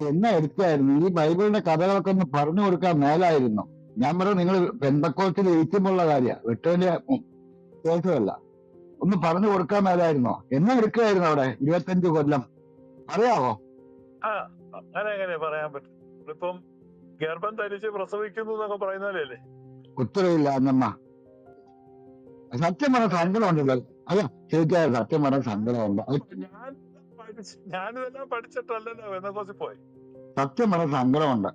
എന്നെ എടുക്കായിരുന്നു ഈ ബൈബിളിന്റെ കഥകളൊക്കെ ഒന്ന് പറഞ്ഞു കൊടുക്കാൻ മേലായിരുന്നു. ഞാൻ പറഞ്ഞു നിങ്ങൾ പെന്തക്കോസ്റ്റിൽ ഇരിക്കുമ്പോഴുള്ള കാര്യമാണ്, വിട്ടതിന്റെ കേസുമല്ല. ഒന്ന് പറഞ്ഞു കൊടുക്കാൻ മേലായിരുന്നോ? എന്നെ എടുക്കായിരുന്നു അവിടെ 25 കൊല്ലം. അറിയാവോ? അങ്ങനെ എങ്ങനെ പറയാൻ പറ്റും? ഇപ്പം ഗർഭം ധരിച്ച് പ്രസവിക്കുന്നു എന്നൊക്കെ പറയുന്നതല്ലേ? ഉത്തരവില്ല അന്നമ്മ. സത്യം പറഞ്ഞ സങ്കടമുണ്ടല്ലോ. അല്ല ശരിക്കും സത്യം പറഞ്ഞ സങ്കടമുണ്ട്. ഞാനിതെല്ലാം പഠിച്ചിട്ടല്ലല്ലോ പെന്തക്കോസ്റ്റിൽ പോയി. സത്യം പറഞ്ഞ സങ്കടമുണ്ട്.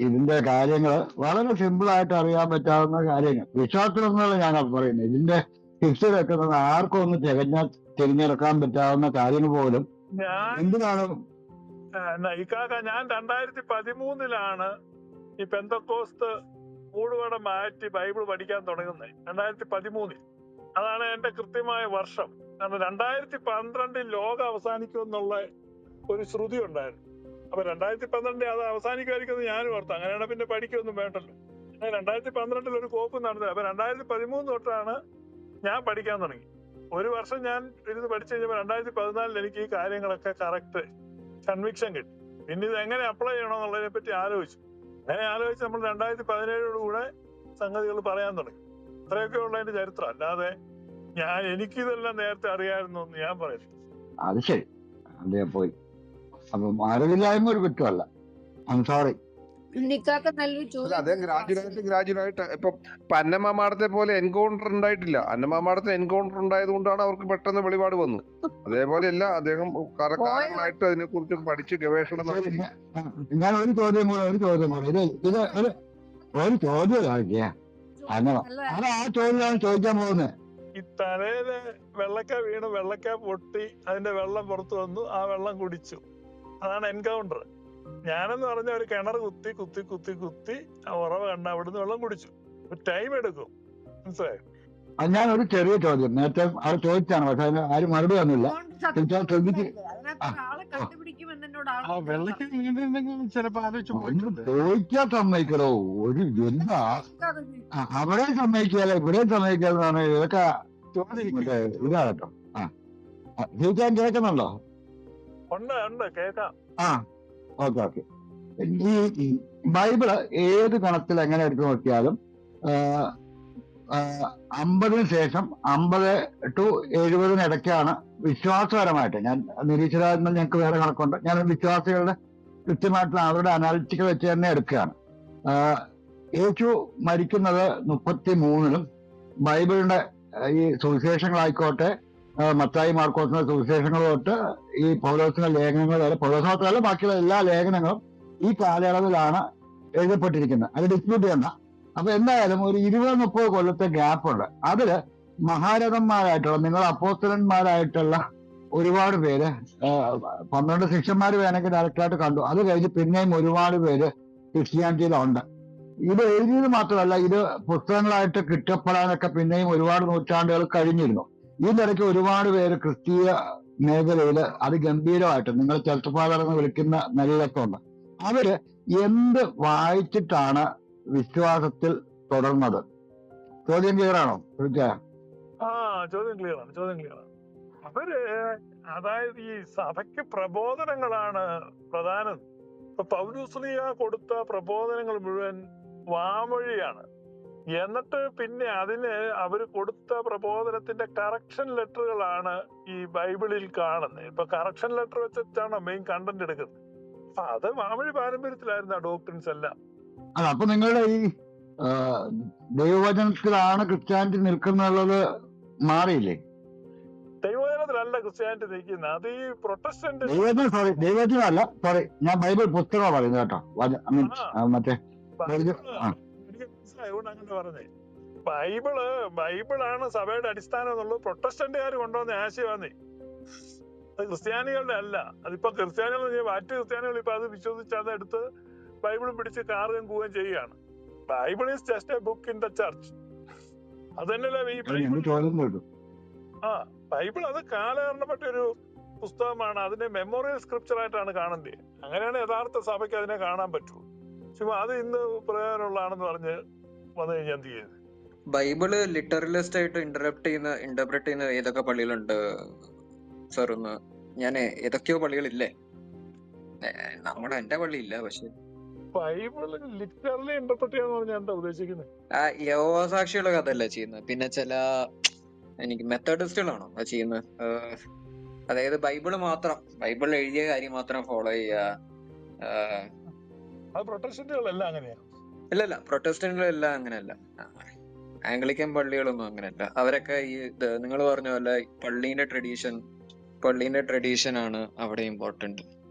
ഇതിന്റെ കാര്യങ്ങൾ വളരെ സിമ്പിൾ ആയിട്ട് അറിയാൻ പറ്റാവുന്ന കാര്യങ്ങൾ, വിശ്വാസത്തിലൊന്നുമല്ല ഞാൻ പറയുന്നത്. ഇതിന്റെ ഹിസ്റ്ററി വെക്കുന്നത് ആർക്കും ഒന്ന് തിരഞ്ഞെടുക്കാൻ പറ്റാവുന്ന കാര്യങ്ങൾ പോലും എന്തിനാണ് ഞാൻ 2013 ഈ പെന്തക്കോസ്ത് മൂടുപടം മാറ്റി ബൈബിൾ പഠിക്കാൻ തുടങ്ങുന്നത്. 2013 അതാണ് എന്റെ കൃത്യമായ വർഷം. കാരണം 2012 ലോകം അവസാനിക്കുമെന്നുള്ള ഒരു ശ്രുതി ഉണ്ടായിരുന്നു. അപ്പൊ 2012 അത് അവസാനിക്കുമായിരിക്കും ഞാനും ഓർത്തു. അങ്ങനെയാണ് പിന്നെ പഠിക്കൊന്നും വേണ്ടല്ലോ. 2012 ഒരു കോപ്പ് നടന്നത്. അപ്പൊ 2013 തൊട്ടാണ് ഞാൻ പഠിക്കാൻ തുടങ്ങി. ഒരു വർഷം ഞാൻ ഇരുന്ന് പഠിച്ചു കഴിഞ്ഞപ്പോൾ 2014 എനിക്ക് ഈ കാര്യങ്ങളൊക്കെ കറക്റ്റ് കൺവിക്ഷൻ കിട്ടി. പിന്നെ ഇത് എങ്ങനെ അപ്ലൈ ചെയ്യണമെന്നുള്ളതിനെ പറ്റി ആലോചിച്ചു. അങ്ങനെ ആലോചിച്ച് നമ്മൾ 2017 സംഗതികൾ പറയാൻ തുടങ്ങി. അത്രയൊക്കെ ഉള്ളതിന്റെ ചരിത്രം. അല്ലാതെ എനിക്കിതെല്ലാം നേരത്തെ അറിയാമായിരുന്നു എന്ന് ഞാൻ പറയുന്നു. അത് ശരി, അതേ പോയി. അപ്പൊ അറിവില്ലായ്മ ഒരു കുറ്റമല്ല. സോറി. അദ്ദേഹം ഗ്രാജുവേറ്റ് ഇപ്പൊ അന്നമ്മ മാഡത്തെ പോലെ എൻകൗണ്ടർ ഉണ്ടായിട്ടില്ല. അന്നമ്മ മാഡത്തിന് എൻകൗണ്ടർ ഉണ്ടായത് കൊണ്ടാണ് അവർക്ക് പെട്ടെന്ന് വെളിപാട് വന്നു. അതേപോലെയല്ല, അദ്ദേഹം കാലങ്ങളായിട്ട് അതിനെ കുറിച്ച് പഠിച്ച് ഗവേഷണം നടത്തി. ഞാൻ ഒരു ചോദ്യം ചോദിക്കാൻ പോകുന്നത്. ഈ തലയില് വെള്ളക്ക വീണ് വെള്ളക്ക പൊട്ടി അതിന്റെ വെള്ളം പുറത്തു വന്നു, ആ വെള്ളം കുടിച്ചു. അതാണ് എൻകൗണ്ടർ. ഞാനെന്ന് പറഞ്ഞ ഒരു കിണർ കുത്തി കുത്തി കുത്തി കുത്തി ആ ഉറവ കണ്ട അവിടുന്ന് വെള്ളം കുടിച്ചു. ടൈം എടുക്കും, മനസ്സിലായോ? ഞാൻ ഒരു ചെറിയ ചോദ്യം നേരത്തെ അവിടെ ചോദിച്ചാണ്, പക്ഷെ അതിന് ആരും മറുപടി വന്നില്ല. ചോദിക്കാൻ സമ്മതിക്കണോ? ഒരു എന്താ അവിടെ സമ്മതിക്കാതെ ഇവിടെ സമ്മതിക്കാതെ ഇതൊക്കെ ഇതാകട്ടോ. ചോദിക്കാൻ കേൾക്കുന്നുണ്ടോ? കേൾക്കാം. ഓക്കെ. ഈ ബൈബിള് ഏത് കണത്തിൽ എങ്ങനെ എടുത്തു നോക്കിയാലും 50 ശേഷം 50 to 70 ഇടയ്ക്കാണ് വിശ്വാസപരമായിട്ട്. ഞാൻ നിരീശ്വരാത്മ ഞങ്ങൾക്ക് വേറെ കണക്കുണ്ട്. ഞാൻ വിശ്വാസികളുടെ കൃത്യമായിട്ടുള്ള അവരുടെ അനാലിറ്റിക്കൽ വെച്ച് തന്നെ എടുക്കുകയാണ്. യേശു മരിക്കുന്നത് 33-ലും ബൈബിളിന്റെ ഈ സുവിശേഷങ്ങളായിക്കോട്ടെ, മത്തായി മാർക്കോസിന്റെ സുവിശേഷങ്ങൾ തൊട്ട് ഈ പൗലോസിന്റെ ലേഖനങ്ങൾ വരെ, പൗലോസ് മാത്രമല്ല ബാക്കിയുള്ള എല്ലാ ലേഖനങ്ങളും ഈ കാലയളവിലാണ് എഴുതപ്പെട്ടിരിക്കുന്നത്. അത് ഡിസ്പ്യൂട്ട് ചെയ്യണ്ട. അപ്പൊ എന്തായാലും ഒരു 20-30 കൊല്ലത്തെ ഗ്യാപ്പുണ്ട്. അതില് മഹാരഥന്മാരായിട്ടുള്ള, നിങ്ങൾ അപ്പോസ്തലന്മാരായിട്ടുള്ള ഒരുപാട് പേര്, 12 ശിഷ്യന്മാർ വേണമെങ്കിൽ ഡയറക്റ്റായിട്ട് കണ്ടു. അത് കഴിഞ്ഞ് പിന്നെയും ഒരുപാട് പേര് ക്രിസ്ത്യാനിറ്റിയിലുണ്ട്. ഇത് എഴുതിയത് മാത്രമല്ല, ഇത് പുസ്തകങ്ങളായിട്ട് കിട്ടപ്പെടാനൊക്കെ പിന്നെയും ഒരുപാട് നൂറ്റാണ്ടുകൾ കഴിഞ്ഞിരുന്നു. ഇതിന്റെ ഇടയ്ക്ക് ഒരുപാട് പേര് ക്രിസ്തീയ മേഖലയിൽ അതിഗംഭീരമായിട്ട്, നിങ്ങൾ ചർച്ച് ഫാദർ എന്ന് വിളിക്കുന്ന നിലയിലൊക്കെ ഉണ്ട്. അവര് എന്ത് വായിച്ചിട്ടാണ് വിശ്വാസത്തിൽ തുടർന്നത്? ചോദ്യം ക്ലിയർ ആണോ? ചോദ്യം ക്ലിയർ ആണ്. അവര് അതായത് ഈ സഭയ്ക്ക് പ്രബോധനങ്ങളാണ് പ്രധാനം. ഇപ്പൊ പൗലോസ്ലീഹ കൊടുത്ത പ്രബോധനങ്ങൾ മുഴുവൻ വാമൊഴിയാണ്. എന്നിട്ട് പിന്നെ അതിന് അവര് കൊടുത്ത പ്രബോധനത്തിന്റെ കറക്ഷൻ ലെറ്ററുകളാണ് ഈ ബൈബിളിൽ കാണുന്നത്. ഇപ്പൊ കറക്ഷൻ ലെറ്റർ വെച്ചിട്ടാണ് മെയിൻ കണ്ടന്റ് എടുക്കുന്നത്. അപ്പൊ അത് വാമൊഴി പാരമ്പര്യത്തിലായിരുന്നു ആ ഡോക്ട്രിൻസ് എല്ലാം. അപ്പൊ നിങ്ങളുടെ ഈ ദൈവവചനത്തിലാണ് ക്രിസ്ത്യാനിറ്റി നിൽക്കുന്നുള്ളത് മാറിയില്ലേ? ദൈവവചനത്തിലല്ല ക്രിസ്ത്യാനിറ്റി നിൽക്കുന്നത്, അത് ഈ പ്രൊട്ടസ്റ്റന്റ് ദൈവവചനമല്ല. സോറി, ഞാൻ ബൈബിൾ പുസ്തകമാണ് പറയുന്നത് കേട്ടോ. മറ്റേ അങ്ങനെ പറഞ്ഞേ. ബൈബിളാണ് സഭയുടെ അടിസ്ഥാനം എന്നുള്ളത് പ്രൊട്ടസ്റ്റന്റുകാർ കൊണ്ടുവന്ന ആശയമാണ്. അത് ക്രിസ്ത്യാനികളുടെ അല്ല. അതിപ്പോ ക്രിസ്ത്യാനികൾ മറ്റു ക്രിസ്ത്യാനികൾ ഇപ്പൊ അത് വിശ്വസിച്ച് അതെടുത്ത് ബൈബിളും പിടിച്ച് കാറുകയും പോവുകയും ചെയ്യുകയാണ്. Bible is just A book in the church. അത് തന്നെയല്ലേ ഈ ബൈബിൾ. അത് കാലഹരണപ്പെട്ട ഒരു പുസ്തകമാണ്. അതിനെ മെമ്മോറിയൽ സ്ക്രിപ്ചർ ആയിട്ടാണ് കാണേണ്ടത്. അങ്ങനെയാണ് യഥാർത്ഥ സഭയ്ക്ക് അതിനെ കാണാൻ പറ്റുള്ളൂ. ചുമ്മാ അത് ഇന്ന് പ്രയോജനമുള്ളതാണെന്ന് പറഞ്ഞ് വന്നു കഴിഞ്ഞാൽ എന്ത് ചെയ്യുന്നത്? ബൈബിള് ലിറ്ററലിസ്റ്റ് ആയിട്ട് ഇന്റർപ്രറ്റ് ചെയ്യുന്ന ഏതൊക്കെ പള്ളികളുണ്ട് സാർ? ഒന്ന് ഞാൻ ഏതൊക്കെയോ പള്ളികളില്ലേ? എന്റെ പള്ളി ഇല്ല. പക്ഷെ ബൈബിള് ലിറ്ററലി ഇന്റർപ്രറ്റ് ചെയ്യാന്ന് പറഞ്ഞാൽ എന്താ ഉദ്ദേശിക്കുന്നത്? ആ യഹോവ സാക്ഷിയുള്ള കഥയല്ല ചെയ്യുന്നത്. പിന്നെ ചില എനിക്ക് മെത്തഡിസ്റ്റുകളാണോ അത് ചെയ്യുന്നത്? അതായത് ബൈബിൾ എഴുതിയ കാര്യം മാത്രം ഫോളോ ചെയ്യുക. അത് പ്രൊട്ടസ്റ്റന്റുകളെല്ലാം അങ്ങനെയാ. ഇല്ലല്ല, പ്രൊട്ടസ്റ്റന്റുകളെല്ലാം അങ്ങനെയല്ല. ആംഗ്ലിക്കൻ പള്ളികളൊന്നും അങ്ങനെയല്ല. അവരൊക്കെ ഈ നിങ്ങൾ പറഞ്ഞ പോലെ പള്ളീന്റെ ട്രഡീഷൻ ആണ് അവിടെ ഇമ്പോർട്ടന്റ്.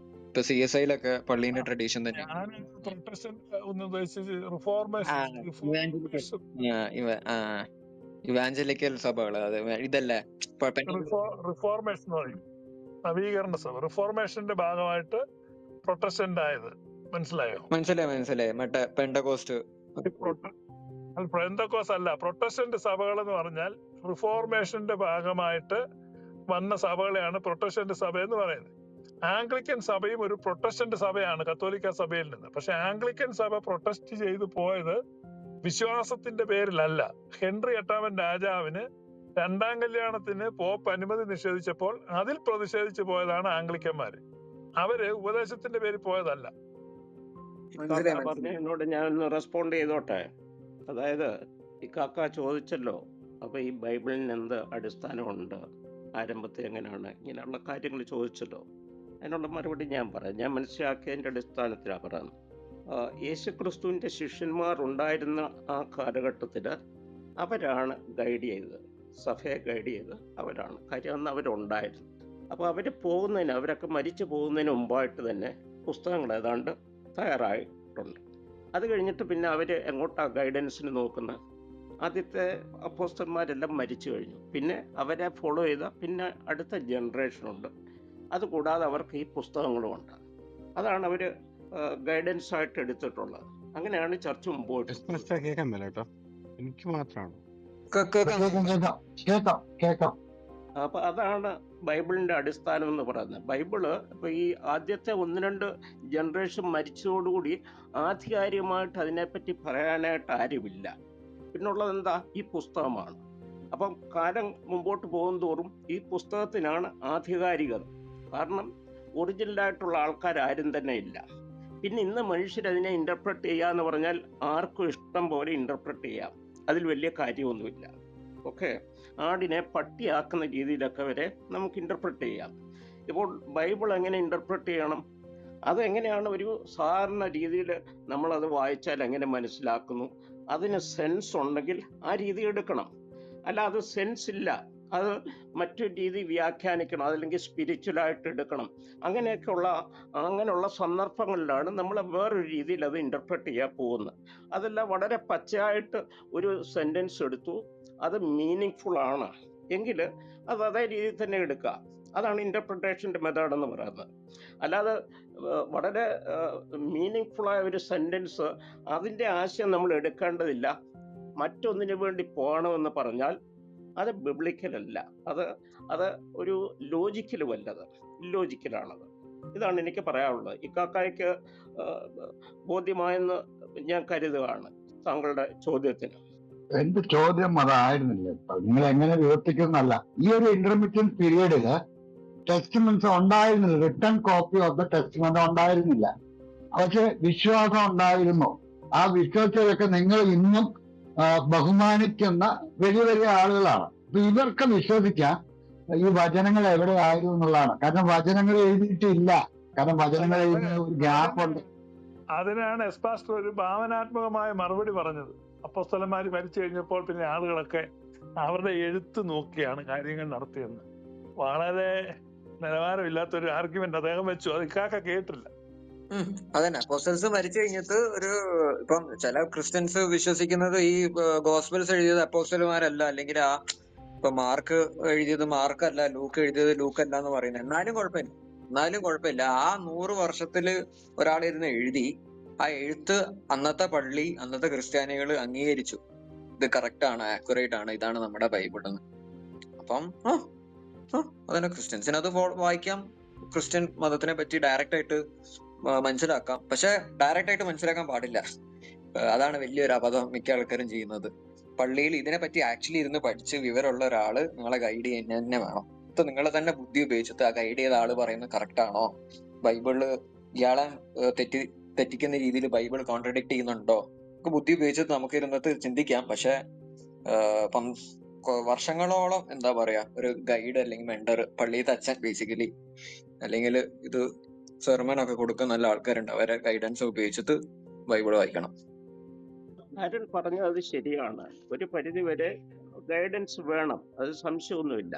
ഇപ്പൊ CSIയിലൊക്കെ പള്ളീന്റെ ട്രഡീഷൻ തന്നെ. ഞാൻ പ്രൊട്ടസ്റ്റന്റ് ഒന്ന് ഉദ്ദേശിച്ച് റിഫോർമേഷൻ ഇവാഞ്ചലിക്കൽ സഭകള് അത് ഇതല്ലേ റിഫോർമേഷൻ എന്ന് പറയും, നവീകരണ സഭ. റിഫോർമേഷന്റെ ഭാഗമായിട്ട് പ്രൊട്ടസ്റ്റന്റ് ആയത്. മനസ്സിലായോ? മനസ്സിലായി. മറ്റേ പെന്തക്കോസ്റ്റ് പെന്തക്കോസ് അല്ല, പ്രൊട്ടസ്റ്റന്റ് സഭകൾ എന്ന് പറഞ്ഞാൽ റിഫോർമേഷന്റെ ഭാഗമായിട്ട് വന്ന സഭകളെയാണ് പ്രൊട്ടസ്റ്റന്റ് സഭ എന്ന് പറയുന്നത്. ആംഗ്ലിക്കൻ സഭയും ഒരു പ്രൊട്ടസ്റ്റന്റ് സഭയാണ് കത്തോലിക്ക സഭയിൽ നിന്ന്. പക്ഷെ ആംഗ്ലിക്കൻ സഭ പ്രൊട്ടസ്റ്റ് ചെയ്തു പോയത് വിശ്വാസത്തിന്റെ പേരിലല്ല. ഹെൻറി 8 രാജാവിന് 2ാം കല്യാണത്തിന് പോപ്പ് അനുമതി നിഷേധിച്ചപ്പോൾ അതിൽ പ്രതിഷേധിച്ചു പോയതാണ് ആംഗ്ലിക്കന്മാര്. അവര് ഉപദേശത്തിന്റെ പേരിൽ പോയതല്ല. പറഞ്ഞതിനോട് ഞാനൊന്ന് റെസ്പോണ്ട് ചെയ്തോട്ടെ. അതായത് ഇക്കാക്ക ചോദിച്ചല്ലോ, അപ്പൊ ഈ ബൈബിളിന് എന്ത് അടിസ്ഥാനമുണ്ട്, ആരംഭത്തിൽ എങ്ങനെയാണ്, ഇങ്ങനെയുള്ള കാര്യങ്ങൾ ചോദിച്ചല്ലോ. അതിനുള്ള മറുപടി ഞാൻ പറയാം. ഞാൻ മനസ്സിലാക്കിയതിൻ്റെ അടിസ്ഥാനത്തിലാണ് പറയുന്നത്. യേശുക്രിസ്തുവിൻ്റെ ശിഷ്യന്മാർ ഉണ്ടായിരുന്ന ആ കാലഘട്ടത്തിൽ അവരാണ് ഗൈഡ് ചെയ്തത്, സഭയെ ഗൈഡ് ചെയ്ത് അവരാണ്. കാര്യം അന്ന് അവരുണ്ടായിരുന്നു. അപ്പോൾ അവരൊക്കെ മരിച്ചു പോകുന്നതിന് മുമ്പായിട്ട് തന്നെ പുസ്തകങ്ങൾ ഏതാണ്ട് തയ്യാറായിട്ടുണ്ട്. അത് കഴിഞ്ഞിട്ട് പിന്നെ അവർ എങ്ങോട്ടാണ് ഗൈഡൻസിന് നോക്കുന്നത്? ആദ്യത്തെ അപ്പോസ്തലന്മാരെല്ലാം മരിച്ചു കഴിഞ്ഞു. പിന്നെ അവരെ ഫോളോ ചെയ്ത പിന്നെ അടുത്ത ജനറേഷനുണ്ട്. അതുകൂടാതെ അവർക്ക് ഈ പുസ്തകങ്ങളുമുണ്ട്. അതാണ് അവർ ഗൈഡൻസ് ആയിട്ട് എടുത്തിട്ടുള്ളത്. അങ്ങനെയാണ് ചർച്ച മുമ്പോട്ട്. എനിക്ക് മാത്രമാണ് കേൾക്കാം. അപ്പൊ അതാണ് ബൈബിളിന്റെ അടിസ്ഥാനം എന്ന് പറയുന്നത്. ബൈബിള് ഇപ്പൊ ഈ ആദ്യത്തെ 1-2 ജനറേഷൻ മരിച്ചതോടുകൂടി ആധികാരികമായിട്ട് അതിനെപ്പറ്റി പറയാനായിട്ട് ആരുമില്ല. പിന്നുള്ളത് എന്താ? ഈ പുസ്തകമാണ്. അപ്പം കാലം മുമ്പോട്ട് പോകും തോറും ഈ പുസ്തകത്തിനാണ് ആധികാരികത. കാരണം ഒറിജിനലായിട്ടുള്ള ആൾക്കാരും തന്നെ ഇല്ല. പിന്നെ ഇന്ന് മനുഷ്യരതിനെ ഇന്റർപ്രറ്റ് ചെയ്യുക എന്ന് പറഞ്ഞാൽ ആർക്കും ഇഷ്ടം പോലെ ഇന്റർപ്രറ്റ് ചെയ്യാം. അതിൽ വലിയ കാര്യമൊന്നുമില്ല. ഓക്കെ, ആടിനെ പട്ടിയാക്കുന്ന രീതിയിലൊക്കെ വരെ നമുക്ക് ഇന്റർപ്രറ്റ് ചെയ്യാം. ഇപ്പോൾ ബൈബിൾ എങ്ങനെ ഇന്റർപ്രറ്റ് ചെയ്യണം? അതെങ്ങനെയാണ് ഒരു സാധാരണ രീതിയിൽ നമ്മളത് വായിച്ചാൽ എങ്ങനെ മനസ്സിലാക്കുന്നു? അതിന് സെൻസ് ഉണ്ടെങ്കിൽ ആ രീതി എടുക്കണം. അല്ല, അത് സെൻസ് ഇല്ല, അത് മറ്റൊരു രീതി വ്യാഖ്യാനിക്കണം, അതല്ലെങ്കിൽ സ്പിരിച്വലായിട്ട് എടുക്കണം. അങ്ങനെയുള്ള സന്ദർഭങ്ങളിലാണ് നമ്മൾ വേറൊരു രീതിയിൽ അത് ഇന്റർപ്രറ്റ് ചെയ്യാൻ പോകുന്നത്. അതല്ല, വളരെ പച്ചയായിട്ട് ഒരു സെന്റൻസ് എടുത്തു, അത് മീനിങ് ഫുൾ ആണ് എങ്കിൽ അത് അതേ രീതിയിൽ തന്നെ എടുക്കുക. അതാണ് ഇന്റർപ്രിട്ടേഷൻ്റെ മെത്തേഡ് എന്ന് പറയുന്നത്. അല്ലാതെ വളരെ മീനിങ് ഫുള്ളായ ഒരു സെന്റൻസ് അതിൻ്റെ ആശയം നമ്മൾ എടുക്കേണ്ടതില്ല, മറ്റൊന്നിനു വേണ്ടി പോകണമെന്ന് പറഞ്ഞാൽ അത് ബിബ്ലിക്കലല്ല. അത് ഒരു ലോജിക്കലുമല്ലത്, ഇല്ലോജിക്കലാണത്. ഇതാണ് എനിക്ക് പറയാനുള്ളത്. ഇക്കാക്കായ്ക്ക് ബോധ്യമായെന്ന് ഞാൻ കരുതുകയാണ് താങ്കളുടെ ചോദ്യത്തിന്. എന്റെ ചോദ്യം അതായിരുന്നില്ല. നിങ്ങൾ എങ്ങനെ വിവർത്തിക്കുന്നല്ല. ഈ ഒരു ഇന്റർമീഡിയറ്റ് പീരീഡില് ടെസ്റ്റ്മെന്റ്സ് ഉണ്ടായിരുന്നില്ല, written copy of the testament ഉണ്ടായിരുന്നില്ല. പക്ഷെ വിശ്വാസം ഉണ്ടായിരുന്നു. ആ വിശ്വാസത്തിലൊക്കെ നിങ്ങൾ ഇന്നും ബഹുമാനിക്കുന്ന വലിയ വലിയ ആളുകളാണ്. അപ്പൊ ഇവർക്ക് വിശ്വസിക്കാൻ ഈ വചനങ്ങൾ എവിടെയായിരുന്നു എന്നുള്ളതാണ്. കാരണം വചനങ്ങൾ എഴുതിയിട്ടില്ല. കാരണം വചനങ്ങൾ എഴുതുന്ന ഒരു ഗ്യാപ്പ് ഉണ്ട്. അതിനാണ് എസ്പാസ്റ്റർ ഒരു ഭാവനാത്മകമായ മറുപടി പറഞ്ഞത്. അപ്പോസ്തലന്മാര് മരിച്ചു കഴിഞ്ഞപ്പോൾ പിന്നെ ആളുകളൊക്കെ അവരുടെ എഴുത്ത് നോക്കിയാണ് കാര്യങ്ങൾ നടത്തിയെന്ന്. വളരെ നിലവാരമില്ലാത്തൊരു ആർഗ്യുമെന്റ് അദ്ദേഹം വെച്ചു. അത് ഇക്കാക്ക കേട്ടില്ല. അതന്നെ, അപ്പോസ്റ്റൽസ് മരിച്ചു കഴിഞ്ഞിട്ട് ഇപ്പം ചില ക്രിസ്ത്യൻസ് വിശ്വസിക്കുന്നത് ഈ ഗോസ്പൽസ് എഴുതിയത് അപ്പോസ്റ്റലുമാരല്ല, അല്ലെങ്കിൽ ഇപ്പൊ മാർക്ക് എഴുതിയത് മാർക്കല്ല, ലൂക്ക് എഴുതിയത് ലൂക്കല്ല എന്ന് പറയുന്നത്. എന്നാലും കുഴപ്പമില്ല. ആ 100 വർഷത്തില് ഒരാളിരുന്ന് എഴുതി, ആ എഴുത്ത് അന്നത്തെ പള്ളി, അന്നത്തെ ക്രിസ്ത്യാനികൾ അംഗീകരിച്ചു, ഇത് കറക്റ്റ് ആണ്, ആക്യുറേറ്റ് ആണ്, ഇതാണ് നമ്മുടെ ബൈബിൾ എന്ന്. അപ്പം അതന്നെ, ക്രിസ്ത്യൻസിന് അത് വായിക്കാം, ക്രിസ്ത്യൻ മതത്തിനെ പറ്റി ഡയറക്റ്റ് ആയിട്ട് മനസ്സിലാക്കാം. പക്ഷെ ഡയറക്റ്റ് ആയിട്ട് മനസ്സിലാക്കാൻ പാടില്ല. അതാണ് വലിയൊരു അബദ്ധം മിക്ക ആൾക്കാരും ചെയ്യുന്നത്. പള്ളിയിൽ ഇതിനെ പറ്റി ആക്ച്വലി ഇരുന്ന് പഠിച്ച് വിവരമുള്ള ഒരാള് നിങ്ങളെ ഗൈഡ് ചെയ്യാൻ തന്നെ വേണം. ഇപ്പൊ നിങ്ങൾ തന്നെ ബുദ്ധി ഉപയോഗിച്ചിട്ട് ആ ഗൈഡ് ചെയ്ത ആള് പറയുന്നത് കറക്റ്റ് ആണോ, ബൈബിളില് ഇയാളെ തെറ്റിക്കുന്ന രീതിയിൽ ബൈബിൾ കോൺട്രഡിക്ട് ചെയ്യുന്നുണ്ടോ? നമുക്ക് ബുദ്ധി ഉപയോഗിച്ചിട്ട് നമുക്ക് ഇരുന്നിട്ട് ചിന്തിക്കാം. പക്ഷെ വർഷങ്ങളോളം എന്താ പറയാ, ഒരു ഗൈഡ് അല്ലെങ്കിൽ മെന്റർ, പള്ളിയിലത്തെ അച്ഛൻ ബേസിക്കലി, അല്ലെങ്കിൽ ഇത് സെർമൺ ഒക്കെ കൊടുക്കുന്ന നല്ല ആൾക്കാരുണ്ട്, അവരെ ഗൈഡൻസ് ഉപയോഗിച്ചിട്ട് ബൈബിൾ വായിക്കണം. ആരൻ പറഞ്ഞത് അത് ശരിയാണ്. ഒരു പരിധി വരെ ഗൈഡൻസ് വേണം, അത് സംശയമൊന്നുമില്ല.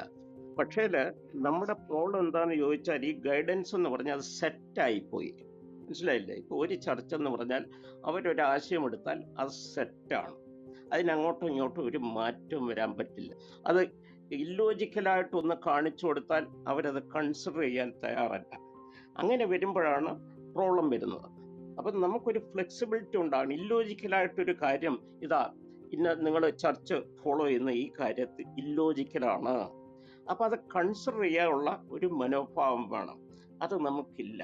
പക്ഷേ നമ്മുടെ പ്രോബ്ലം എന്താണെന്ന് ചോദിച്ചാൽ ഈ ഗൈഡൻസ് എന്ന് പറഞ്ഞാൽ അത് സെറ്റായിപ്പോയി. മനസ്സിലായില്ലേ? ഇപ്പോൾ ഒരു ചർച്ച എന്ന് പറഞ്ഞാൽ അവരൊരു ആശയം എടുത്താൽ അത് സെറ്റാണ്, അതിനങ്ങോട്ടും ഇങ്ങോട്ടും ഒരു മാറ്റവും വരാൻ പറ്റില്ല. അത് ഇല്ലോജിക്കലായിട്ടൊന്ന് കാണിച്ചു കൊടുത്താൽ അവരത് കൺസിഡർ ചെയ്യാൻ തയ്യാറല്ല. അങ്ങനെ വരുമ്പോഴാണ് പ്രോബ്ലം വരുന്നത്. അപ്പം നമുക്കൊരു ഫ്ലെക്സിബിലിറ്റി ഉണ്ടാകണം. ഇല്ലോജിക്കലായിട്ടൊരു കാര്യം, ഇതാ ഇന്ന നിങ്ങൾ ചർച്ച് ഫോളോ ചെയ്യുന്ന ഈ കാര്യത്തിൽ ഇല്ലോജിക്കലാണ്, അപ്പം അത് കൺസിഡർ ചെയ്യാനുള്ള ഒരു മനോഭാവം വേണം. അത് നമുക്കില്ല.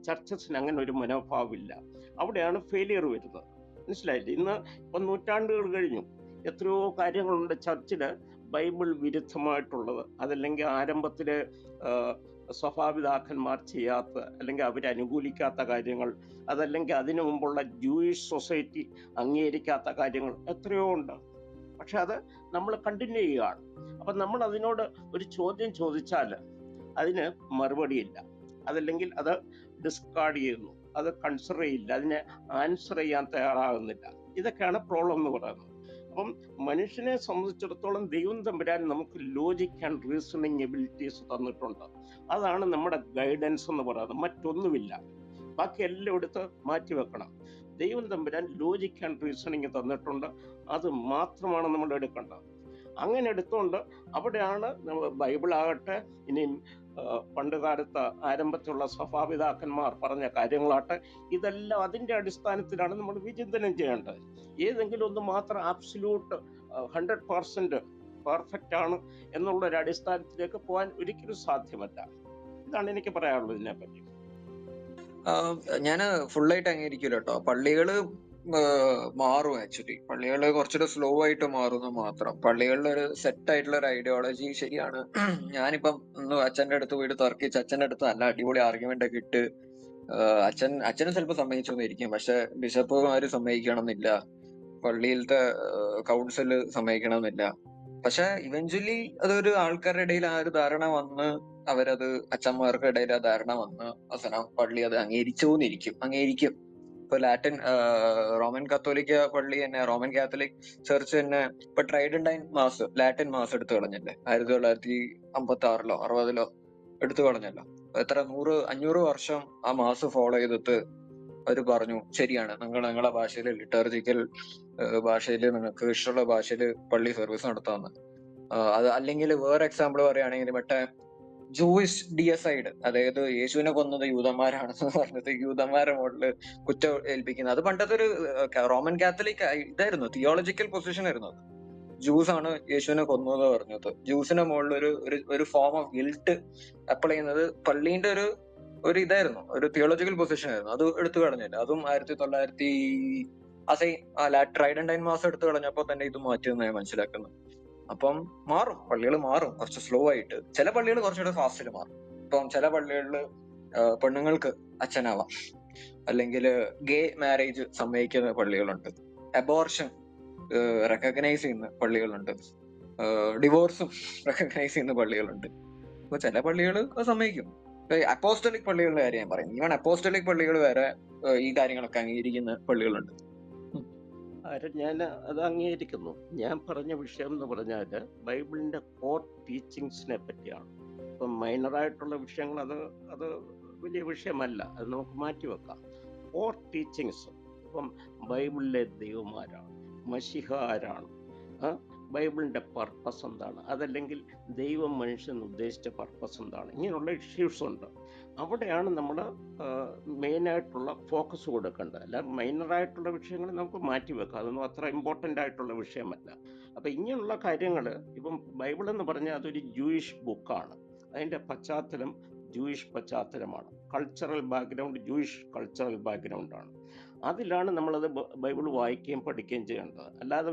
ചർച്ചസിന് അങ്ങനെ ഒരു മനോഭാവമില്ല. അവിടെയാണ് ഫെയിലിയർ വരുന്നത്. മനസ്സിലായില്ലേ? ഇന്ന് ഇപ്പം നൂറ്റാണ്ടുകൾ കഴിഞ്ഞു, എത്രയോ കാര്യങ്ങളുണ്ട് ചർച്ചിൽ ബൈബിൾ വിരുദ്ധമായിട്ടുള്ളത്. അതല്ലെങ്കിൽ ആരംഭത്തിൽ സഭാപിതാക്കന്മാർ ചെയ്യാത്ത അല്ലെങ്കിൽ അവരനുകൂലിക്കാത്ത കാര്യങ്ങൾ, അതല്ലെങ്കിൽ അതിനു മുമ്പുള്ള ജൂയിഷ് സൊസൈറ്റി അംഗീകരിക്കാത്ത കാര്യങ്ങൾ എത്രയോ ഉണ്ട്. പക്ഷെ അത് നമ്മൾ കണ്ടിന്യൂ ചെയ്യുകയാണ്. അപ്പം നമ്മൾ അതിനോട് ഒരു ചോദ്യം ചോദിച്ചാൽ അതിന് മറുപടിയില്ല, അതല്ലെങ്കിൽ അത് ഡിസ്കാർഡ് ചെയ്യുന്നു, അത് കൺസിഡർ ചെയ്യില്ല, അതിനെ ആൻസർ ചെയ്യാൻ തയ്യാറാകുന്നില്ല. ഇതൊക്കെയാണ് പ്രോബ്ലം എന്ന് പറയുന്നത്. അപ്പം മനുഷ്യനെ സംബന്ധിച്ചിടത്തോളം ദൈവം തമ്പുരാൻ നമുക്ക് ലോജിക് ആൻഡ് റീസണിങ് എബിലിറ്റീസ് തന്നിട്ടുണ്ട്. അതാണ് നമ്മുടെ ഗൈഡൻസ് എന്ന് പറയുന്നത്, മറ്റൊന്നുമില്ല. ബാക്കി എല്ലാം എടുത്ത് മാറ്റി വെക്കണം. ദൈവം തമ്പുരാൻ ലോജിക് ആൻഡ് റീസണിങ് തന്നിട്ടുണ്ട്, അത് മാത്രമാണ് നമ്മൾ എടുക്കേണ്ടത്. അങ്ങനെ എടുത്തുകൊണ്ട് അവിടെയാണ് നമ്മൾ ബൈബിൾ ആകട്ടെ, ഇനിയും പണ്ട് കാലത്ത് ആരംഭത്തിലുള്ള സഭാപിതാക്കന്മാർ പറഞ്ഞ കാര്യങ്ങളാട്ടെ, ഇതെല്ലാം അതിൻ്റെ അടിസ്ഥാനത്തിലാണ് നമ്മൾ വിചിന്തനം ചെയ്യേണ്ടത്. ഏതെങ്കിലും ഒന്ന് മാത്രം ആബ്സല്യൂട്ട് 100% പെർഫെക്റ്റ് ആണ് എന്നുള്ളൊരു അടിസ്ഥാനത്തിലേക്ക് പോകാൻ ഒരിക്കലും സാധ്യമല്ല. ഇതാണ് എനിക്ക് പറയാനുള്ളത് ഇതിനെപ്പറ്റി. ഞാന് ഫുള്ളായിട്ട് അംഗീകരിക്കില്ല കേട്ടോ. പള്ളികള് മാറും. ആക്ച്വലി പള്ളികള് കുറച്ചുകൂടെ സ്ലോ ആയിട്ട് മാറുന്നു മാത്രം. പള്ളികളിൽ ഒരു സെറ്റ് ആയിട്ടുള്ള ഒരു ഐഡിയോളജി ശരിയാണ്. ഞാനിപ്പം ഒന്ന് അച്ഛന്റെ അടുത്ത് പോയിട്ട് തർക്കിച്ച് അച്ഛന്റെ അടുത്ത് നല്ല അടിപൊളി ആർഗ്യുമെന്റ് ഒക്കെ ഇട്ട് അച്ഛന് ചിലപ്പോൾ സമ്മതിച്ചൊന്നിരിക്കും, പക്ഷെ ബിഷപ്പുമാര് സമ്മതിക്കണമെന്നില്ല, പള്ളിയിലത്തെ കൗൺസില് സമ്മതിക്കണമെന്നില്ല. പക്ഷെ ഇവഞ്ച്വലി അതൊരു ആൾക്കാരുടെ ഇടയിൽ ആ ഒരു ധാരണ വന്ന് അവരത് അച്ഛന്മാർക്ക് ഇടയിൽ ആ ധാരണ വന്ന് അവസാനം പള്ളി അത് അംഗീകരിക്കും. ഇപ്പൊ റോമൻ കത്തോലിക്ക പള്ളി തന്നെ, റോമൻ കാത്തലിക് ചർച്ച് തന്നെ ഇപ്പൊ ട്രൈഡന്റൈൻ മാസ്, ലാറ്റിൻ മാസ് എടുത്തു കളഞ്ഞല്ലേ, 1956-ലോ 1960-ലോ എടുത്തു കളഞ്ഞല്ലോ. എത്ര 100-500 വർഷം ആ മാസ് ഫോളോ ചെയ്തിട്ട് അവര് പറഞ്ഞു ശരിയാണ്, നിങ്ങളെ ഭാഷയിൽ ലിറ്റർജിക്കൽ ഭാഷയിൽ നിങ്ങൾക്ക് ഇഷ്ടമുള്ള ഭാഷയിൽ പള്ളി സർവീസ് നടത്താമെന്ന്. അത് അല്ലെങ്കിൽ വേറെ എക്സാമ്പിൾ പറയുകയാണെങ്കിൽ മറ്റേ ജൂയിഷ് ഡിയസൈഡ്, അതായത് യേശുവിനെ കൊന്നത് യൂതന്മാരാണെന്ന് പറഞ്ഞത് യൂതന്മാരെ മുകളിൽ കുറ്റം ഏൽപ്പിക്കുന്നത്. അത് പണ്ടത്തെ ഒരു റോമൻ കാത്തലിക് ഇതായിരുന്നു, തിയോളജിക്കൽ പൊസിഷൻ ആയിരുന്നു. അത് ജൂസ് ആണ് യേശുവിനെ കൊന്നത് പറഞ്ഞത്. ജൂസിന്റെ മുകളിൽ ഒരു ഫോം ഓഫ് ഗിൽട്ട് അപ്ലൈ ചെയ്യുന്നത് പള്ളീന്റെ ഒരു ഇതായിരുന്നു, ഒരു തിയോളജിക്കൽ പൊസിഷൻ ആയിരുന്നു. അത് എടുത്തു കളഞ്ഞില്ല. അതും 1900 ട്രൈഡന്റൈൻ മാസം എടുത്തു കളഞ്ഞപ്പോ തന്നെ ഇത് മാറ്റിയെന്ന് ഞാൻ മനസ്സിലാക്കുന്നത്. അപ്പം മാറും, പള്ളികൾ മാറും കുറച്ച് സ്ലോ ആയിട്ട്. ചില പള്ളികൾ കുറച്ചുകൂടെ ഫാസ്റ്റിൽ മാറും. ഇപ്പം ചില പള്ളികളിൽ പെണ്ണുങ്ങൾക്ക് അച്ഛനാവാം, അല്ലെങ്കിൽ ഗേ മാരേജ് സമ്മതിക്കുന്ന പള്ളികളുണ്ട്, അബോർഷൻ റെക്കഗ്നൈസ് ചെയ്യുന്ന പള്ളികളുണ്ട്, ഡിവോഴ്സും റെക്കഗ്നൈസ് ചെയ്യുന്ന പള്ളികളുണ്ട്. അപ്പൊ ചില പള്ളികൾ സമ്മതിക്കും. അപ്പോസ്റ്റലിക് പള്ളികളുടെ കാര്യം ഞാൻ പറയുന്നത്. ഈവൻ അപ്പോസ്റ്റലിക് പള്ളികൾ വരെ ഈ കാര്യങ്ങളൊക്കെ അംഗീകരിക്കുന്ന പള്ളികളുണ്ട്. ഞാൻ അത് അംഗീകരിക്കുന്നു. ഞാൻ പറഞ്ഞ വിഷയം എന്ന് പറഞ്ഞാൽ ബൈബിളിന്റെ കോർ ടീച്ചിങ്സിനെ പറ്റിയാണ്. ഇപ്പം മൈനറായിട്ടുള്ള വിഷയങ്ങൾ അത് വലിയ വിഷയമല്ല, അത് നമുക്ക് മാറ്റിവെക്കാം. കോർ ടീച്ചിങ്സ്, ഇപ്പം ബൈബിളിലെ ദൈവമാരാണ്, മശിഹ ആരാണ്, ബൈബിളിന്റെ പർപ്പസ് എന്താണ്, അതല്ലെങ്കിൽ ദൈവം മനുഷ്യന് ഉദ്ദേശിച്ച പർപ്പസ് എന്താണ്, ഇങ്ങനെയുള്ള ഇഷ്യൂസ് ഉണ്ട്. അവിടെയാണ് നമ്മൾ മെയിനായിട്ടുള്ള ഫോക്കസ് കൊടുക്കേണ്ടത്. അല്ല മൈനറായിട്ടുള്ള വിഷയങ്ങൾ നമുക്ക് മാറ്റിവെക്കാം, അതൊന്നും അത്ര ഇമ്പോർട്ടൻ്റ് ആയിട്ടുള്ള വിഷയമല്ല. അപ്പം ഇങ്ങനെയുള്ള കാര്യങ്ങൾ, ഇപ്പം ബൈബിൾ എന്ന് പറഞ്ഞാൽ അതൊരു ജൂയിഷ് ബുക്കാണ്, അതിൻ്റെ പശ്ചാത്തലം ജൂയിഷ് പശ്ചാത്തലമാണ്, കൾച്ചറൽ ബാക്ക്ഗ്രൗണ്ട് ജൂയിഷ് കൾച്ചറൽ ബാക്ക്ഗ്രൗണ്ടാണ്. അതിലാണ് നമ്മളത് ബൈബിൾ വായിക്കുകയും പഠിക്കുകയും ചെയ്യേണ്ടത്. അല്ലാതെ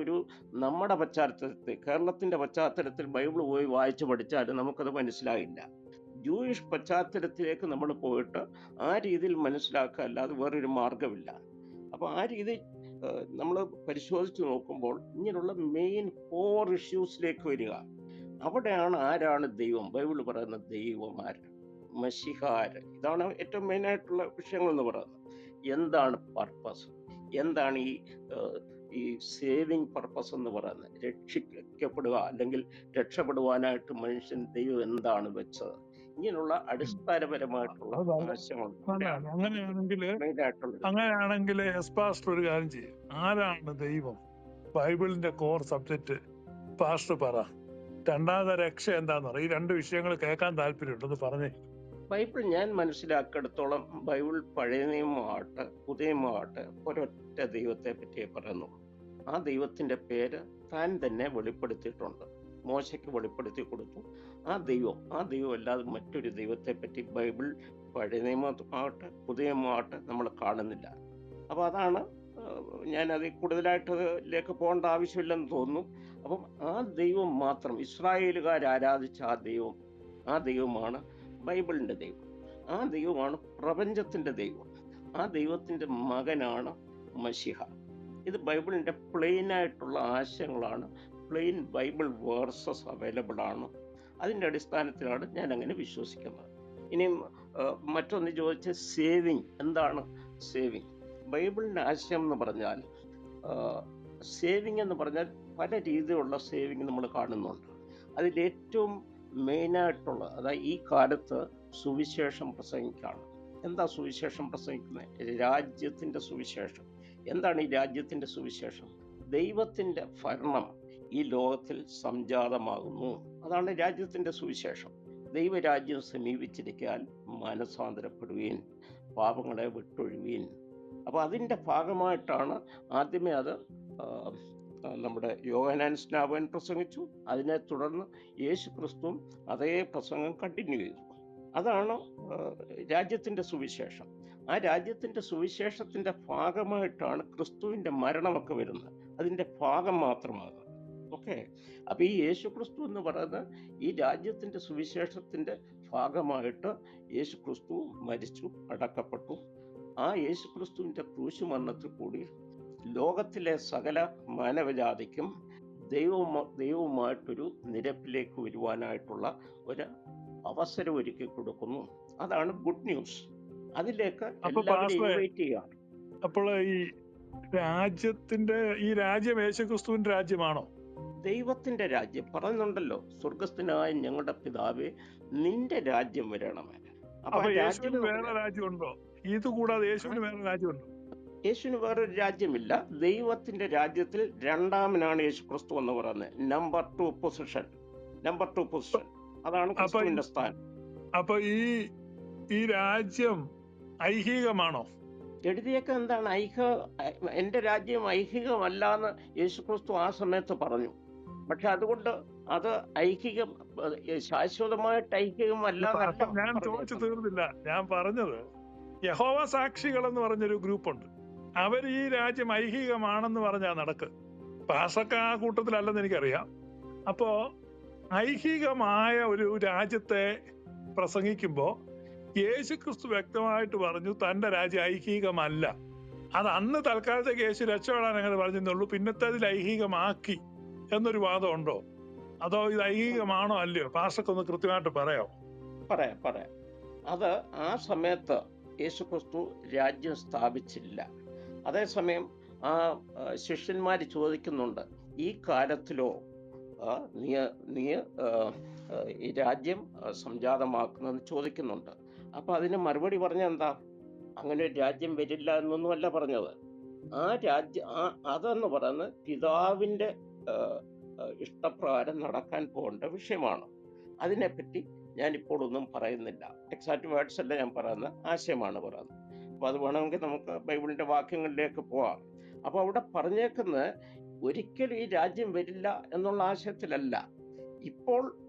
നമ്മുടെ പശ്ചാത്തലത്തിൽ, കേരളത്തിൻ്റെ പശ്ചാത്തലത്തിൽ ബൈബിൾ പോയി വായിച്ച് പഠിച്ചാൽ നമുക്കത് മനസ്സിലാകില്ല. ജൂയിഷ് പശ്ചാത്തലത്തിലേക്ക് നമ്മൾ പോയിട്ട് ആ രീതിയിൽ മനസ്സിലാക്കുക അല്ലാതെ വേറൊരു മാർഗമില്ല. അപ്പൊ ആ രീതി നമ്മൾ പരിശോധിച്ച് നോക്കുമ്പോൾ ഇങ്ങനെയുള്ള മെയിൻ 4 ഇഷ്യൂസിലേക്ക് വരിക. അവിടെയാണ് ആരാണ് ദൈവം, ബൈബിൾ പറയുന്ന ദൈവം ആര്, മശിഹാര്, ഇതാണ് ഏറ്റവും മെയിൻ ആയിട്ടുള്ള വിഷയങ്ങൾ എന്ന് പറയുന്നത്. എന്താണ് പർപ്പസ്, എന്താണ് ഈ സേവിങ് പർപ്പസ് എന്ന് പറയുന്നത്, രക്ഷിക്കപ്പെടുക അല്ലെങ്കിൽ രക്ഷപ്പെടുവാനായിട്ട് മനുഷ്യൻ ദൈവം എന്താണ് വെച്ചത്, ഇങ്ങനെയുള്ള അടിസ്ഥാനപരമായിട്ടുള്ള ആശയങ്ങൾ അങ്ങനെയാണെങ്കിൽ എസ് പാസ്റ്റർ ഒരു കാര്യം ചെയ്യും, ആരാണ് ദൈവം, ബൈബിളിന്റെ കോർ സബ്ജക്ട് പാസ്റ്റർ പറ. രണ്ടാമത്തെ രക്ഷ എന്താന്ന് പറ. ഈ രണ്ട് വിഷയങ്ങൾ കേൾക്കാൻ താല്പര്യമുണ്ടെന്ന് പറഞ്ഞേ. ബൈബിൾ ഞാൻ മനസ്സിലാക്കിയെടുത്തോളം ബൈബിൾ പഴയ നിയമമാകട്ടെ പുതിയ നിയമമാകട്ടെ ഒരൊറ്റ ദൈവത്തെ പറ്റിയേ പറയുന്നുള്ളൂ. ആ ദൈവത്തിന്റെ പേര് താൻ തന്നെ വെളിപ്പെടുത്തിയിട്ടുണ്ട്, മോശയ്ക്ക് വെളിപ്പെടുത്തി കൊടുത്തു. ആ ദൈവം അല്ലാതെ മറ്റൊരു ദൈവത്തെ പറ്റി ബൈബിൾ പഴയ നിയമമാകട്ടെ പുതിയ നിയമമാകട്ടെ നമ്മൾ കാണുന്നില്ല. അപ്പൊ അതാണ് ഞാൻ അതിൽ കൂടുതലായിട്ട് അതിലേക്ക് പോകേണ്ട ആവശ്യമില്ലെന്ന് തോന്നുന്നു. അപ്പം ആ ദൈവം മാത്രം, ഇസ്രായേലുകാർ ആരാധിച്ച ആ ദൈവമാണ് ബൈബിളിന്റെ ദൈവം. ആ ദൈവമാണ് പ്രപഞ്ചത്തിന്റെ ദൈവം. ആ ദൈവത്തിന്റെ മകനാണ് മശിഹ. ഇത് ബൈബിളിന്റെ പ്ലെയിൻ ആയിട്ടുള്ള ആശയങ്ങളാണ്, പ്ലെയിൻ ബൈബിൾ വേഴ്സസ് അവൈലബിൾ ആണ്. അതിന്റെ അടിസ്ഥാനത്തിലാണ് ഞാൻ അങ്ങനെ വിശ്വസിക്കുന്നത്. ഇനിയും മറ്റൊന്ന് ചോദിച്ച സേവിങ്, എന്താണ് സേവിങ്? ബൈബിളിന്റെ ആശയം എന്ന് പറഞ്ഞാൽ സേവിങ് എന്ന് പറഞ്ഞാൽ പല രീതിയിലുള്ള സേവിങ് നമ്മൾ കാണുന്നുണ്ട്. അതിലേറ്റവും മെയിനായിട്ടുള്ള, അതായത് ഈ കാലത്ത് സുവിശേഷം പ്രസംഗിക്കുകയാണ്. എന്താ സുവിശേഷം പ്രസംഗിക്കുന്നത്? രാജ്യത്തിന്റെ സുവിശേഷം. എന്താണ് ഈ രാജ്യത്തിന്റെ സുവിശേഷം? ദൈവത്തിന്റെ ഭരണം ഈ ലോകത്തിൽ സംജാതമാകുന്നു. അതാണ് രാജ്യത്തിന്റെ സുവിശേഷം. ദൈവരാജ്യം സമീപിച്ചിരിക്കാൻ മനസ്സാന്തരപ്പെടുവീൻ, പാപങ്ങളെ വിട്ടൊഴുവീൻ. അപ്പൊ അതിന്റെ ഭാഗമായിട്ടാണ് ആദ്യമേ അത് നമ്മുടെ യോഹന്നാൻ സ്നാപകൻ പ്രസംഗിച്ചു. അതിനെ തുടർന്ന് യേശു ക്രിസ്തുവും അതേ പ്രസംഗം കണ്ടിന്യൂ ചെയ്തു. അതാണ് രാജ്യത്തിന്റെ സുവിശേഷം. ആ രാജ്യത്തിന്റെ സുവിശേഷത്തിന്റെ ഭാഗമായിട്ടാണ് ക്രിസ്തുവിന്റെ മരണമൊക്കെ വരുന്നത്, അതിന്റെ ഭാഗം മാത്രമാകുന്നത്. ഓക്കെ, അപ്പൊ ഈ യേശു ക്രിസ്തു എന്ന് പറയുന്നത് ഈ രാജ്യത്തിന്റെ സുവിശേഷത്തിന്റെ ഭാഗമായിട്ട് യേശു ക്രിസ്തു മരിച്ചു, അടക്കപ്പെട്ടു. ആ യേശു ക്രിസ്തുവിന്റെ ക്രൂശ് മരണത്തിൽ കൂടി ലോകത്തിലെ സകല മാനവജാതിക്കും ദൈവവുമായിട്ടൊരു നിരപ്പിലേക്ക് വരുവാനായിട്ടുള്ള ഒരു അവസരം ഒരുക്കി കൊടുക്കുന്നു. അതാണ് ഗുഡ് ന്യൂസ്. അതിലേക്ക് എല്ലാവരും ഇൻവൈറ്റ് ചെയ്യാണ്. അപ്പോൾ ഈ രാജ്യം യേശുക്രിസ്തുവിന്റെ രാജ്യമാണോ? ദൈവത്തിന്റെ രാജ്യം പറയുന്നുണ്ടല്ലോ, സ്വർഗസ്ഥനായ ഞങ്ങളുടെ പിതാവേ നിന്റെ രാജ്യം വരണമേ. അപ്പൊ യേശുവിന് വേറെ രാജ്യമുണ്ടോ? ഇത് കൂടാതെ യേശുവിന് വേറെ രാജ്യമുണ്ടോ? യേശുവിന് വേറൊരു രാജ്യമില്ല. ദൈവത്തിന്റെ രാജ്യത്തിൽ രണ്ടാമനാണ് യേശു ക്രിസ്തു എന്ന് പറയുന്നത്. Number 2 position. അതാണ് ക്രിസ്തുവിന്റെ സ്ഥാനം. അപ്പൊ ഈ രാജ്യം ഐഹികമാണോ? എഴുതിയൊക്കെ എന്താണ് എന്റെ രാജ്യം ഐഹികമല്ലാന്ന് യേശു ക്രിസ്തു ആ സമയത്ത് പറഞ്ഞു. പക്ഷെ അതുകൊണ്ട് അത് ഐഹികം, ശാശ്വതമായിട്ട് ഐഹികമല്ല. ഞാൻ ചോദിച്ചു തീർന്നില്ല. ഞാൻ പറഞ്ഞത് യഹോവ സാക്ഷികൾ എന്ന് പറഞ്ഞൊരു ഗ്രൂപ്പുണ്ട്. അവർ ഈ രാജ്യം ഐഹികമാണെന്ന് പറഞ്ഞാ നടക്ക്. പാസക്ക ആ കൂട്ടത്തിലല്ലെന്ന് എനിക്കറിയാം. അപ്പോ ഐഹികമായ ഒരു രാജ്യത്തെ പ്രസംഗിക്കുമ്പോ യേശുക്രിസ്തു വ്യക്തമായിട്ട് പറഞ്ഞു തന്റെ രാജ്യം ഐഹികമല്ല. അത് അന്ന് തൽക്കാലത്തേക്ക് യേശു രക്ഷപ്പെടാൻ അങ്ങനെ പറഞ്ഞെന്നുള്ളൂ, പിന്നത്തെ അതിൽ ഐഹികമാക്കി എന്നൊരു വാദം ഉണ്ടോ? അതോ ഇത് ഐഹികമാണോ അല്ലയോ? പാസ്റ്റർക്കൊന്ന് കൃത്യമായിട്ട് പറയാമോ? പറയാം. അത് ആ സമയത്ത് യേശുക്രിസ്തു രാജ്യം സ്ഥാപിച്ചില്ല. അതേസമയം ആ ശിഷ്യന്മാര് ചോദിക്കുന്നുണ്ട്, ഈ കാലത്തിലോ നീ ഈ രാജ്യം സംജാതമാക്കുന്നെന്ന് ചോദിക്കുന്നുണ്ട്. അപ്പൊ അതിന് മറുപടി പറഞ്ഞ എന്താ? അങ്ങനെ ഒരു രാജ്യം വരില്ല എന്നൊന്നുമല്ല പറഞ്ഞത്. ആ രാജ്യം അതെന്ന് പറയുന്നത് പിതാവിന്റെ ഇഷ്ടപ്രകാരം നടക്കാൻ പോകേണ്ട വിഷയമാണ്. അതിനെപ്പറ്റി ഞാനിപ്പോൾ ഒന്നും പറയുന്നില്ല. എക്സാക്ട് വേർഡ്സ് അല്ല ഞാൻ പറയുന്നത്, ആശയമാണ് പറയുന്നത്. അപ്പൊ അത് വേണമെങ്കിൽ നമുക്ക് ബൈബിളിന്റെ വാക്യങ്ങളിലേക്ക് പോവാം. അപ്പൊ അവിടെ പറഞ്ഞേക്കുന്നത് ഒരിക്കലും ഈ രാജ്യം വരില്ല എന്നുള്ള ആശയത്തിലല്ല. ഇപ്പോൾ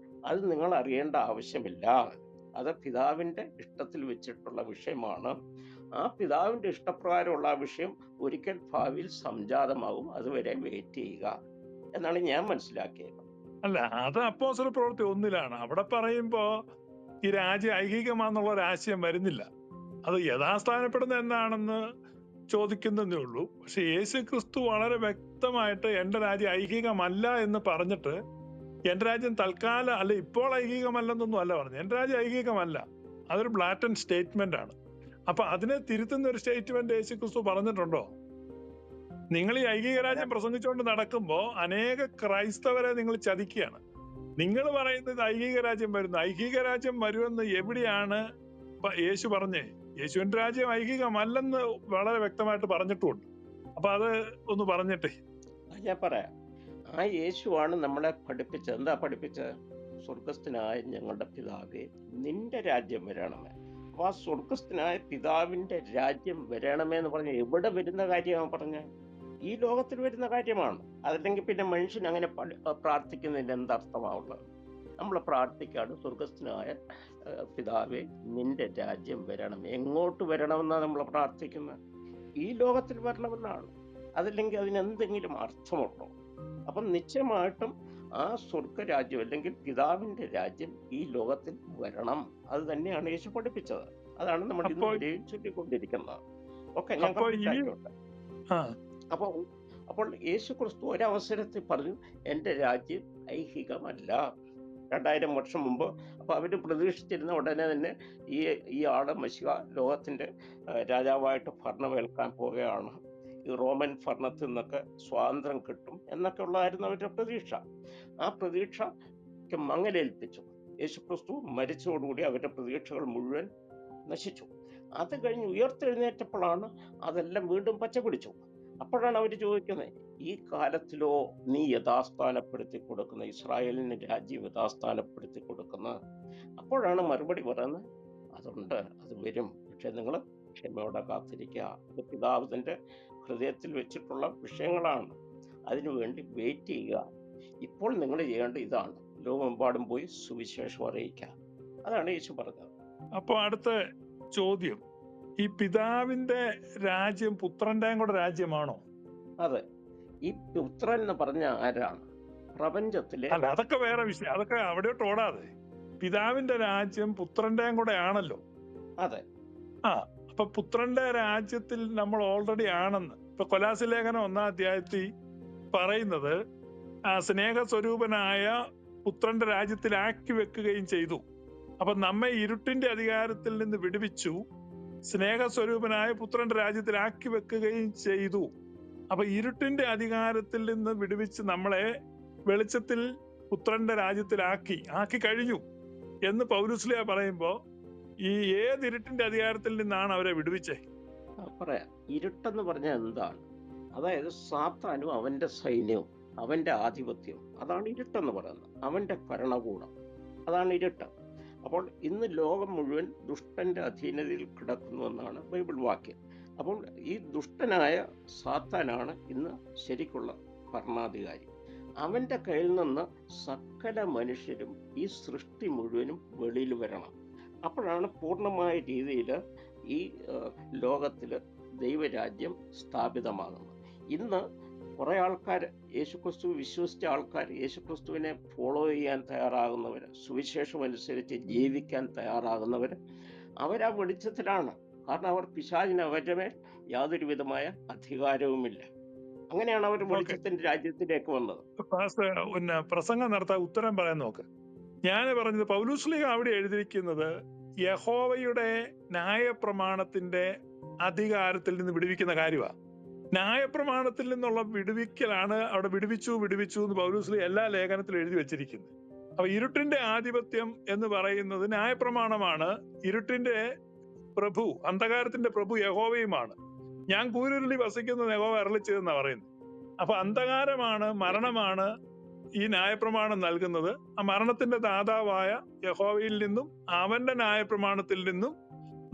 അത് നിങ്ങൾ അറിയേണ്ട ആവശ്യമില്ല. അത് പിതാവിന്റെ ഇഷ്ടത്തിൽ വെച്ചിട്ടുള്ള വിഷയമാണ്. ആ പിതാവിന്റെ ഇഷ്ടപ്രകാരമുള്ള ആ വിഷയം ഒരിക്കൽ ഭാവിയിൽ സംജാതമാകും. അതുവരെ വെയിറ്റ് ചെയ്യുക എന്നാണ് ഞാൻ മനസ്സിലാക്കിയത്. അല്ല, അത് അപ്പോസ്തല പ്രവൃത്തി 1 അവിടെ പറയുമ്പോ ഈ രാജ്യം ഐഹികമാന്നുള്ള ഒരു ആശയം വരുന്നില്ല. അത് യഥാസ്ഥാനപ്പെടുന്ന എന്താണെന്ന് ചോദിക്കുന്നതേ ഉള്ളൂ. പക്ഷെ യേശു ക്രിസ്തു വളരെ വ്യക്തമായിട്ട് എന്റെ രാജ്യം ഐഹികമല്ല എന്ന് പറഞ്ഞിട്ട്, എന്റെ രാജ്യം തൽക്കാലം അല്ല, ഇപ്പോൾ ഐഹികമല്ലെന്നൊന്നും അല്ല പറഞ്ഞു. എന്റെ രാജ്യം ഐഹികമല്ല, അതൊരു ബ്ലാറ്റൻ സ്റ്റേറ്റ്മെന്റ് ആണ്. അപ്പൊ അതിനെ തിരുത്തുന്ന ഒരു സ്റ്റേറ്റ്മെന്റ് യേശു ക്രിസ്തു പറഞ്ഞിട്ടുണ്ടോ? നിങ്ങൾ ഈ ഐഹിക രാജ്യം പ്രസംഗിച്ചുകൊണ്ട് നടക്കുമ്പോ അനേക ക്രൈസ്തവരെ നിങ്ങൾ ചതിക്കുകയാണ്. നിങ്ങൾ പറയുന്നത് ഐഹിക രാജ്യം വരുന്നു, ഐഹിക രാജ്യം വരുമെന്ന് എവിടെയാണ് യേശു പറഞ്ഞേ? യേശുവിന്റെ രാജ്യം ഐഹികമല്ലെന്ന് വളരെ വ്യക്തമായിട്ട് പറഞ്ഞിട്ടുമുണ്ട്. അപ്പൊ അത് ഒന്ന് പറഞ്ഞിട്ടേ. ഞാൻ പറയാം. ആ യേശുവാണ് നമ്മളെ പഠിപ്പിച്ചത്. എന്താ പഠിപ്പിച്ചത്? സ്വർഗസ്ഥനായ ഞങ്ങളുടെ പിതാവേ, നിന്റെ രാജ്യം വരണമേ. അപ്പൊ ആ സ്വർഗസ്ഥനായ പിതാവിന്റെ രാജ്യം വരണമേ എന്ന് പറഞ്ഞ എവിടെ വരുന്ന കാര്യമാണ് പറഞ്ഞ? ഈ ലോകത്തിൽ വരുന്ന കാര്യമാണ്. അതല്ലെങ്കിൽ പിന്നെ മനുഷ്യൻ അങ്ങനെ പ്രാർത്ഥിക്കുന്നതിന് എന്തർത്ഥമാവുള്ളത്? നമ്മൾ പ്രാർത്ഥിക്കാണ്, സ്വർഗസ്ഥനായ പിതാവേ നിന്റെ രാജ്യം വരണം. എങ്ങോട്ട് വരണമെന്നാണ് നമ്മൾ പ്രാർത്ഥിക്കുന്നത്? ഈ ലോകത്തിൽ വരണമെന്നാണ്. അതല്ലെങ്കിൽ അതിനെന്തെങ്കിലും അർത്ഥമുണ്ടോ? അപ്പം നിശ്ചയമായിട്ടും ആ സ്വർഗരാജ്യം അല്ലെങ്കിൽ പിതാവിന്റെ രാജ്യം ഈ ലോകത്തിൽ വരണം. അത് തന്നെയാണ് യേശു പഠിപ്പിച്ചത്. അതാണ് നമ്മൾ ഇന്നുവരെയും ചൊല്ലിക്കൊണ്ടിരിക്കുന്നത്. ഓക്കെ, ഞാൻ കംപ്ലീറ്റ്. അപ്പോൾ യേശു ക്രിസ്തു ഒരവസരത്തിൽ പറഞ്ഞു, എന്റെ രാജ്യം ഐഹികമല്ല. 2000 വർഷം മുമ്പ്. അപ്പൊ അവര് പ്രതീക്ഷിച്ചിരുന്ന ഉടനെ തന്നെ ഈ ആള് മശിഹ ലോകത്തിന്റെ രാജാവായിട്ട് ഭരണമേൽക്കാൻ പോവുകയാണ്, ഈ റോമൻ ഭരണത്തിൽ നിന്നൊക്കെ സ്വാതന്ത്ര്യം കിട്ടും എന്നൊക്കെ ഉള്ളതായിരുന്നു അവരുടെ പ്രതീക്ഷ. ആ പ്രതീക്ഷയ്ക്ക് മങ്ങലേൽപ്പിച്ചു. യേശു ക്രിസ്തു മരിച്ചതോടുകൂടി അവരുടെ പ്രതീക്ഷകൾ മുഴുവൻ നശിച്ചു. അത് കഴിഞ്ഞ് ഉയർത്തെഴുന്നേറ്റപ്പോഴാണ് അതെല്ലാം വീണ്ടും പച്ച പിടിച്ചു. അപ്പോഴാണ് അവർ ചോദിക്കുന്നത്, ഈ കാലത്തിലോ നീ യഥാസ്ഥാനപ്പെടുത്തി കൊടുക്കുന്ന, ഇസ്രായേലിന് രാജ്യം യഥാസ്ഥാനപ്പെടുത്തി കൊടുക്കുന്ന? അപ്പോഴാണ് മറുപടി പറയുന്നത്, അതുണ്ട്, അത് വരും, പക്ഷെ നിങ്ങൾ ക്ഷമയോടെ കാത്തിരിക്കുക. അത് പിതാവിന്റെ ഹൃദയത്തിൽ വെച്ചിട്ടുള്ള വിഷയങ്ങളാണ്. അതിനുവേണ്ടി വെയിറ്റ് ചെയ്യുക. ഇപ്പോൾ നിങ്ങൾ ചെയ്യേണ്ട ഇതാണ്, ലോകമെമ്പാടും പോയി സുവിശേഷം അറിയിക്കുക. അതാണ് യേശു പറഞ്ഞത്. അപ്പൊ അടുത്ത ചോദ്യം, ഈ പിതാവിന്റെ രാജ്യം പുത്രന്റെയും കൂടെ രാജ്യമാണോ? അതെ. ഈ പുത്രൻ എന്ന് പറഞ്ഞ ആരാണ്? പ്രപഞ്ചത്തിലെ അല്ല, അതൊക്കെ വേറെ വിഷയം, അതൊക്കെ അവിടെയോട്ട് ഓടാതെ. പിതാവിന്റെ രാജ്യം പുത്രന്റെയും കൂടെ ആണല്ലോ. അതെ. അപ്പൊ പുത്രന്റെ രാജ്യത്തിൽ നമ്മൾ ഓൾറെഡി ആണെന്ന് ഇപ്പൊ കൊലാസ്യ ലേഖനം 1-ാം അധ്യായത്തിൽ പറയുന്നത്, സ്നേഹസ്വരൂപനായ പുത്രന്റെ രാജ്യത്തിലാക്കി വെക്കുകയും ചെയ്തു. അപ്പൊ നമ്മെ ഇരുട്ടിന്റെ അധികാരത്തിൽ നിന്ന് വിടുവിച്ചു, സ്നേഹസ്വരൂപനായ പുത്രന്റെ രാജ്യത്തിലാക്കി വെക്കുകയും ചെയ്തു. അപ്പൊ ഇരുട്ടിന്റെ അധികാരത്തിൽ നിന്ന് വിടുവിച്ച് നമ്മളെ വെളിച്ചത്തിൽ പുത്രന്റെ രാജ്യത്തിലാക്കി കഴിഞ്ഞു എന്ന് പൗലോസ്ലീഹ പറയുമ്പോ, ഈ ഏത് ഇരുട്ടിന്റെ അധികാരത്തിൽ നിന്നാണ് അവരെ വിടുവിച്ചേ? പറയാം. ഇരുട്ടെന്ന് പറഞ്ഞാൽ എന്താണ്? അതായത് സാത്താനും അവന്റെ സൈന്യവും അവന്റെ ആധിപത്യവും, അതാണ് ഇരുട്ടെന്ന് പറയുന്നത്. അവന്റെ ഭരണകൂടം, അതാണ് ഇരുട്ട്. അപ്പോൾ ഇന്ന് ലോകം മുഴുവൻ ദുഷ്ടന്റെ അധീനതയിൽ കിടക്കുന്നു എന്നാണ് ബൈബിൾ വാക്യം. അപ്പോൾ ഈ ദുഷ്ടനായ സാത്താനാണ് ഇന്ന് ശരിക്കുള്ള ഭരണാധികാരി. അവന്റെ കയ്യിൽ നിന്ന് സകല മനുഷ്യരും, ഈ സൃഷ്ടി മുഴുവനും വെളിയിൽ വരണം. അപ്പോഴാണ് പൂർണ്ണമായ രീതിയിൽ ഈ ലോകത്തിൽ ദൈവരാജ്യം സ്ഥാപിതമാകുന്നത്. ഇന്ന് കുറെ ആൾക്കാർ, യേശുക്രിസ്തു വിശ്വസിച്ച ആൾക്കാർ, യേശുക്രിസ്തുവിനെ ഫോളോ ചെയ്യാൻ തയ്യാറാകുന്നവർ, സുവിശേഷം അനുസരിച്ച് ജീവിക്കാൻ തയ്യാറാകുന്നവർ, അവരാ വെളിച്ചത്തിലാണ്. കാരണം അവർ പിശാചിന് അവരുടെ മേൽ യാതൊരു വിധമായ അധികാരവുമില്ല. അങ്ങനെയാണ് അവർ വെളിച്ചത്തിന്റെ രാജ്യത്തിലേക്ക് വന്നത്. പ്രസംഗം നടത്താൻ ഉത്തരം പറയാൻ നോക്ക്. ഞാൻ പറഞ്ഞത്, പൗലോസ്ലീഹ അവിടെ എഴുതിയിരിക്കുന്നത് യഹോവയുടെ ന്യായപ്രമാണത്തിന്റെ അധികാരത്തിൽ നിന്ന് വിടുവിക്കുന്ന കാര്യമാണ്. ന്യായപ്രമാണത്തിൽ നിന്നുള്ള വിടുവിക്കലാണ് അവിടെ വിടുവിച്ചു എന്ന് പൗലോസ്ലീഹ എല്ലാ ലേഖനത്തിലും എഴുതി വെച്ചിരിക്കുന്നത്. അപ്പൊ ഇരുട്ടിന്റെ ആധിപത്യം എന്ന് പറയുന്നത് ന്യായപ്രമാണമാണ്. ഇരുട്ടിന്റെ പ്രഭു, അന്ധകാരത്തിന്റെ പ്രഭു യഹോവയുമാണ്. ഞാൻ കൂരിരുളി വസിക്കുന്നത് യഹോവ അരുളിച്ചതെന്നാ പറയുന്നത്. അപ്പൊ അന്ധകാരമാണ്, മരണമാണ് ഈ ന്യായപ്രമാണം നൽകുന്നത്. ആ മരണത്തിന്റെ ദാതാവായ യഹോവയിൽ നിന്നും അവന്റെ ന്യായപ്രമാണത്തിൽ നിന്നും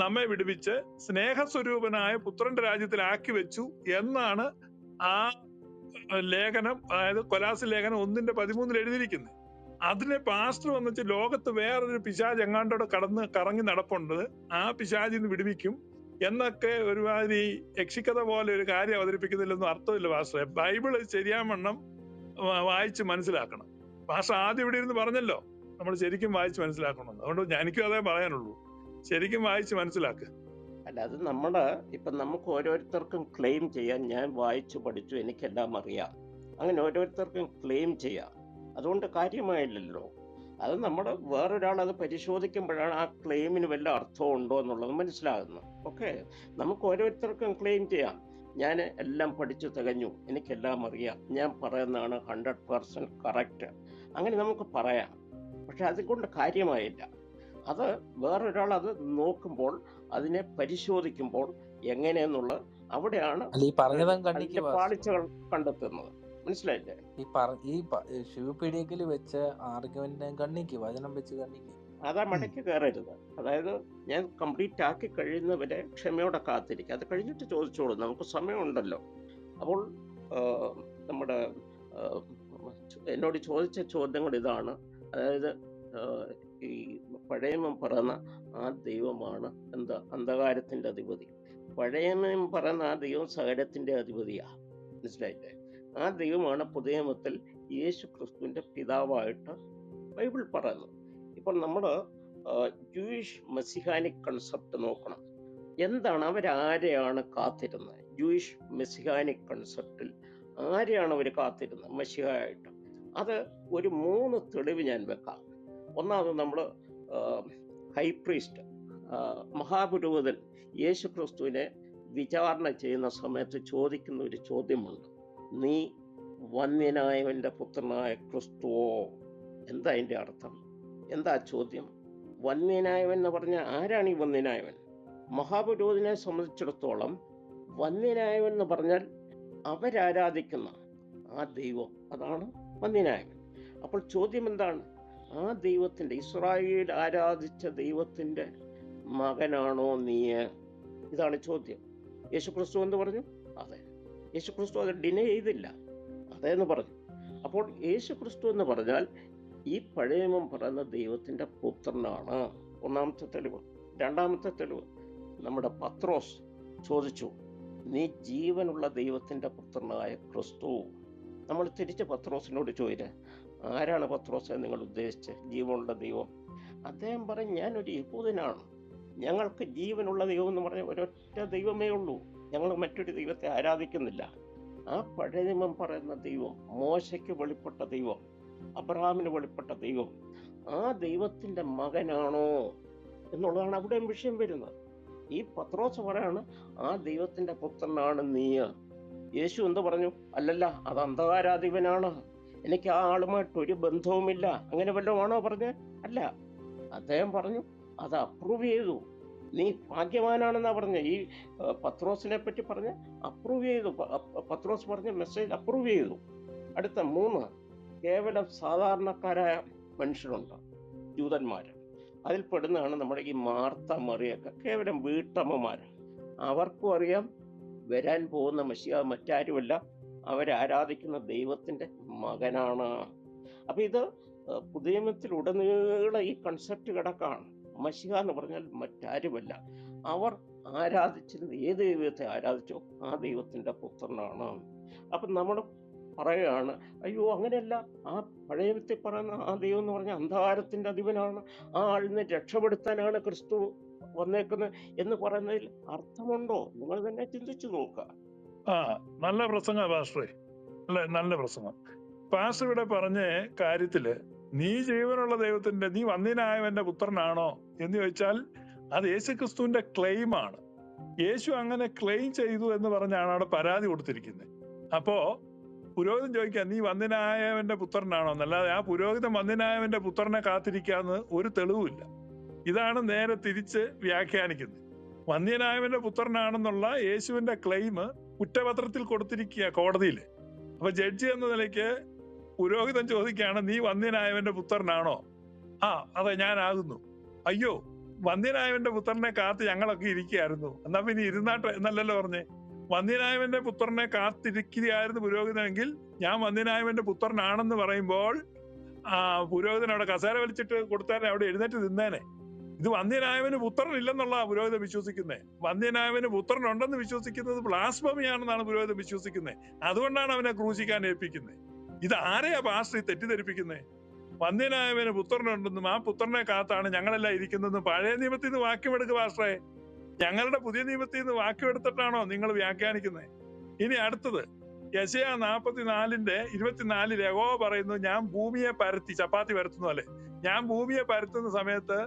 നമ്മെ വിടുവിച്ച് സ്നേഹസ്വരൂപനായ പുത്രന്റെ രാജ്യത്തിലാക്കി വെച്ചു എന്നാണ് ആ ലേഖനം, അതായത് കൊലാസ്യ ലേഖനം 1:13 എഴുതിയിരിക്കുന്നത്. അതിനെ പാസ്റ്റർ വന്നിട്ട് ലോകത്ത് വേറൊരു പിശാച് എങ്ങാണ്ടോടെ കറങ്ങി നടപ്പുണ്ട്, ആ പിശാചിന്ന് വിടുവിക്കും എന്നൊക്കെ ഒരുമാതിരി യക്ഷിക്കഥ പോലെ ഒരു കാര്യം അവതരിപ്പിക്കുന്നില്ലെന്നും അർത്ഥമില്ല പാസ്റ്ററെ. ബൈബിള് ശരിയാവണ്ണം വായിച്ച് മനസ്സിലാക്കണം. പാസ്റ്റർ ആദ്യം ഇവിടെ ഇരുന്ന് പറഞ്ഞല്ലോ, നമ്മൾ ശരിക്കും വായിച്ച് മനസ്സിലാക്കണം. അതുകൊണ്ട് എനിക്കും അതേ പറയാനുള്ളൂ, ശരിക്കും വായിച്ച് മനസ്സിലാക്കുക. അല്ല, അത് ഇപ്പം നമുക്ക് ഓരോരുത്തർക്കും ക്ലെയിം ചെയ്യാം, ഞാൻ വായിച്ചു പഠിച്ചു എനിക്കെല്ലാം അറിയാം, അങ്ങനെ ഓരോരുത്തർക്കും ക്ലെയിം ചെയ്യാം. അതുകൊണ്ട് കാര്യമായില്ലല്ലോ. അത് വേറൊരാൾ അത് പരിശോധിക്കുമ്പോഴാണ് ആ ക്ലെയിമിന് വല്ല അർത്ഥവും ഉണ്ടോ എന്നുള്ളത് മനസ്സിലാകുന്നത്. ഓക്കെ, നമുക്ക് ഓരോരുത്തർക്കും ക്ലെയിം ചെയ്യാം, ഞാൻ എല്ലാം പഠിച്ചു തികഞ്ഞു, എനിക്കെല്ലാം അറിയാം, ഞാൻ പറയുന്നതാണ് 100% കറക്റ്റ്, അങ്ങനെ നമുക്ക് പറയാം. പക്ഷെ അതുകൊണ്ട് കാര്യമായില്ല. അത് വേറൊരാൾ അത് നോക്കുമ്പോൾ, അതിനെ പരിശോധിക്കുമ്പോൾ എങ്ങനെയെന്നുള്ളത് അവിടെയാണ് അതിന്റെ പാളിച്ചകൾ കണ്ടെത്തുന്നത്. മനസ്സിലായില്ലേ? ശിവപീഡിയക്കിൽ വെച്ച ആർഗ്യുമെന്റിനെ കണ്ണിക്ക്, വചനം വെച്ച് കണ്ണിക്ക്. അതാ മടക്കി കയറരുത്. അതായത് ഞാൻ കംപ്ലീറ്റ് ആക്കി കഴിയുന്നവരെ ക്ഷമയോടെ കാത്തിരിക്കുക. അത് കഴിഞ്ഞിട്ട് ചോദിച്ചോളൂ, നമുക്ക് സമയമുണ്ടല്ലോ. അപ്പോൾ നമ്മുടെ എന്നോട് ചോദിച്ച ചോദ്യങ്ങൾ ഇതാണ്. അതായത് ഈ പഴയ നിയമം പറയുന്ന ആ ദൈവമാണ് അന്ധകാരത്തിന്റെ അധിപതി. പഴയ നിയമം പറയുന്ന ആ ദൈവം സകലത്തിന്റെ അധിപതിയാ. മനസ്സിലായില്ലേ? ആ ദൈവമാണ് പുതിയ നിയമത്തിൽ യേശു ക്രിസ്തുവിന്റെ പിതാവായിട്ട് ബൈബിൾ പറയുന്നത്. ഇപ്പോൾ നമ്മൾ ജൂയിഷ് മെസ്സിഹാനിക് കൺസെപ്റ്റ് നോക്കണം. എന്താണ്, അവരാരെയാണ് കാത്തിരുന്നത്? ജൂയിഷ് മെസ്സിഹാനിക് കൺസെപ്റ്റിൽ ആരെയാണ് അവർ കാത്തിരുന്നത് മെസ്സിഹായായിട്ട്? അത് ഒരു 3 തെളിവ് ഞാൻ വെക്കാം. ഒന്നാമത് നമ്മൾ ഹൈ പ്രീസ്റ്റ്, മഹാപുരോഹിതൻ യേശു ക്രിസ്തുവിനെ വിചാരണ ചെയ്യുന്ന സമയത്ത് ചോദിക്കുന്ന ഒരു ചോദ്യമുണ്ട്, നീ വന്യനായവന്റെ പുത്രനായ ക്രിസ്തുവോ? എന്താ അതിൻ്റെ അർത്ഥം? എന്താ ചോദ്യം? വന്യനായവൻ എന്ന് പറഞ്ഞാൽ ആരാണ് ഈ വന്യനായവൻ? മഹാപുരോഹിതനെ സംബന്ധിച്ചിടത്തോളം വന്യനായവൻ എന്ന് പറഞ്ഞാൽ അവരാരാധിക്കുന്ന ആ ദൈവം, അതാണ് വന്യനായവൻ. അപ്പോൾ ചോദ്യം എന്താണ്? ആ ദൈവത്തിന്റെ, ഇസ്രായേൽ ആരാധിച്ച ദൈവത്തിന്റെ മകനാണോ നീ? ഇതാണ് ചോദ്യം. യേശുക്രിസ്തു എന്ന് പറഞ്ഞു, അതെ. യേശുക്രിസ്തു അത് ഡിനൈ ചെയ്തില്ല, അതേന്ന് പറഞ്ഞു. അപ്പോൾ യേശുക്രിസ്തു എന്ന് പറഞ്ഞാൽ ഈ പഴയ നിയമം പറയുന്ന ദൈവത്തിന്റെ പുത്രനാണ്. ഒന്നാമത്തെ തെളിവ്. രണ്ടാമത്തെ തെളിവ്, നമ്മുടെ പത്രോസ് ചോദിച്ചു, നീ ജീവനുള്ള ദൈവത്തിന്റെ പുത്രനായ ക്രിസ്തു. നമ്മൾ തിരിച്ച് പത്രോസിനോട് ചോദിച്ചേ, ആരാണ് പത്രോസെ നിങ്ങൾ ഉദ്ദേശിച്ചത് ജീവനുള്ള ദൈവം? അദ്ദേഹം പറയും, ഞാനൊരു യഹൂദനാണ്, ഞങ്ങൾക്ക് ജീവനുള്ള ദൈവം എന്ന് പറഞ്ഞ ഒരൊറ്റ ദൈവമേ ഉള്ളൂ, ഞങ്ങൾ മറ്റൊരു ദൈവത്തെ ആരാധിക്കുന്നില്ല. ആ പഴയ നിയമം പറയുന്ന ദൈവം, മോശയ്ക്ക് വെളിപ്പെട്ട ദൈവം, അബ്രഹാമിന് വെളിപ്പെട്ട ദൈവം, ആ ദൈവത്തിന്റെ മകനാണോ എന്നുള്ളതാണ് അവിടെ വിഷയം വരുന്നത്. ഈ പത്രോസ് പറയാണ്, ആ ദൈവത്തിന്റെ പുത്രനാണ് നീ. യേശു എന്ത് പറഞ്ഞു? അല്ലല്ല, അത് അന്ധകാരാധിപനാണ്, എനിക്ക് ആ ആളുമായിട്ട് ഒരു ബന്ധവുമില്ല, അങ്ങനെ വല്ലതും ആണോ പറഞ്ഞ്? അല്ല. അദ്ദേഹം പറഞ്ഞു, അത് അപ്രൂവ് ചെയ്തു, നീ ഭാഗ്യവാനാണെന്നാ പറഞ്ഞ. ഈ പത്രോസിനെ പറ്റി പറഞ്ഞ് അപ്രൂവ് ചെയ്തു. പത്രോസ് പറഞ്ഞ മെസ്സേജ് അപ്രൂവ് ചെയ്തു. അടുത്ത 3, കേവലം സാധാരണക്കാരായ മനുഷ്യരുണ്ട്, ജൂതന്മാര്. അതിൽ പെടുന്നതാണ് നമ്മുടെ ഈ മാർത്ത, മറിയൊക്കെ, കേവലം വീട്ടമ്മമാര്. അവർക്കും അറിയാം വരാൻ പോകുന്ന മെസ്സിഹ മറ്റാരുമല്ല, അവരാരാധിക്കുന്ന ദൈവത്തിന്റെ മകനാണ്. അപ്പൊ ഇത് പുതിയ നിയമത്തിൽ ഉടനീളം ഈ കൺസെപ്റ്റ് കിടക്കാണ്. മശിഹ എന്ന് പറഞ്ഞാൽ മറ്റാരുമല്ല, അവർ ആരാധിച്ചിരുന്ന ഏത് ദൈവത്തെ ആരാധിച്ചോ ആ ദൈവത്തിന്റെ പുത്രനാണ്. അപ്പൊ നമ്മൾ പറയുകയാണ്, അയ്യോ അങ്ങനെയല്ല, ആ പഴയത്തിൽ പറയുന്ന ആ ദൈവം എന്ന് പറഞ്ഞാൽ അന്ധകാരത്തിന്റെ അധിപനാണ്, ആ ആളിനെ രക്ഷപ്പെടുത്താനാണ് ക്രിസ്തു വന്നേക്കുന്നത് എന്ന് പറയുന്നതിൽ അർത്ഥമുണ്ടോ? നിങ്ങൾ തന്നെ ചിന്തിച്ചു നോക്കുക. നല്ല പ്രസംഗ പാസ്റ്ററെ, നല്ല പ്രസംഗം. പാസ്റ്റർ ഇവിടെ പറഞ്ഞ കാര്യത്തില് നീ ജീവനുള്ള ദൈവത്തിന്റെ, നീ വന്യനായവന്റെ പുത്രനാണോ എന്ന് ചോദിച്ചാൽ അത് യേശു ക്രിസ്തുവിന്റെ ക്ലെയിം ആണ്. യേശു അങ്ങനെ ക്ലെയിം ചെയ്തു എന്ന് പറഞ്ഞാണ് അവിടെ പരാതി കൊടുത്തിരിക്കുന്നത്. അപ്പോ പുരോഹിതൻ ചോദിക്കുക, നീ വന്യനായവന്റെ പുത്രനാണോ എന്നല്ലാതെ ആ പുരോഹിതൻ വന്യനായവന്റെ പുത്രനെ കാത്തിരിക്കാന്ന് ഒരു തെളിവുമില്ല. ഇതാണ് നേരെ തിരിച്ച് വ്യാഖ്യാനിക്കുന്നത്. വന്യനായവന്റെ പുത്രനാണെന്നുള്ള യേശുവിന്റെ ക്ലെയിം കുറ്റപത്രത്തിൽ കൊടുത്തിരിക്കുക കോടതിയിൽ. അപ്പൊ ജഡ്ജി എന്ന നിലയ്ക്ക് പുരോഹിതൻ ചോദിക്കുകയാണ്, നീ വന്യനായവന്റെ പുത്രനാണോ? അതെ ഞാനാകുന്നു. അയ്യോ, വന്യനായവന്റെ പുത്രനെ കാത്ത് ഞങ്ങളൊക്കെ ഇരിക്കുകയായിരുന്നു, എന്നാ പിന്നെ ഇരുന്നാട്ടെ എന്നല്ലല്ലോ പറഞ്ഞേ. വന്യനായവന്റെ പുത്രനെ കാത്തിരിക്കുകയായിരുന്നു പുരോഹിതനെങ്കിൽ ഞാൻ വന്യനായവന്റെ പുത്രനാണെന്ന് പറയുമ്പോൾ പുരോഹിതൻ അവിടെ കസേര വലിച്ചിട്ട് കൊടുത്താലേ അവിടെ എഴുന്നേറ്റ് നിന്നേനെ. ഇത് വന്യനായവന് പുത്രൻ ഇല്ലെന്നുള്ള പുരോഹിതൻ വിശ്വസിക്കുന്നത്. വന്യനായവന് പുത്രൻ ഉണ്ടെന്ന് വിശ്വസിക്കുന്നത് ബ്ലാസ്ഫമിയാണെന്നാണ് പുരോഹിതൻ വിശ്വസിക്കുന്നത്. അതുകൊണ്ടാണ് അവനെ ക്രൂശിക്കാൻ ഏൽപ്പിക്കുന്നത്. ഇത് ആരെയാ പാസ്റ്റർ തെറ്റിദ്ധരിപ്പിക്കുന്നത്? വന്ധ്യനായവന് പുത്രനുണ്ടെന്നും ആ പുത്രനെ കാത്താണ് ഞങ്ങളെല്ലാം ഇരിക്കുന്നതെന്നും പഴയ നിയമത്തിൽ നിന്ന് വാക്യമെടുക്കുക പാസ്റ്ററെ. ഞങ്ങളുടെ പുതിയ നിയമത്തിൽ നിന്ന് വാക്യമെടുത്തിട്ടാണോ നിങ്ങൾ വ്യാഖ്യാനിക്കുന്നത്? ഇനി അടുത്തത് യെശയ്യാ 44:24 യഹോവ പറയുന്നു, ഞാൻ ഭൂമിയെ പരത്തി, ചപ്പാത്തി പരത്തുന്നു അല്ലെ, ഞാൻ ഭൂമിയെ പരത്തുന്ന സമയത്ത്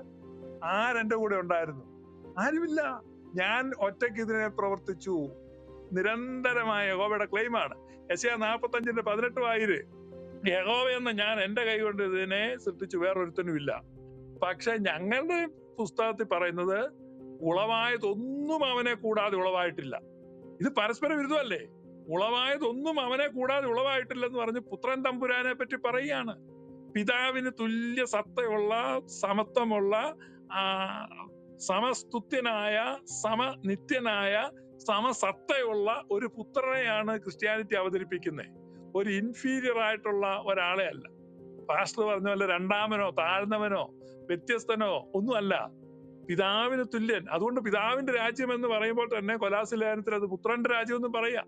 ആരെന്റെ കൂടെ ഉണ്ടായിരുന്നു? ആരുമില്ല, ഞാൻ ഒറ്റയ്ക്ക് ഇതിനെ പ്രവർത്തിച്ചു. നിരന്തരമായ യഹോവയുടെ ക്ലെയിമാണ്. യെശയ്യാ 45:18 യഹോവ എന്ന ഞാൻ എന്റെ കൈ കൊണ്ട് ഇതിനെ സൃഷ്ടിച്ചു, വേറൊരുത്തനുമില്ല. പക്ഷെ ഞങ്ങളുടെ പുസ്തകത്തിൽ പറയുന്നത് ഉളവായതൊന്നും അവനെ കൂടാതെ ഉളവായിട്ടില്ല. ഇത് പരസ്പര വിരുദ്ധമല്ലേ? ഉളവായതൊന്നും അവനെ കൂടാതെ ഉളവായിട്ടില്ലെന്ന് പറഞ്ഞ് പുത്രൻ തമ്പുരാനെ പറ്റി പറയുകയാണ്. പിതാവിന് തുല്യ സത്തയുള്ള, സമത്വമുള്ള, സമസ്തുത്യനായ, സമനിത്യനായ, സമസത്തയുള്ള ഒരു പുത്രനെയാണ് ക്രിസ്ത്യാനിറ്റി അവതരിപ്പിക്കുന്നത്. ഒരു ഇൻഫീരിയർ ആയിട്ടുള്ള ഒരാളെ അല്ല. പാസ്റ്റർ പറഞ്ഞ പോലെ രണ്ടാമനോ താഴ്ന്നവനോ വ്യത്യസ്തനോ ഒന്നുമല്ല, പിതാവിന് തുല്യൻ. അതുകൊണ്ട് പിതാവിന്റെ രാജ്യം എന്ന് പറയുമ്പോൾ തന്നെ കൊലാസ്യ ലേഖനത്തിൽ അത് പുത്രന്റെ രാജ്യം എന്നും പറയാം.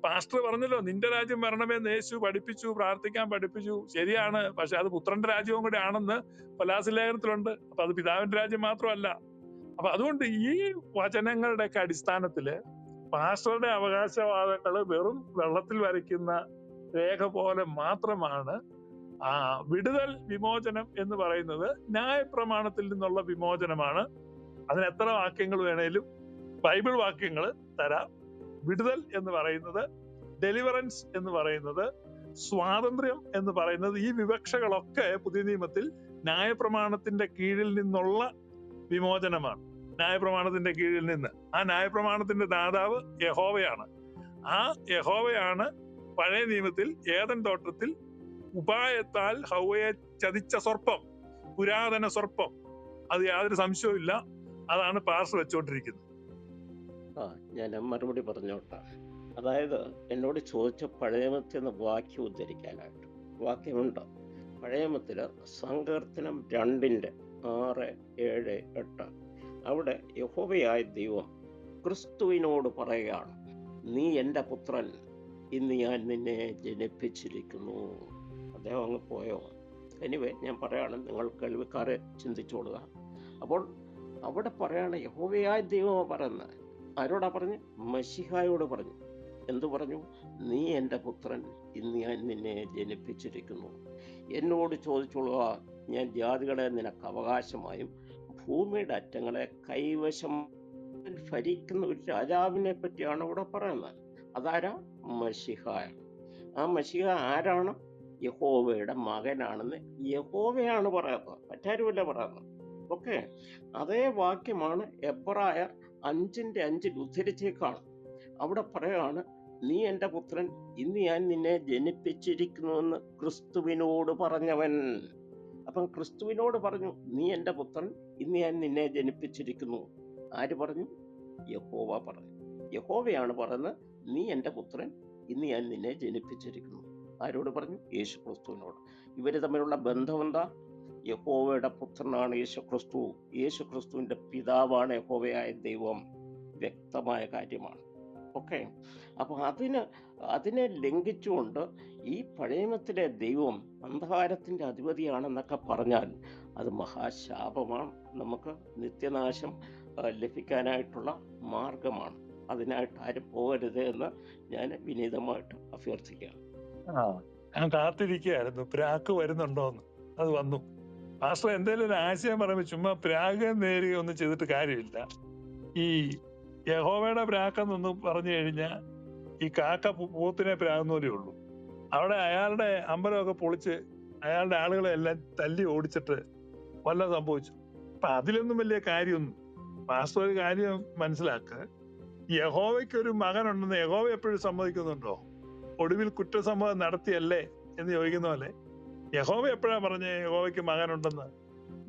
പാസ്റ്റർ പറഞ്ഞല്ലോ, നിന്റെ രാജ്യം വരണമെന്ന് യേശു പഠിപ്പിച്ചു, പ്രാർത്ഥിക്കാൻ പഠിപ്പിച്ചു. ശരിയാണ്, പക്ഷെ അത് പുത്രന്റെ രാജ്യവും കൂടെ ആണെന്ന് കൊലാസ്യ ലേഖനത്തിലുണ്ട്. അപ്പൊ അത് പിതാവിന്റെ രാജ്യം മാത്രമല്ല. അപ്പൊ അതുകൊണ്ട് ഈ വചനങ്ങളുടെയൊക്കെ അടിസ്ഥാനത്തില് പാസ്റ്ററുടെ അവകാശവാദങ്ങള് വെറും വെള്ളത്തിൽ വരയ്ക്കുന്ന രേഖ പോലെ മാത്രമാണ്. വിടുതൽ, വിമോചനം എന്ന് പറയുന്നത് ന്യായപ്രമാണത്തിൽ നിന്നുള്ള വിമോചനമാണ്. അതിന് എത്ര വാക്യങ്ങൾ വേണേലും ബൈബിൾ വാക്യങ്ങൾ തരാം. വിടുതൽ എന്ന് പറയുന്നത്, ഡെലിവറൻസ് എന്ന് പറയുന്നത്, സ്വാതന്ത്ര്യം എന്ന് പറയുന്നത്, ഈ വിവക്ഷകളൊക്കെ പുതിയ നിയമത്തിൽ ന്യായപ്രമാണത്തിന്റെ കീഴിൽ നിന്നുള്ള വിമോചനമാണ്. ന്യായപ്രമാണത്തിന്റെ കീഴിൽ നിന്ന്. ആ ന്യായപ്രമാണത്തിന്റെ ദാതാവ് യഹോവയാണ്. ആ യഹോവയാണ് പഴയ നിയമത്തിൽ ഏദൻ തോട്ടത്തിൽ ഉപായത്താൽ ഹൗവയെ ചതിച്ച സർപ്പം, പുരാതന സർപ്പം. അത് യാതൊരു സംശയവും ഇല്ല. അതാണ് പാസ്റ്റർ വെച്ചോണ്ടിരിക്കുന്നത്. ഞാൻ മറുപടി പറഞ്ഞോട്ടെ. അതായത് എന്നോട് ചോദിച്ച പഴയമത്തിൽ നിന്ന് വാക്യം ഉദ്ധരിക്കാനായിട്ട് വാക്യമുണ്ട്. പഴയമത്തില് സങ്കീർത്തനം 2:6, 7, 8 അവിടെ യഹോവയായ ദൈവം ക്രിസ്തുവിനോട് പറയുകയാണ്, നീ എൻ്റെ പുത്രൻ, ഇന്ന് ഞാൻ നിന്നെ ജനിപ്പിച്ചിരിക്കുന്നു. അദ്ദേഹം അങ്ങ് പോയോ? എനിവേ ഞാൻ പറയാണ്, നിങ്ങൾ കേൾവിക്കാരെ ചിന്തിച്ചോളുക. അപ്പോൾ അവിടെ പറയാണ്, യഹോവയായ ദൈവമാണ് പറയുന്നത്. ആരോടാ പറഞ്ഞു? മശിഹായോട് പറഞ്ഞു. എന്തു പറഞ്ഞു? നീ എൻ്റെ പുത്രൻ, ഇന്ന് ഞാൻ നിന്നെ ജനിപ്പിച്ചിരിക്കുന്നു. എന്നോട് ചോദിച്ചോളുക, ഞാൻ ജാതികളെ നിനക്ക് അവകാശമായും ഭൂമിയുടെ അറ്റങ്ങളെ കൈവശം ഭരിക്കുന്ന ഒരു രാജാവിനെ പറ്റിയാണ് ഇവിടെ പറയുന്നത്. അതാരാ? മശിഹായ. ആ മശിഹ ആരാണ്? യഹോവയുടെ മകനാണെന്ന് യഹോവയാണ് പറയുന്നത്, മറ്റാരുമല്ല പറയുന്നത്. ഓക്കെ, അതേ വാക്യമാണ് എബ്രായർ 5:5 ഉദ്ധരിച്ചേക്കാണ്. അവിടെ പറയാണ്, നീ എൻ്റെ പുത്രൻ, ഇന്ന് ഞാൻ നിന്നെ ജനിപ്പിച്ചിരിക്കുന്നുവെന്ന് ക്രിസ്തുവിനോട് പറഞ്ഞവൻ. അപ്പം ക്രിസ്തുവിനോട് പറഞ്ഞു, നീ എൻ്റെ പുത്രൻ, ഇന്ന് ഞാൻ നിന്നെ ജനിപ്പിച്ചിരിക്കുന്നു. ആര് പറഞ്ഞു? യഹോവ പറഞ്ഞു. യഹോവയാണ് പറയുന്നത്, നീ എൻ്റെ പുത്രൻ, ഇന്ന് ഞാൻ നിന്നെ ജനിപ്പിച്ചിരിക്കുന്നു. ആരോട് പറഞ്ഞു? യേശു ക്രിസ്തുവിനോട്. ഇവര് തമ്മിലുള്ള ബന്ധം എന്താ? യഹോവയുടെ പുത്രനാണ് യേശു ക്രിസ്തു, യേശു ക്രിസ്തുവിന്റെ പിതാവാണ് യഹോവയായ ദൈവം. വ്യക്തമായ കാര്യമാണ്. ഓക്കെ, അപ്പൊ അതിനെ ലംഘിച്ചുകൊണ്ട് ഈ പഴയമത്തിലെ ദൈവം അന്ധകാരത്തിന്റെ അധിപതിയാണെന്നൊക്കെ പറഞ്ഞാൽ അത് മഹാശാപമാണ്. നമുക്ക് നിത്യനാശം ലഭിക്കാനായിട്ടുള്ള മാർഗമാണ്. അതിനായിട്ട് ആരും പോകരുത് എന്ന് ഞാൻ വിനീതമായിട്ട് അഭ്യർത്ഥിക്കുകയാണ്. ഞാൻ കാത്തിരിക്കുകയായിരുന്നു പ്രാക്ക് വരുന്നുണ്ടോന്ന്. അത് വന്നു. പാസ്റ്റർ എന്തെങ്കിലും ഒരു ആശയം പറയുമ്പോൾ ചുമ്മാ പ്രാഗ് നേരുക ഒന്നും ചെയ്തിട്ട് കാര്യമില്ല. ഈ യഹോവയുടെ പ്രാക്കെന്നൊന്ന് പറഞ്ഞു കഴിഞ്ഞാൽ ഈ കാക്ക പോത്തിനെ പ്രാകുന്ന പോലെ ഉള്ളൂ. അവിടെ അയാളുടെ അമ്പലമൊക്കെ പൊളിച്ച് അയാളുടെ ആളുകളെ എല്ലാം തല്ലി ഓടിച്ചിട്ട് വല്ലതും സംഭവിച്ചു. അപ്പൊ അതിലൊന്നും വലിയ കാര്യമൊന്നും. പാസ്റ്റർ ഒരു കാര്യം മനസ്സിലാക്കുക, യഹോവയ്ക്കൊരു മകനുണ്ടെന്ന് യഹോവ എപ്പോഴും സമ്മതിക്കുന്നുണ്ടോ? ഒടുവിൽ കുറ്റസമ്മതം നടത്തിയല്ലേ എന്ന് ചോദിക്കുന്ന പോലെ യഹോവ എപ്പോഴാ പറഞ്ഞ യഹോവയ്ക്ക് മകനുണ്ടെന്ന്?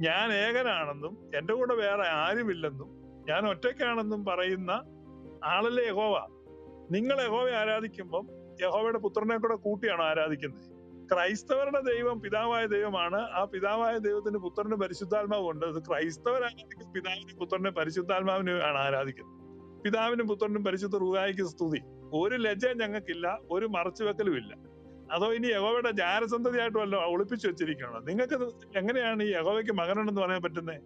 ഞാൻ ഏകനാണെന്നും എന്റെ കൂടെ വേറെ ആരുമില്ലെന്നും ഞാൻ ഒറ്റയ്ക്കാണെന്നും പറയുന്ന ആളല്ലേ യഹോവ. നിങ്ങൾ യഹോവയെ ആരാധിക്കുമ്പം യഹോവയുടെ പുത്രനെ കൂടെ കൂട്ടിയാണോ ആരാധിക്കുന്നത്? ക്രൈസ്തവരുടെ ദൈവം പിതാവായ ദൈവമാണ്. ആ പിതാവായ ദൈവത്തിന് പുത്രന് പരിശുദ്ധാത്മാവും ഉണ്ട്. അത് ക്രൈസ്തവരായിരിക്കും പിതാവിനും പുത്രനും പരിശുദ്ധാത്മാവിനെയാണ് ആരാധിക്കുന്നത്. പിതാവിനും പുത്രനും പരിശുദ്ധ റൂഹായിക്ക് സ്തുതി. ഒരു ലജ്ജയും ഞങ്ങൾക്കില്ല, ഒരു മറച്ചുവെക്കലും ഇല്ല. അതോ ഇനി യഹോവയുടെ ജാരസന്തതിയായിട്ട് വല്ലോ ഒളിപ്പിച്ചു വെച്ചിരിക്കണോ? നിങ്ങൾക്ക് എങ്ങനെയാണ് ഈ യഹോവയ്ക്ക് മകനുണ്ടെന്ന് പറയാൻ പറ്റുന്നത്?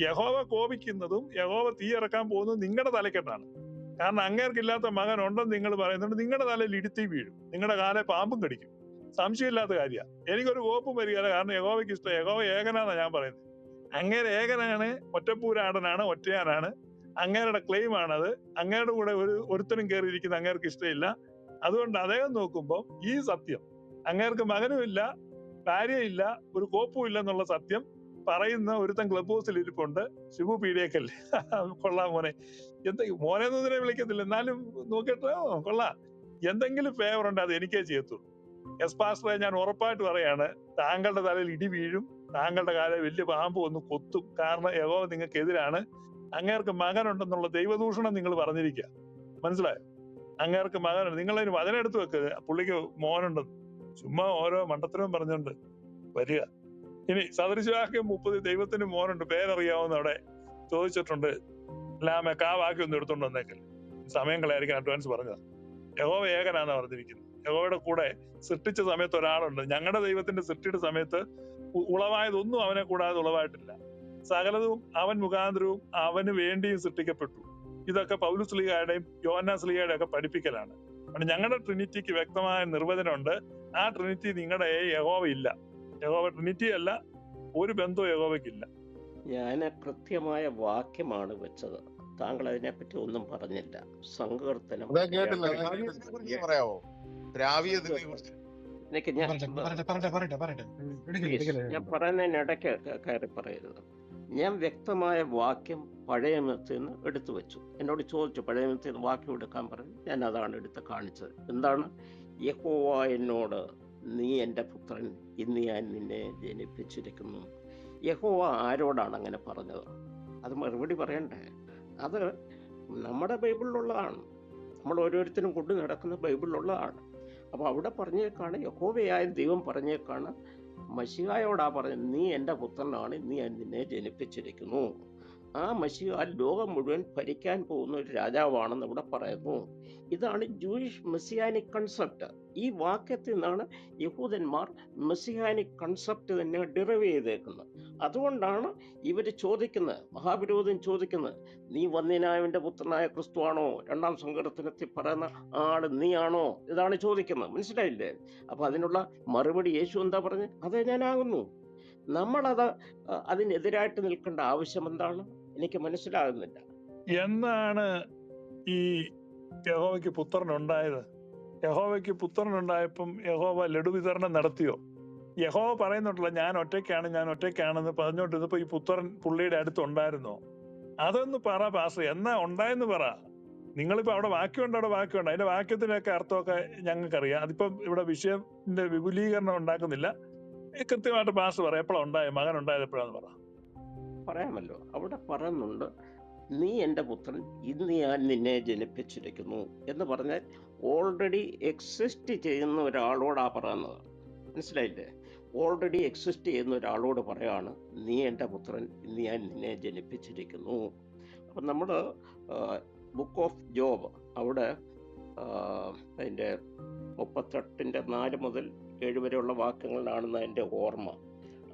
യഹോവ കോപിക്കുന്നതും യഹോവ തീ ഇറക്കാൻ പോകുന്നതും നിങ്ങളുടെ തലക്കെട്ടാണ്. കാരണം അങ്ങേർക്കില്ലാത്ത മകൻ ഉണ്ടെന്ന് നിങ്ങൾ പറയുന്നുണ്ട്. നിങ്ങളുടെ തലയിൽ ഇടുത്തി വീഴും, നിങ്ങളുടെ കാലെ പാമ്പും കടിക്കും. സംശയമില്ലാത്ത കാര്യമാണ്. എനിക്കൊരു കോപ്പും വരികയില്ല. കാരണം യഹോവയ്ക്ക് ഇഷ്ടം. യഹോവ ഏകനാന്നാ ഞാൻ പറയുന്നത്. അങ്ങേര് ഏകനാണ്, ഒറ്റപ്പൂരാടനാണ്, ഒറ്റയാനാണ്. അങ്ങേരുടെ ക്ലെയിം ആണത്. അങ്ങേരുടെ കൂടെ ഒരുത്തനും കയറിയിരിക്കുന്ന അങ്ങേർക്ക് ഇഷ്ടമില്ല. അതുകൊണ്ട് അദ്ദേഹം നോക്കുമ്പോൾ ഈ സത്യം, അങ്ങേർക്ക് മകനുമില്ല, ഭാര്യയില്ല, ഒരു കോപ്പും ഇല്ല എന്നുള്ള സത്യം പറയുന്ന ഒരുത്തൻ ക്ലബ് ഹൗസിൽ ഇരിപ്പുണ്ട്. ശിവു പീഡിയക്കല്ലേ. കൊള്ളാം മോനെ. മോനെ ഒന്നും വിളിക്കത്തില്ല, എന്നാലും നോക്കിട്ടോ കൊള്ളാം. എന്തെങ്കിലും ഫേവർ ഉണ്ട് അത് എനിക്കേ ചെയ്യത്തുള്ളൂ. എസ് പാസ്റ്ററെ, ഞാൻ ഉറപ്പായിട്ട് പറയാണ്, താങ്കളുടെ തലയിൽ ഇടി വീഴും, താങ്കളുടെ കാലം വലിയ പാമ്പ് ഒന്ന് കൊത്തും. കാരണം യഹോവ നിങ്ങൾക്ക് എതിരാണ്. അങ്ങേർക്ക് മകനുണ്ടെന്നുള്ള ദൈവദൂഷണം നിങ്ങൾ പറഞ്ഞിരിക്കുക. മനസ്സിലായോ? അങ്ങേർക്ക് മകനുണ്ട്. നിങ്ങളതിന് വചനം എടുത്ത് വെക്കുക, പുള്ളിക്ക് മോനുണ്ടെന്ന്. ചുമ്മാ ഓരോ മണ്ടത്തരവും പറഞ്ഞുകൊണ്ട് വരിക. ഇനി സദൃശവാക്യം 30 ദൈവത്തിന് മോനുണ്ട്, പേരറിയാവുന്ന അവിടെ ചോദിച്ചിട്ടുണ്ട്. ലാമേക്ക് ആ വാക്യം ഒന്ന് എടുത്തോണ്ട് വന്നേക്കല്ലേ. സമയം കളയായിരിക്കും അഡ്വാൻസ് പറഞ്ഞത്. യഹോവ ഏകനാന്നാ പറഞ്ഞിരിക്കുന്നത്. യഹോവയുടെ കൂടെ സൃഷ്ടിച്ച സമയത്ത് ഒരാളുണ്ട്. ഞങ്ങളുടെ ദൈവത്തിന്റെ സൃഷ്ടിയുടെ സമയത്ത് ഉളവായതൊന്നും അവനെ കൂടാതെ ഉളവായിട്ടില്ല. സകലതും അവൻ മുഖാന്തരവും അവന് വേണ്ടിയും സൃഷ്ടിക്കപ്പെട്ടു. ഇതൊക്കെ പൗലോസ് ശ്ലീഹായുടെയും യോഹന്നാൻ ശ്ലീഹായുടെയും ഒക്കെ പഠിപ്പിക്കലാണ്. അതുകൊണ്ട് ഞങ്ങളുടെ ട്രിനിറ്റിക്ക് വ്യക്തമായ നിർവചനമുണ്ട്. ആ ട്രിനിറ്റി നിങ്ങളുടെ യഹോവ ഇല്ല. യഹോവ ട്രിനിറ്റി അല്ല, ഒരു ബന്ധവും യഹോവയ്ക്കില്ല. ഞാൻ കൃത്യമായ വാക്യമാണ് വെച്ചത്. താങ്കൾ അതിനെപ്പറ്റി ഒന്നും പറഞ്ഞില്ല. സങ്കീർത്തനം കേട്ടില്ല. പറയാവോ? എനിക്ക് ഞാൻ പറയുന്നതിനിടയ്ക്ക് കയറി പറയരുത്. ഞാൻ വ്യക്തമായ വാക്യം പഴയ നിയമത്തിൽ നിന്ന് എടുത്തു വെച്ചു. എന്നോട് ചോദിച്ചു പഴയ നിയമത്തിൽ നിന്ന് വാക്യം എടുക്കാൻ പറഞ്ഞു. ഞാൻ അതാണ് എടുത്ത് കാണിച്ചത്. എന്താണ്? യഹോവ എന്നോട്, നീ എൻ്റെ പുത്രൻ, ഇന്ന് ഞാൻ നിന്നെ ജനിപ്പിച്ചിരിക്കുന്നു. യഹോവ ആരോടാണ് അങ്ങനെ പറഞ്ഞത്? അത് മറുപടി പറയണ്ടേ? അത് നമ്മുടെ ബൈബിളിലുള്ളതാണ്. നമ്മൾ ഓരോരുത്തരും കൊണ്ട് നടക്കുന്ന ബൈബിളിലുള്ളതാണ്. അപ്പോൾ അവിടെ പറഞ്ഞേക്കാണ്, യഹോവയായ ദൈവം പറഞ്ഞേക്കാണ്, മശിഹായോടാ പറഞ്ഞത്, നീ എൻ്റെ പുത്രനാണ്, നീ നിന്നെ ജനിപ്പിച്ചിരിക്കുന്നു. ആ മശിഹ ലോകം മുഴുവൻ ഭരിക്കാൻ പോകുന്ന ഒരു രാജാവാണെന്ന് ഇവിടെ പറയുന്നു. ഇതാണ് ജൂയിഷ് മെസ്സിയാനിക് കൺസെപ്റ്റ്. ഈ വാക്യത്തിൽ നിന്നാണ് യഹൂദന്മാർ മെസ്സിയാനിക് കൺസെപ്റ്റ് തന്നെ ഡിറൈവ് ചെയ്തേക്കുന്നത്. അതുകൊണ്ടാണ് ഇവർ ചോദിക്കുന്നത്, മഹാവിരോധം ചോദിക്കുന്നത്, നീ വന്യനായവന്റെ പുത്രനായ ക്രിസ്തുവാണോ? രണ്ടാം സങ്കീർത്തനത്തിൽ പറയുന്ന ആള് നീയാണോ? ഇതാണ് ചോദിക്കുന്നത്. മനസ്സിലായില്ലേ? അപ്പൊ അതിനുള്ള മറുപടി യേശു എന്താ പറഞ്ഞത്? അതെ, ഞാനാകുന്നു. നമ്മളത് അതിനെതിരായിട്ട് നിൽക്കേണ്ട ആവശ്യം എന്താണ്? എനിക്ക് മനസ്സിലാകുന്നില്ല. എന്നാണ് ഈ യഹോവയ്ക്ക് പുത്രനുണ്ടായത്? യഹോവയ്ക്ക് പുത്രനുണ്ടായപ്പം യഹോവ ലഡു വിതരണം നടത്തിയോ? യഹോവ പറയുന്നുണ്ടല്ലോ, ഞാൻ ഒറ്റയ്ക്കാണെന്ന് പറഞ്ഞോണ്ടിരുന്നപ്പോ ഈ പുത്രൻ പുള്ളിയുടെ അടുത്തുണ്ടായിരുന്നോ? അതൊന്ന് പറ പാസ്റ്റർ, എന്നാ ഉണ്ടായെന്ന് പറ. നിങ്ങളിപ്പോ അവിടെ വാക്യമുണ്ട്, അതിന്റെ വാക്യത്തിനൊക്കെ അർത്ഥമൊക്കെ ഞങ്ങൾക്കറിയാം. അതിപ്പം ഇവിടെ വിഷയത്തിന്റെ വിപുലീകരണം ഉണ്ടാക്കുന്നില്ല. കൃത്യമായിട്ട് പാസ്റ്റർ പറയാം, എപ്പോഴാണ് ഉണ്ടായത്, മകൻ ഉണ്ടായത് എപ്പോഴാന്ന് പറ. പറയാമല്ലോ. അവിടെ പറയുന്നുണ്ട്, നീ എൻ്റെ പുത്രൻ, ഇന്ന് ഞാൻ നിന്നെ ജനിപ്പിച്ചിരിക്കുന്നു എന്ന് പറഞ്ഞാൽ ഓൾറെഡി എക്സിസ്റ്റ് ചെയ്യുന്ന ഒരാളോടാ പറയുന്നത്. മനസ്സിലായില്ലേ? ഓൾറെഡി എക്സിസ്റ്റ് ചെയ്യുന്ന ഒരാളോട് പറയാണ്, നീ എൻ്റെ പുത്രൻ, ഇന്ന് ഞാൻ നിന്നെ ജനിപ്പിച്ചിരിക്കുന്നു. അപ്പം നമ്മൾ ബുക്ക് ഓഫ് ജോബ് അവിടെ അതിൻ്റെ 38:4 മുതൽ 7 വരെയുള്ള വാക്യങ്ങളിലാണെന്ന് എൻ്റെ ഓർമ്മ.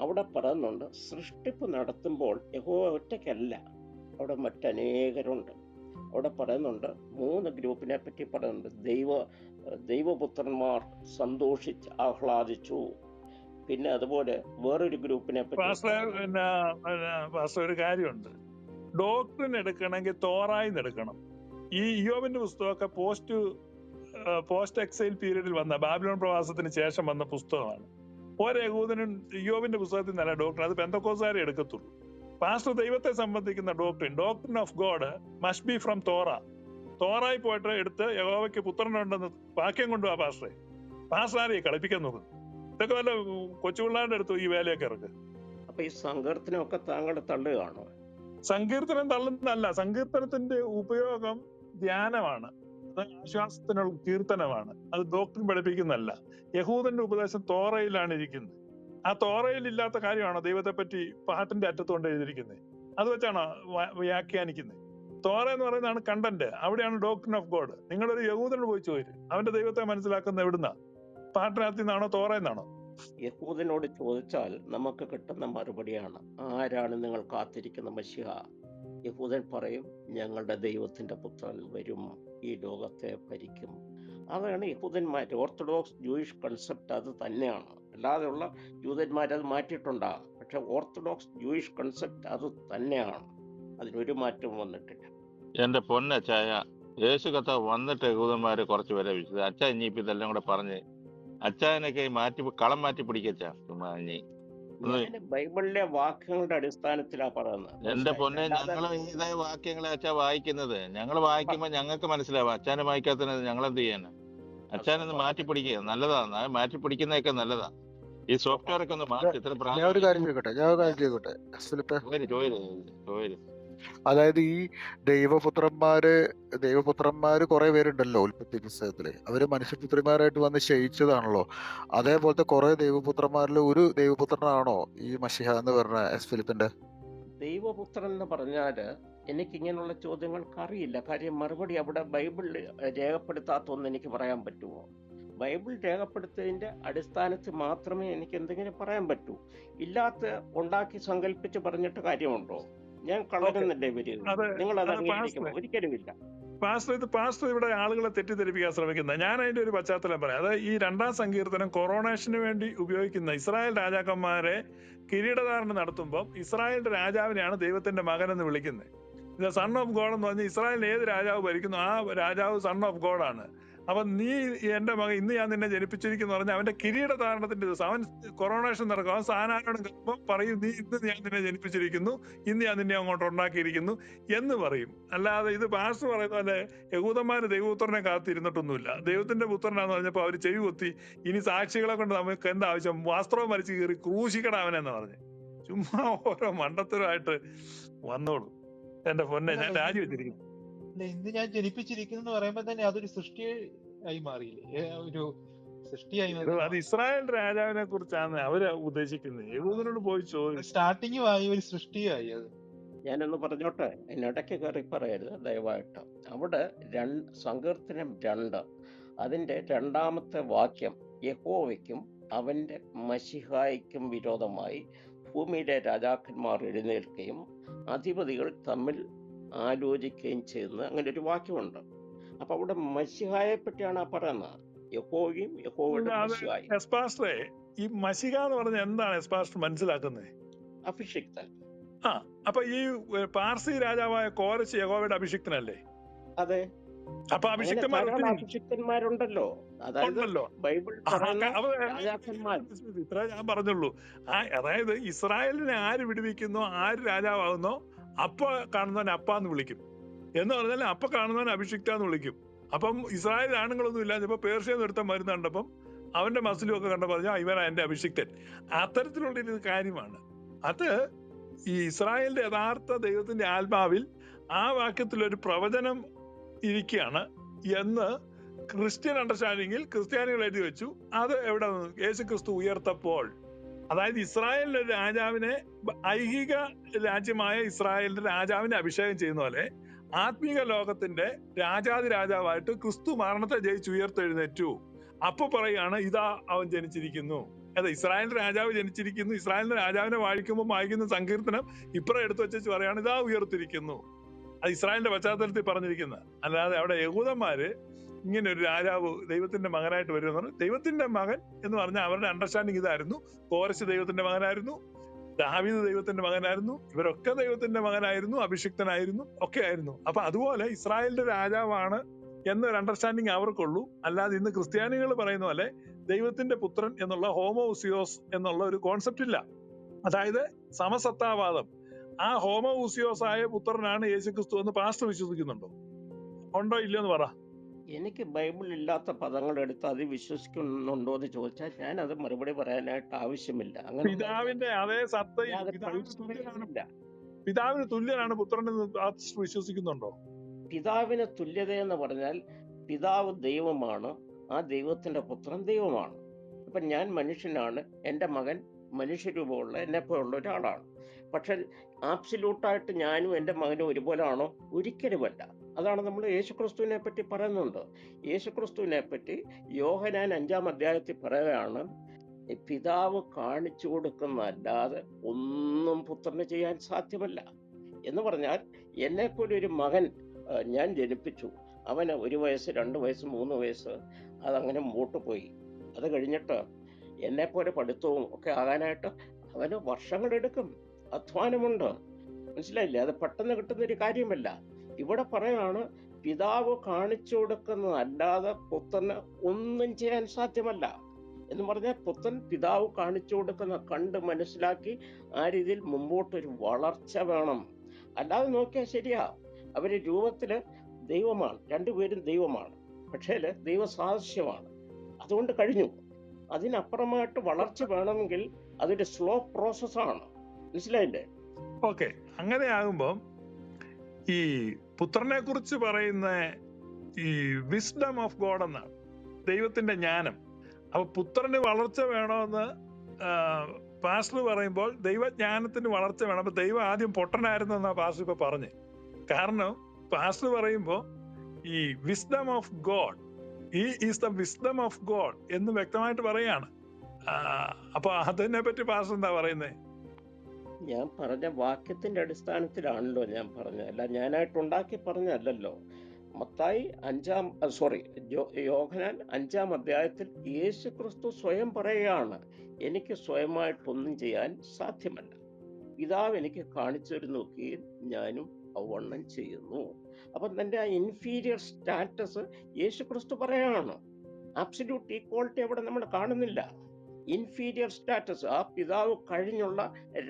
അവിടെ പറയുന്നുണ്ട്, സൃഷ്ടിപ്പ് നടത്തുമ്പോൾ യഹോവ ഒറ്റയ്ക്കല്ല, അവിടെ മറ്റനേകരുണ്ട്. അവിടെ പറയുന്നുണ്ട്, 3 ഗ്രൂപ്പിനെ പറ്റി പറയുന്നുണ്ട്. ദൈവപുത്രന്മാർ സന്തോഷിച്ച് ആഹ്ലാദിച്ചു. പിന്നെ അതുപോലെ വേറൊരു ഗ്രൂപ്പിനെ പറ്റി ഒരു കാര്യമുണ്ട്. ഡോക്ടറിന് എടുക്കണമെങ്കിൽ തോറായിന്ന് എടുക്കണം. ഈ ഇയ്യോബിന്റെ പുസ്തകമൊക്കെ പോസ്റ്റ് എക്സൈൽ പീരീഡിൽ വന്ന, ബാബിലോൺ പ്രവാസത്തിന് ശേഷം വന്ന പുസ്തകമാണ്. ഒരേകൂതനും ഇയ്യോബിന്റെ പുസ്തകത്തിൽ നിന്നല്ല ഡോക്ടർ, അത് പെന്തക്കോസ്തുകാരെ എടുക്കത്തുള്ളൂ. പാസ്റ്റർ ദൈവത്തെ സംബന്ധിക്കുന്ന doctrine of God must be from തോറായി പോയിട്ട് എടുത്ത് യഹോവയ്ക്ക് പുത്രനുണ്ടെന്ന് വാക്യം കൊണ്ടുപോവാ പാസ്റ്ററെ. പാസ്റ്റർ ആരെയും കളിപ്പിക്കാൻ നോക്കുന്നു. ഇതൊക്കെ വല്ല കൊച്ചുപിള്ളാരുടെ അടുത്ത് ഈ വേലയൊക്കെ ഇറക്കുക. അപ്പൊ ഈ സങ്കീർത്തനമൊക്കെ താങ്കൾ തള്ളുകയാണോ? സങ്കീർത്തനം തള്ളുന്നതല്ല. സങ്കീർത്തനത്തിന്റെ ഉപയോഗം ധ്യാനമാണ്, അത് ആശ്വാസത്തിനുള്ള കീർത്തനമാണ്, അത് ഡോക്ടറിൻ പഠിപ്പിക്കുന്നതല്ല. യഹൂദന്റെ ഉപദേശം തോറയിലാണ് ഇരിക്കുന്നത്. ആ തോറയിൽ ഇല്ലാത്ത കാര്യമാണോ ദൈവത്തെ പറ്റി പാട്ടിന്റെ അറ്റത്തുകൊണ്ട് എഴുതിയിരിക്കുന്നത്? അത് വെച്ചാണോ വ്യാഖ്യാനിക്കുന്നത്? തോറ എന്ന് പറയുന്നതാണ് കണ്ടന്റ്, അവിടെയാണ് ഡോക്ടറിൻ ഓഫ് ഗോഡ്. നിങ്ങളൊരു യഹൂദനോട് പോയി ചോദിച്ചു, അവന്റെ ദൈവത്തെ മനസ്സിലാക്കുന്ന എവിടുന്നാ? പാട്ടിനകത്ത് നിന്നാണോ തോറയെന്നാണോ? യഹൂദനോട് ചോദിച്ചാൽ നമുക്ക് കിട്ടുന്ന മറുപടിയാണ്, ആരാണ് നിങ്ങൾ കാത്തിരിക്കുന്ന മശിഹ? യഹൂദൻ പറയും, ഞങ്ങളുടെ ദൈവത്തിന്റെ പുത്രൻ വരും, ഈ ലോകത്തെ ഭരിക്കും. അതാണ് യഹൂദന്മാർ ഓർത്തഡോക്സ് ജൂയിഷ് കൺസെപ്റ്റ്, അത് തന്നെയാണ്. അല്ലാതെയുള്ള ജൂതന്മാരത് മാറ്റിയിട്ടുണ്ടാകും, പക്ഷെ ഓർത്തഡോക്സ് ജൂയിഷ് കൺസെപ്റ്റ് അത് തന്നെയാണ്. അതിനൊരു മാറ്റവും വന്നിട്ടില്ല. എന്റെ പൊന്നച്ചായ, യേശു കർത്താവ് വന്നിട്ട് യഹൂദന്മാര് കുറച്ച് പേരെ വിശ്വസിച്ചു. അച്ഛ ഇനിയിപ്പോ ഇതെല്ലാം കൂടെ പറഞ്ഞ് അച്ചായനൊക്കെ മാറ്റി കളം മാറ്റി പിടിക്കച്ചാ ചുമ്മാ ഇനി ഒന്ന്. ഞാൻ ബൈബിളിലെ വാക്യങ്ങളുടെ അടിസ്ഥാനത്തിലാ പറയുന്നത്, എന്റെ മനസ്സിലായില്ലേ? പൊന്നെ, അല്ലാതെ ഞങ്ങള് ഇതേ വാക്യങ്ങളെ അച്ഛാ വായിക്കുന്നത്. ഞങ്ങൾ വായിക്കുമ്പോ ഞങ്ങൾക്ക് മനസ്സിലാവും. അച്ഛനെ വായിക്കാത്തത് ഞങ്ങൾ എന്ത് ചെയ്യാനാ? അച്ഛനൊന്ന് മാറ്റി പിടിക്കുക, നല്ലതാ. മാറ്റി പിടിക്കുന്നതൊക്കെ നല്ലതാ. ഈ സോഫ്റ്റ്വെയർ ഒക്കെ ഒന്ന് മാറ്റി. ഇത്ര ഞാൻ ഒരു കാര്യം ചോദിക്കട്ടെ ഫിലിപ്പേ. ചോര് അതായത് ഈ ദൈവപുത്രന്മാര് കുറെ പേരുണ്ടല്ലോ ഉൽപ്പത്തി പുസ്തകത്തില്. അവര് മനുഷ്യപുത്രിമാരായിട്ട് വന്ന് ശയിച്ചതാണല്ലോ. അതേപോലത്തെ കുറെ ദൈവപുത്രന്മാരിൽ ഒരു ദൈവപുത്രനാണോ ഈ മശിഹ എന്ന് പറഞ്ഞ ഫിലിപ്പിന്റെ? ദൈവപുത്രൻ എന്ന് പറഞ്ഞാല് എനിക്കിങ്ങനെയുള്ള ചോദ്യങ്ങൾക്ക് അറിയില്ല. കാര്യം മറുപടി അവിടെ ബൈബിളിൽ രേഖപ്പെടുത്താത്തൊന്നും എനിക്ക് പറയാൻ പറ്റുമോ? ബൈബിൾ രേഖപ്പെടുത്തിയതിന്റെ അടിസ്ഥാനത്തിൽ മാത്രമേ എനിക്ക് എന്തെങ്കിലും പറയാൻ പറ്റൂ. ഇല്ലാത്ത ഉണ്ടാക്കി സങ്കല്പിച്ച് പറഞ്ഞിട്ട് കാര്യമുണ്ടോ? ഞാൻ കളരുന്നില്ലേ ഇവര്? നിങ്ങൾ അത് അംഗീകരിക്കുമോ? ഒരിക്കലുമില്ല. പാസ്റ്റർ ഇവിടെ ആളുകളെ തെറ്റിദ്ധരിപ്പിക്കാൻ ശ്രമിക്കുന്നത്. ഞാൻ അതിന്റെ ഒരു പശ്ചാത്തലം പറയാം. അതായത് ഈ 2-ാം സങ്കീർത്തനം കൊറോണേഷന് വേണ്ടി ഉപയോഗിക്കുന്ന ഇസ്രായേൽ രാജാക്കന്മാരെ കിരീടധാരണം നടത്തുമ്പോൾ ഇസ്രായേലിന്റെ രാജാവിനെയാണ് ദൈവത്തിന്റെ മകൻ എന്ന് വിളിക്കുന്നത്. ഇത് സൺ ഓഫ് ഗോഡ് എന്ന് പറഞ്ഞാൽ ഇസ്രായേലിൽ ഏത് രാജാവ് ഭരിക്കുന്നു ആ രാജാവ് സൺ ഓഫ് ഗോഡ് ആണ്. അപ്പൊ നീ എന്റെ മകൻ, ഇന്ന് ഞാൻ നിന്നെ ജനിപ്പിച്ചിരിക്കുന്നു പറഞ്ഞാൽ അവന്റെ കിരീടധാരണത്തിന്റെ ദിവസം അവൻ കൊറോണേഷൻ നടക്കും. അവൻ സ്ഥാനാരോഹണം കഴിയുമ്പോൾ പറയും, ഇന്ന് ഞാൻ നിന്നെ ജനിപ്പിച്ചിരിക്കുന്നു, ഇന്ന് ഞാൻ നിന്നെ അങ്ങോട്ട് ഉണ്ടാക്കിയിരിക്കുന്നു എന്ന് പറയും. അല്ലാതെ ഇത് പാസ്റ്റർ പറയുന്ന പോലെ യഹൂദന്മാര് ദൈവപുത്രനെ കാത്തിരുന്നിട്ടൊന്നുമില്ല. ദൈവത്തിന്റെ പുത്രനാന്ന് പറഞ്ഞപ്പോ അവര് ചെവി കൊത്തി, ഇനി സാക്ഷികളെ കൊണ്ട് നമുക്ക് എന്താവശ്യം, വസ്ത്രവും വലിച്ചു കീറി ക്രൂശിക്കടാവനെന്ന് പറഞ്ഞു. ചുമ്മാ ഓരോ മണ്ടത്തരമായിട്ട് വന്നോളൂ. എന്റെ പൊന്നെ, ഞാൻ രാജിവെച്ചിരിക്കുന്നു. ഇന്ന് ഞാൻ ജനിപ്പിച്ചിരിക്കുന്നു എന്ന് പറയുമ്പോ തന്നെ അതൊരു സൃഷ്ടി ആയി മാറിയില്ലേ? ഒരു സൃഷ്ടിയായി അത് ഇസ്രായേൽ രാജാവിനെ കുറിച്ചാണ് അവര് ഉദ്ദേശിക്കുന്നത്. യഹൂദനോട് പോയി ചോദിച്ചു. സ്റ്റാർട്ടിങ്ങുമായി ഒരു സൃഷ്ടിയായി അത്. ഞാനൊന്ന് പറഞ്ഞോട്ടെ, എന്നിടയ്ക്ക് കയറി പറയരുത് ദയവായിട്ട്. അവിടെ സങ്കീർത്തനം 2 അതിന്റെ 2-ാമത്തെ വാക്യം, യഹോവയ്ക്കും അവന്റെ മശിഹായ്ക്കും വിരോധമായി ഭൂമിയിലെ രാജാക്കന്മാർ എഴുന്നേൽക്കുകയും അധിപതികൾ തമ്മിൽ ആലോചിക്കുകയും ചെയ്യുന്ന അങ്ങനെ ഒരു വാക്യമുണ്ട്. അപ്പൊ അവിടെ മശിഹായെ പറ്റിയാണ് പറയുന്നത്, യഹോവയും യഹോവയുടെ മശിഹായും. ഈ മശിഹ എന്ന് പറഞ്ഞ എന്താണ് എസ്പാസ്റ്റർ മനസ്സിലാക്കുന്നത്? അഭിഷിക്തൻ. അപ്പൊ ഈ പാർസി രാജാവായ കോരശ് യഹോവയുടെ അഭിഷിക്തനല്ലേ? അതെ. അപ്പൊ അഭിഷിക്തന്മാരുണ്ടല്ലോ, അതായത് ബൈബിൾ ഇത്ര ഞാൻ പറഞ്ഞുള്ളൂ. അതായത് ഇസ്രായേലിനെ ആര് വിടുവിക്കുന്നോ, ആര് രാജാവാകുന്നോ, അപ്പ കാണുന്നവൻ അപ്പാന്ന് വിളിക്കും എന്ന് പറഞ്ഞാൽ അപ്പ കാണുന്നവൻ അഭിഷിക്താന്ന് വിളിക്കും. അപ്പം ഇസ്രായേൽ ആണുങ്ങളൊന്നും ഇല്ല. ഇപ്പൊ പേർഷ്യന്ന് ഒരുത്തൻ മരുന്ന് കണ്ടപ്പം അവന്റെ മസിലും ഒക്കെ കണ്ട പറഞ്ഞാൽ ഇവനാ എന്റെ അഭിഷിക്തൻ. അത്തരത്തിലുള്ളൊരു കാര്യമാണ് അത്. ഈ ഇസ്രായേലിന്റെ യഥാർത്ഥ ദൈവത്തിന്റെ ആത്മാവിൽ ആ വാക്യത്തിലൊരു പ്രവചനം ഇരിക്കുകയാണ് എന്ന് ക്രിസ്ത്യൻ അണ്ടർസ്റ്റാൻഡിങ്ങിൽ ക്രിസ്ത്യാനികൾ എഴുതി വെച്ചു. അത് എവിടെ നിന്ന്? യേശു ക്രിസ്തു ഉയർത്തപ്പോൾ, അതായത് ഇസ്രായേലിന്റെ രാജാവിനെ, ഐഹിക രാജ്യമായ ഇസ്രായേലിന്റെ രാജാവിനെ അഭിഷേകം ചെയ്യുന്ന പോലെ ആത്മീക ലോകത്തിന്റെ രാജാതിരാജാവായിട്ട് ക്രിസ്തു മരണത്തെ ജയിച്ച് ഉയർത്തെഴുന്നേറ്റു. അപ്പൊ പറയാണ്, ഇതാ അവൻ ജനിച്ചിരിക്കുന്നു. അതെ, ഇസ്രായേലിന്റെ രാജാവ് ജനിച്ചിരിക്കുന്നു. ഇസ്രായേലിന്റെ രാജാവിനെ വായിക്കുമ്പോൾ വായിക്കുന്ന സങ്കീർത്തനം ഇപ്പുറം എടുത്തു വെച്ചു പറയാണ്, ഇതാ ഉയർത്തിരിക്കുന്നു. അത് ഇസ്രായേലിന്റെ പശ്ചാത്തലത്തിൽ പറഞ്ഞിരിക്കുന്നത്. അല്ലാതെ അവിടെ യഹൂദന്മാര് ഇങ്ങനെ ഒരു രാജാവ് ദൈവത്തിന്റെ മകനായിട്ട് വരും എന്ന് പറഞ്ഞു. ദൈവത്തിന്റെ മകൻ എന്ന് പറഞ്ഞാൽ അവരുടെ അണ്ടർസ്റ്റാൻഡിങ് ഇതായിരുന്നു. കോരശ് ദൈവത്തിന്റെ മകനായിരുന്നു, ദാവീദ് ദൈവത്തിന്റെ മകനായിരുന്നു, ഇവരൊക്കെ ദൈവത്തിന്റെ മകനായിരുന്നു, അഭിഷിക്തനായിരുന്നു, ഒക്കെ ആയിരുന്നു. അപ്പൊ അതുപോലെ ഇസ്രായേലിന്റെ രാജാവാണ് എന്നൊരു അണ്ടർസ്റ്റാൻഡിങ് അവർക്കുള്ളൂ. അല്ലാതെ ഇന്ന് ക്രിസ്ത്യാനികൾ പറയുന്ന പോലെ ദൈവത്തിന്റെ പുത്രൻ എന്നുള്ള ഹോമോസിയോസ് എന്നുള്ള ഒരു കോൺസെപ്റ്റ് ഇല്ല. അതായത് സമസത്താവാദം. ആ ഹോമോസിയോസ് ആയ പുത്രനാണ് യേശുക്രിസ്തു എന്ന് പാസ്റ്റർ വിശ്വസിക്കുന്നുണ്ടോ? ഉണ്ടോ ഇല്ലയോ എന്ന് പറ. എനിക്ക് ബൈബിൾ ഇല്ലാത്ത പദങ്ങൾ എടുത്ത് അത് വിശ്വസിക്കുന്നുണ്ടോ എന്ന് ചോദിച്ചാൽ ഞാൻ അത് മറുപടി പറയാനായിട്ട് ആവശ്യമില്ല. അങ്ങനെ പിതാവിന്റെ അതേ സത്ത പിതാവിന് തുല്യനാണ് പുത്രൻ എന്ന് വിശ്വസിക്കുന്നുണ്ടോ? പിതാവിന് തുല്യത എന്ന് പറഞ്ഞാൽ പിതാവ് ദൈവമാണ്, ആ ദൈവത്തിന്റെ പുത്രൻ ദൈവമാണ്. ഇപ്പൊ ഞാൻ മനുഷ്യനാണ്, എൻ്റെ മകൻ മനുഷ്യരൂപമുള്ള എന്നെപ്പോലുള്ള ഒരാളാണ്. പക്ഷെ ആബ്സല്യൂട്ടായിട്ട് ഞാനും എൻ്റെ മകനും ഒരുപോലെ ആണോ? ഒരിക്കലുമല്ല. അതാണ് നമ്മൾ യേശുക്രിസ്തുവിനെ പറ്റി പറയുന്നുണ്ട്. യേശുക്രിസ്തുവിനെ പറ്റി യോഹന്നാൻ 5-ാം അധ്യായത്തിൽ പറയുകയാണ്, പിതാവ് കാണിച്ചു കൊടുക്കുന്നതല്ലാതെ ഒന്നും പുത്രന് ചെയ്യാൻ സാധ്യമല്ല എന്ന് പറഞ്ഞാൽ, എന്നെപ്പോലെ ഒരു മകൻ ഞാൻ ജനിപ്പിച്ചു, അവന് 1 വയസ്സ് 2 വയസ്സ് 3 വയസ്സ് അതങ്ങനെ മുമ്പോട്ട് പോയി. അത് കഴിഞ്ഞിട്ട് എന്നെപ്പോലെ പഠിത്തവും ഒക്കെ ആകാനായിട്ട് അവന് വർഷങ്ങളെടുക്കും, അധ്വാനമുണ്ട്. മനസ്സിലായില്ലേ? അത് പെട്ടെന്ന് കിട്ടുന്നൊരു കാര്യമല്ല. ഇവിടെ പറയാണ്, പിതാവ് കാണിച്ചു കൊടുക്കുന്നതല്ലാതെ പുത്രന് ഒന്നും ചെയ്യാൻ സാധ്യമല്ല എന്ന് പറഞ്ഞാൽ, പുത്രൻ പിതാവ് കാണിച്ചു കൊടുക്കുന്ന കണ്ട് മനസ്സിലാക്കി ആ രീതിയിൽ മുമ്പോട്ടൊരു വളർച്ച വേണം. അല്ലാതെ നോക്കിയാൽ ശരിയാ, അവര് രൂപത്തില് ദൈവമാണ്, രണ്ടുപേരും ദൈവമാണ്, പക്ഷേ ദൈവസാദൃശ്യമാണ്. അതുകൊണ്ട് കഴിഞ്ഞു. അതിനപ്പുറമായിട്ട് വളർച്ച വേണമെങ്കിൽ അതൊരു സ്ലോ പ്രോസസ്സാണ്. മനസ്സിലായില്ലേ? ഓക്കെ, അങ്ങനെയാകുമ്പം ഈ പുത്രനെ കുറിച്ച് പറയുന്ന ഈ വിസ്ഡം ഓഫ് ഗോഡ് എന്നാണ്, ദൈവത്തിന്റെ ജ്ഞാനം. അപ്പൊ പുത്രന് വളർച്ച വേണമെന്ന് പാസ്റ്റർ പറയുമ്പോൾ ദൈവജ്ഞാനത്തിന് വളർച്ച വേണം. അപ്പൊ ദൈവം ആദ്യം പൊട്ടനായിരുന്നു എന്നാ പാസ്റ്റർ ഇപ്പൊ പറഞ്ഞ്. കാരണം പാസ്റ്റർ പറയുമ്പോൾ ഈ വിസ്ഡം ഓഫ് ഗോഡ്, ഈ is the wisdom of God എന്ന് വ്യക്തമായിട്ട് പറയാണ്. അപ്പൊ അതിനെ പറ്റി പാസ്റ്റർ എന്താ പറയുന്നത്? ഞാൻ പറഞ്ഞ വാക്യത്തിന്റെ അടിസ്ഥാനത്തിലാണല്ലോ ഞാൻ പറഞ്ഞത്, അല്ല ഞാനായിട്ട് ഉണ്ടാക്കി പറഞ്ഞതല്ലോ. മത്തായി യോഹന്നാൻ 5-ാം അധ്യായത്തിൽ യേശു ക്രിസ്തു സ്വയം പറയുകയാണ്, എനിക്ക് സ്വയമായിട്ടൊന്നും ചെയ്യാൻ സാധ്യമല്ല, പിതാവ് എനിക്ക് കാണിച്ചു തരുന്നൊക്കെയും ഞാനും അവണ്ണം ചെയ്യുന്നു. അപ്പൊ തന്റെ ആ ഇൻഫീരിയർ സ്റ്റാറ്റസ് യേശു ക്രിസ്തു പറയാണ്. അബ്സല്യൂട്ട് ഈക്വാളിറ്റി അവിടെ നമ്മൾ കാണുന്നില്ല. ഇൻഫീരിയർ സ്റ്റാറ്റസ്, ആ പിതാവ് കഴിഞ്ഞുള്ള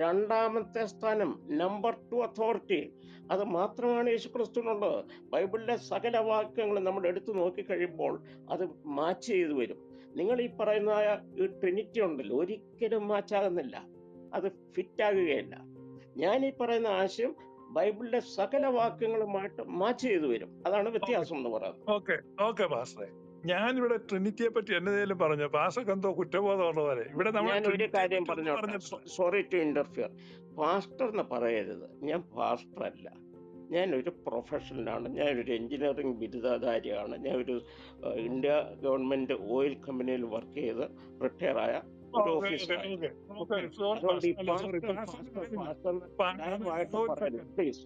2ാമത്തെ സ്ഥാനം, നമ്പർ 2 അതോറിറ്റി, അത് മാത്രമാണ് യേശുക്രിസ്തുവിനുള്ളത്. ബൈബിളിലെ സകല വാക്യങ്ങളും നമ്മൾ എടുത്തു നോക്കിക്കഴിയുമ്പോൾ അത് മാച്ച് ചെയ്തു വരും. നിങ്ങൾ ഈ പറയുന്ന ഈ ട്രിനിറ്റി ഉണ്ടല്ലോ, ഒരിക്കലും മാച്ചാകുന്നില്ല, അത് ഫിറ്റ് ആകുകയില്ല. ഞാൻ ഈ പറയുന്ന ആശയം ബൈബിളിലെ സകല വാക്യങ്ങളുമായിട്ട് മാച്ച് ചെയ്തു വരും. അതാണ് വ്യത്യാസം എന്ന് പറയുന്നത്. ഓക്കെ പാസ്റ്ററെ, ഞാനിവിടെ ട്രിനിറ്റിയെ പറ്റി എന്നതേലും പറഞ്ഞു, പാസ്റ്റർക്ക് എന്തോ കുറ്റബോധമുള്ളവരെ ഇവിടെ ഞാൻ ഒരു കാര്യം പറഞ്ഞോട്ടെ, സോറി ടു ഇന്റർഫിയർ. പാസ്റ്റർ എന്ന് പറയരുത്, ഞാൻ പാസ്റ്റർ അല്ല, ഞാനൊരു പ്രൊഫഷണലാണ്, ഞാനൊരു എഞ്ചിനീയറിംഗ് ബിരുദധാരിയാണ്, ഞാനൊരു ഇന്ത്യ ഗവൺമെന്റ് ഓയിൽ കമ്പനിയിൽ വർക്ക് ചെയ്ത് റിട്ടയർ ആയ ഒരു ഓഫീസറാണ്. പ്ലീസ്.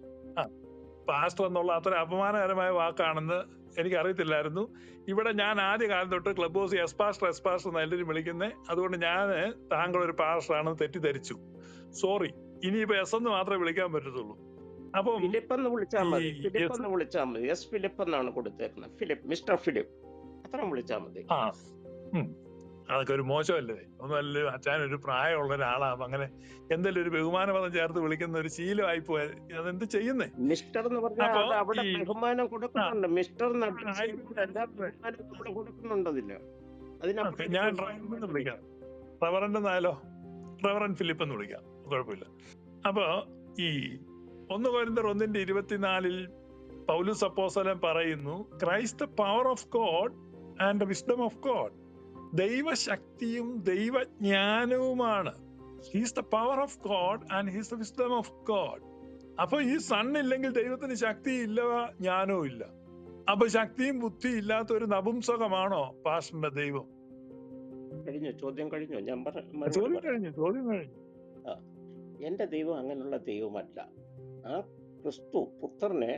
പാസ്റ്റർ എന്നുള്ള അത്ര അപമാനകരമായ വാക്കാണെന്ന് എനിക്ക് അറിയത്തില്ലായിരുന്നു. ഇവിടെ ഞാൻ ആദ്യ കാലം തൊട്ട് ക്ലബ് ഹൗസ് എസ് പാസ്റ്റർ എന്ന് എല്ലാവരും വിളിക്കുന്നത്, അതുകൊണ്ട് ഞാൻ താങ്കൾ ഒരു പാസ്റ്റർ ആണെന്ന് തെറ്റിദ്ധരിച്ചു. സോറി, ഇനിയിപ്പോ എസ് എന്ന് മാത്രമേ വിളിക്കാൻ പറ്റത്തുള്ളൂ. അപ്പം ഫിലിപ്പ് എന്ന് വിളിച്ചാൽ മതി, ഫിലിപ്പ് എന്ന് വിളിച്ചാൽ മതി. എസ് ഫിലിപ്പ് എന്നാണ് കൊടുത്തേക്കുന്നത്, ഫിലിപ്പ്, മിസ്റ്റർ ഫിലിപ്പ്, അത്ര വിളിച്ചാൽ മതി. അതൊക്കെ ഒരു മോശമല്ലേ? ഒന്നുമല്ല, അച്ഛൻ ഒരു പ്രായമുള്ള ഒരാളാണ്, അങ്ങനെ എന്തെങ്കിലും ഒരു ബഹുമാനപദം ചേർത്ത് വിളിക്കുന്ന ഒരു ശീലമായി പോയത്. അതെന്ത് ചെയ്യുന്നേ? മിസ്റ്റർ എന്ന് പറഞ്ഞാൽ അവിടെ ബഹുമാനം കൊടുക്കുന്നുണ്ട്. മിസ്റ്റർ കൊടുക്കുന്നുണ്ട് അതില്. ഞാൻ റവറൻഡ് വിളിക്കാം, റവറൻഡ് എന്നായാലോ, റവറൻഡ് ഫിലിപ്പ് എന്ന് വിളിക്കാം, കുഴപ്പമില്ല. അപ്പൊ ഈ 1 കൊരിന്ത്യർ 1:24 പൗലോസ് അപ്പോസ്തലൻ പറയുന്നു, Christ the power of God and the wisdom of God. ദൈവശക്തിയും ദൈവജ്ഞാനവുമാണ്. He's the power of God and he's the wisdom of God. അപ്പൊ ഈ സൺ ഇല്ലെങ്കിൽ ദൈവത്തിന് ശക്തി ഇല്ല, ജ്ഞാനവും ഇല്ല. അപ്പൊ ശക്തിയും ബുദ്ധിയും ഇല്ലാത്ത ഒരു നപുംസകമാണോ പാസ്റ്ററിന്റെ ദൈവം? കഴിഞ്ഞു, ചോദ്യം കഴിഞ്ഞു. ഞാൻ ചോദ്യം കഴിഞ്ഞു. എന്റെ ദൈവം അങ്ങനെയുള്ള ദൈവമല്ല. ആ ക്രിസ്തു പുത്രനെ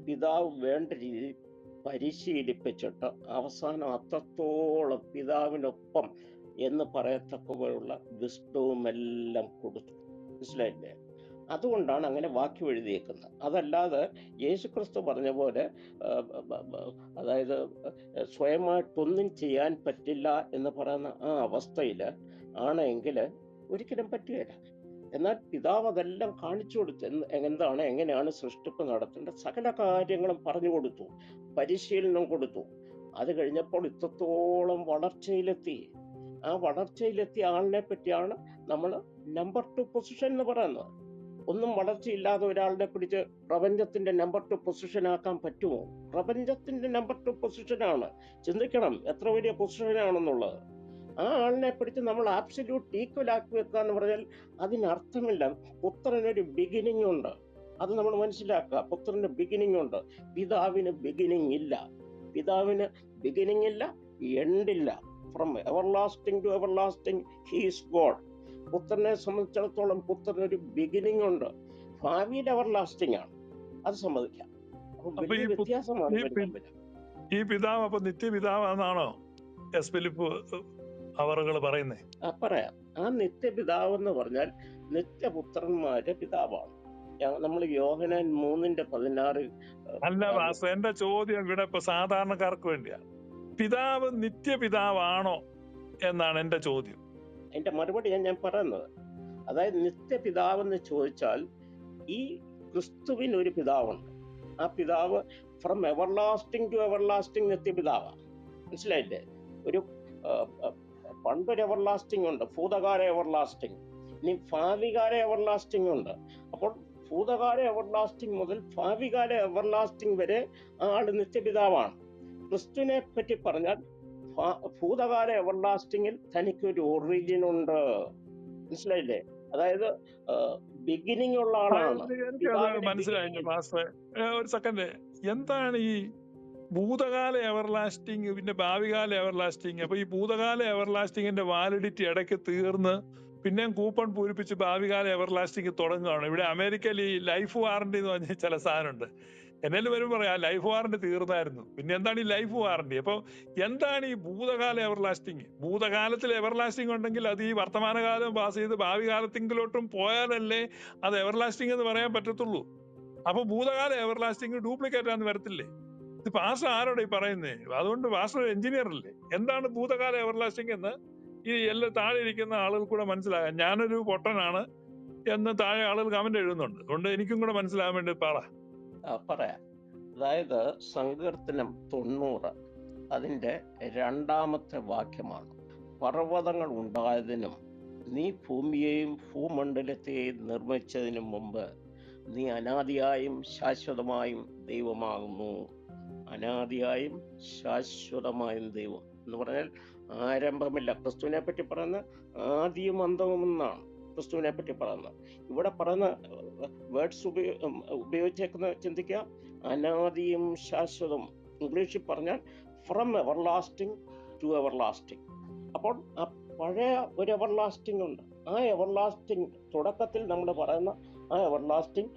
പിതാവ് വേണ്ട രീതിയിൽ പരിശീലിപ്പിച്ചിട്ട് അവസാനം അത്രത്തോളം പിതാവിനൊപ്പം എന്ന് പറയത്തക്കപോലുള്ള വിസ്ഡവും എല്ലാം കൊടുത്തു. മനസ്സിലായില്ലേ? അതുകൊണ്ടാണ് അങ്ങനെ വാക്യം എഴുതിയേക്കുന്നത്. അതല്ലാതെ യേശുക്രിസ്തു പറഞ്ഞ പോലെ അതായത് സ്വയമായിട്ടൊന്നും ചെയ്യാൻ പറ്റില്ല എന്ന് പറയുന്ന ആ അവസ്ഥയിൽ ആണെങ്കിൽ ഒരിക്കലും പറ്റുകയില്ല. എന്നാൽ പിതാവ് അതെല്ലാം കാണിച്ചു കൊടുത്തു. എങ്ങനെയാണ് സൃഷ്ടിപ്പ് നടത്തേണ്ടത്, സകല കാര്യങ്ങളും പറഞ്ഞു കൊടുത്തു, പരിശീലനം കൊടുത്തു. അത് കഴിഞ്ഞപ്പോൾ ഇത്രത്തോളം വളർച്ചയിലെത്തി. ആ വളർച്ചയിലെത്തിയ ആളിനെ പറ്റിയാണ് നമ്മൾ നമ്പർ 2 പൊസിഷൻ എന്ന് പറയുന്നത്. ഒന്നും വളർച്ചയില്ലാതെ ഒരാളിനെ പിടിച്ച് പ്രപഞ്ചത്തിന്റെ നമ്പർ 2 പൊസിഷൻ ആക്കാൻ പറ്റുമോ? പ്രപഞ്ചത്തിന്റെ നമ്പർ 2 പൊസിഷനാണ്. ചിന്തിക്കണം എത്ര വലിയ പൊസിഷനാണെന്നുള്ളത്. ആ ആളിനെ പിടിച്ച് നമ്മൾ ആബ്സല്യൂട്ട് ഈക്വൽ ആക്കി വെക്കുക എന്ന് പറഞ്ഞാൽ അതിനർത്ഥമില്ല. പുത്രനൊരു ബിഗിനിങ് ഉണ്ട്, അത് നമ്മൾ മനസ്സിലാക്കുക. പുത്രന് ബിഗിനിങ് ഉണ്ട്, പിതാവിന് ബിഗിനിങ് ഇല്ല. പിതാവിന് ബിഗിനിങ് ഇല്ല, എൻഡില്ല. From everlasting to everlasting he's God. പുത്രനെ സംബന്ധിച്ചിടത്തോളം പുത്രന് ഒരു ബിഗിനിങ് ഉണ്ട്, ഭാവിയിൽ എവർലാസ്റ്റിംഗ് ആണ്. അത് സമ്മതിക്കാം. അപ്പൊ അപ്പൊ വലിയ വ്യത്യാസമാണ് ഇവർ തമ്മിൽ. ഈ പിതാവ് അപ്പൊ നിത്യപിതാവാണെന്നാണോ എസ് ഫിലിപ്പ് അവറുകൾ പറയുന്നേ? പറയാം. ആ നിത്യപിതാവ് എന്ന് പറഞ്ഞാൽ നിത്യപുത്രന്മാരുടെ പിതാവാണ്. നമ്മൾ യോഹന്നാൻ 3:16 അല്ല വാസു, എന്റെ ചോദ്യം ഇവിടെ ഇപ്പൊ സാധാരണക്കാർക്ക് വേണ്ടിയാണ്. പിതാവ് നിത്യപിതാവാണോ എന്നാണ് എന്റെ ചോദ്യം. അതിന്റെ മറുപടിയാണ് ഞാൻ പറയുന്നത്. അതായത് നിത്യപിതാവെന്ന് ചോദിച്ചാൽ ഈ ക്രിസ്തുവിന് ഒരു പിതാവുണ്ട്. ആ പിതാവ് ഫ്രം എവർലാസ്റ്റിംഗ് ടു എവർലാസ്റ്റിംഗ് നിത്യപിതാവാണ്. മനസ്സിലായില്ലേ? ഒരു പണ്ടൊരു എവർലാസ്റ്റിംഗ് ഉണ്ട്, ഭൂതകാല എവർലാസ്റ്റിംഗ്. ഇനി ഭാവികാല എവർലാസ്റ്റിംഗ് ഉണ്ട്. അപ്പോൾ ഭൂതകാല എവർലാസ്റ്റിംഗ് മുതൽ ഭാവികാല എവർലാസ്റ്റിംഗ് വരെ ആള് നിത്യപിതാവാണ്. ക്രിസ്തുവിനെ പറ്റി പറഞ്ഞാൽ ഭൂതകാല എവർലാസ്റ്റിംഗിൽ തനിക്കൊരു ഒറിജിൻ ഉണ്ട്. മനസ്സിലായില്ലേ? അതായത് ബിഗിനിങ് ഉള്ള ആളാണ്. മനസ്സിലായില്ലേ മാസ്റ്റർ? ഒരു സെക്കൻഡ്, എന്താണ് ഈ ഭൂതകാല എവർലാസ്റ്റിംഗ് പിന്നെ ഭാവികാല എവർലാസ്റ്റിംഗ്? അപ്പൊ ഈ ഭൂതകാല എവർലാസ്റ്റിംഗിന്റെ വാലിഡിറ്റി ഇടയ്ക്ക് തീർന്ന് പിന്നെയും കൂപ്പൺ പൂരിപ്പിച്ച് ഭാവികാല എവർലാസ്റ്റിംഗ് തുടങ്ങുകയാണ്. ഇവിടെ അമേരിക്കയിൽ ഈ ലൈഫ് വാറന്റി എന്ന് പറഞ്ഞ ചില സാധനമുണ്ട്. എന്നേലും വരും പറയാം ലൈഫ് വാറന്റി തീർന്നായിരുന്നു, പിന്നെ എന്താണ് ഈ ലൈഫ് വാറന്റി? അപ്പൊ എന്താണ് ഈ ഭൂതകാല എവർലാസ്റ്റിംഗ്? ഭൂതകാലത്തിൽ എവർലാസ്റ്റിംഗ് ഉണ്ടെങ്കിൽ അത് ഈ വർത്തമാനകാലം പാസ് ചെയ്ത് ഭാവി കാലത്തെങ്കിലോട്ടും പോയാലല്ലേ അത് എവർലാസ്റ്റിംഗ് എന്ന് പറയാൻ പറ്റത്തുള്ളൂ. അപ്പൊ ഭൂതകാല എവർലാസ്റ്റിംഗ് ഡ്യൂപ്ലിക്കേറ്റ് ആണെന്ന് വരത്തില്ലേ? ഇത് പാസ്റ്റർ ആരോടെ ഈ പറയുന്നേ? അതുകൊണ്ട് പാസ്റ്റർ എഞ്ചിനീയർ അല്ലേ? എന്താണ് ഭൂതകാല എവർലാസ്റ്റിംഗ് എന്ന് ഈ എല്ലാ താഴെ ഇരിക്കുന്ന ആളുകൾ കൂടെ മനസ്സിലാകാൻ. ഞാനൊരു പൊട്ടനാണ് എന്ന് താഴെ ആളുകൾ കമന്റ് എഴുതുന്നുണ്ട്, അതുകൊണ്ട് എനിക്കും കൂടെ മനസ്സിലാകാൻ വേണ്ടി പറയാം. അതായത് സങ്കീർത്തനം 90 അതിന്റെ 2-ാമത്തെ വാക്യമാണ്. പർവ്വതങ്ങൾ ഉണ്ടായതിനും നീ ഭൂമിയെയും ഭൂമണ്ഡലത്തെയും നിർമ്മിച്ചതിനും മുമ്പ് നീ അനാദിയായും ശാശ്വതമായും ദൈവമാകുന്നു. അനാദിയായും ശാശ്വതമായും ദൈവം എന്ന് പറഞ്ഞാൽ ആരംഭമില്ല. ക്രിസ്തുവിനെ പറ്റി പറയുന്ന ആദിയും അന്തവും എന്നാണ് ക്രിസ്തുവിനെ പറ്റി പറയുന്നത്. ഇവിടെ പറയുന്ന വേർഡ്സ് ഉപയോഗിച്ചേക്കുന്ന ചിന്തിക്കുക, അനാദിയും ശാശ്വതം. ഇംഗ്ലീഷിൽ പറഞ്ഞാൽ ഫ്രം എവർലാസ്റ്റിംഗ് ടു എവർലാസ്റ്റിംഗ്. അപ്പോൾ ആ പഴയ ഒരു എവർലാസ്റ്റിംഗ് ഉണ്ട്. ആ എവർലാസ്റ്റിംഗ് തുടക്കത്തിൽ നമ്മൾ പറയുന്ന ആ എവർലാസ്റ്റിംഗ്,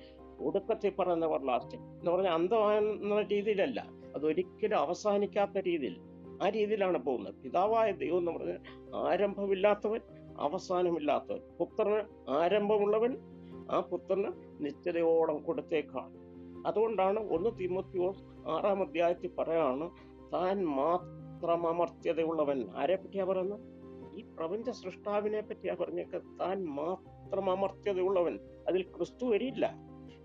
ഒടുക്കത്തിൽ പറയുന്ന എവർലാസ്റ്റിംഗ് എന്ന് പറഞ്ഞാൽ അന്തമാകുന്ന രീതിയിലല്ല, അതൊരിക്കലും അവസാനിക്കാത്ത രീതിയിൽ, ആ രീതിയിലാണ് പോകുന്നത്. പിതാവായ ദൈവം എന്ന് പറഞ്ഞാൽ ആരംഭമില്ലാത്തവൻ, അവസാനമില്ലാത്തവൻ. പുത്രന് ആരംഭമുള്ളവൻ, ആ പുത്രന് നിത്യതയോളം കൊടുത്തേക്കാണ്. അതുകൊണ്ടാണ് 1 തീമോഥെയോസ് 6-ാം അധ്യായത്തിൽ പറയാണ്, താൻ മാത്രം അമർത്യതയുള്ളവൻ. ആരെ പറ്റിയാ പറയുന്നത്? ഈ പ്രപഞ്ച സൃഷ്ടാവിനെ പറ്റിയാ പറഞ്ഞേക്ക. താൻ മാത്രം അമർത്യതയുള്ളവൻ. അതിൽ ക്രിസ്തു വരില്ല.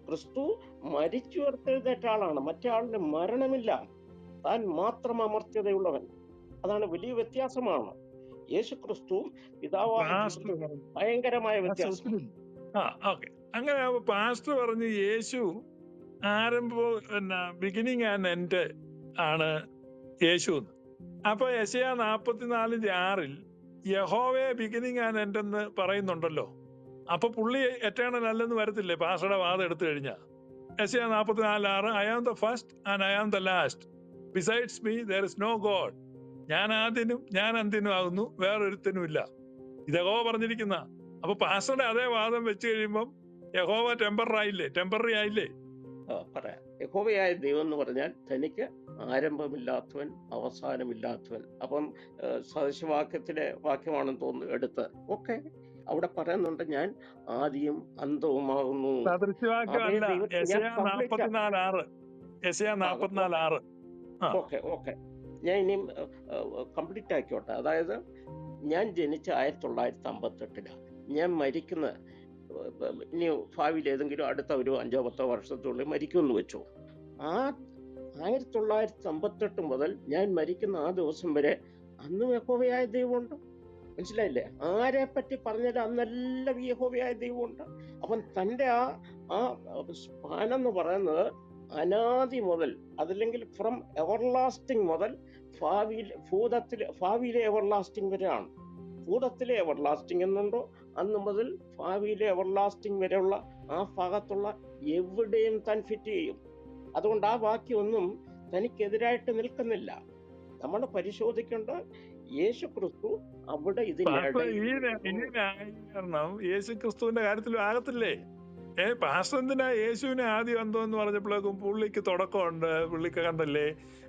ക്രിസ്തു മരിച്ചു ഉയർത്തെഴുന്നേറ്റ ആളാണ്, മറ്റേ ആളിന് മരണമില്ല. താൻ മാത്രം അമർത്യതയുള്ളവൻ. അതാണ് വലിയ വ്യത്യാസമാണ്. യേശു ക്രിസ്തു പിതാവായ ഭയങ്കരമായ വ്യത്യാസം. അങ്ങനെ പാസ്റ്റർ പറഞ്ഞു യേശു ആരംഭം ബിഗിനിങ് ആൻഡ് എൻഡ് ആണ് യേശു. അപ്പൊ യെശയ്യാ 44:6 യഹോവയെ ബിഗിനിങ് ആൻഡ് എൻഡ് എന്ന് പറയുന്നുണ്ടല്ലോ. അപ്പൊ പുള്ളി എറ്റേണൽ അല്ലെന്ന് വരത്തില്ലേ പാസ്റ്ററുടെ വാദം എടുത്തു കഴിഞ്ഞാൽ? യെശയ്യാ 44:6 I am the first and I am the last, besides me there is no God. ഞാൻ ആദ്യനും ഞാൻ അന്ത്യനും ആകുന്നു, വേറൊരുത്തനും ഇല്ല. ഇത് യഹോവ പറഞ്ഞിരിക്കുന്ന. അപ്പൊ പാസ്റ്ററുടെ അതേ വാദം വെച്ച് കഴിയുമ്പം യഹോവ ടെമ്പററി ആയില്ലേ? പറയാം. യഹോവയായ ദൈവം എന്ന് പറഞ്ഞാൽ തനിക്ക് ആരംഭമില്ലാത്തവൻ, അവസാനമില്ലാത്തവൻ. അപ്പം സദൃശവാക്യത്തിലെ വാക്യമാണെന്ന് തോന്നുന്നു എടുത്ത്. ഓക്കെ, അവിടെ പറയുന്നുണ്ട് ഞാൻ ആദിയും അന്തവുമാകുന്നു. ഓക്കെ, ഞാൻ ഇനിയും കംപ്ലീറ്റ് ആക്കിയോട്ടെ. അതായത് ഞാൻ ജനിച്ച 1958 ഞാൻ മരിക്കുന്ന ഇനി ഭാവിയിൽ ഏതെങ്കിലും അടുത്ത ഒരു 5-10 വർഷത്തിനുള്ളിൽ മരിക്കുമെന്ന് വെച്ചു. ആ 1958 മുതൽ ഞാൻ മരിക്കുന്ന ആ ദിവസം വരെ അന്നും യഹോവയായ ദൈവമുണ്ട്. മനസ്സിലായില്ലേ? ആരെ പറ്റി പറഞ്ഞാൽ അന്നെല്ലാം യഹോവയായ ദൈവമുണ്ട്. അപ്പം തൻ്റെ ആ സ്ഥാനം എന്ന് പറയുന്നത് അനാദി മുതൽ, അതല്ലെങ്കിൽ ഫ്രം എവർലാസ്റ്റിംഗ് മുതൽ ഭാവിയിലെ എവർലാസ്റ്റിംഗ് വരെയാണ്. ഭൂതത്തിലെ എവർലാസ്റ്റിംഗ് എന്നുണ്ടോ അന്ന് മുതൽ ഭാവിയിലെ എവർലാസ്റ്റിംഗ് വരെയുള്ള ആ ഭാഗത്തുള്ള എവിടെയും താൻ ഫിറ്റ് ചെയ്യും. അതുകൊണ്ട് ആ വാക്യമൊന്നും തനിക്കെതിരായിട്ട് നിൽക്കുന്നില്ല. നമ്മൾ പരിശോധിക്കേണ്ട യേശു ക്രിസ്തു അവിടെ പാസ്റ്റർ, ഈ ഇതിനിടയിൽ ന്യായീകരണം യേശു ക്രിസ്തുവിന്റെ കാര്യത്തിലും ആകത്തില്ലേ? പാസ്റ്റർ എന്തിനാ യേശുവിനെ ആദ്യം എന്തോ എന്ന് പറഞ്ഞപ്പോഴേക്കും പുള്ളിക്ക് തുടക്കമുണ്ട്, പുള്ളിക്ക് കണ്ടല്ലേ?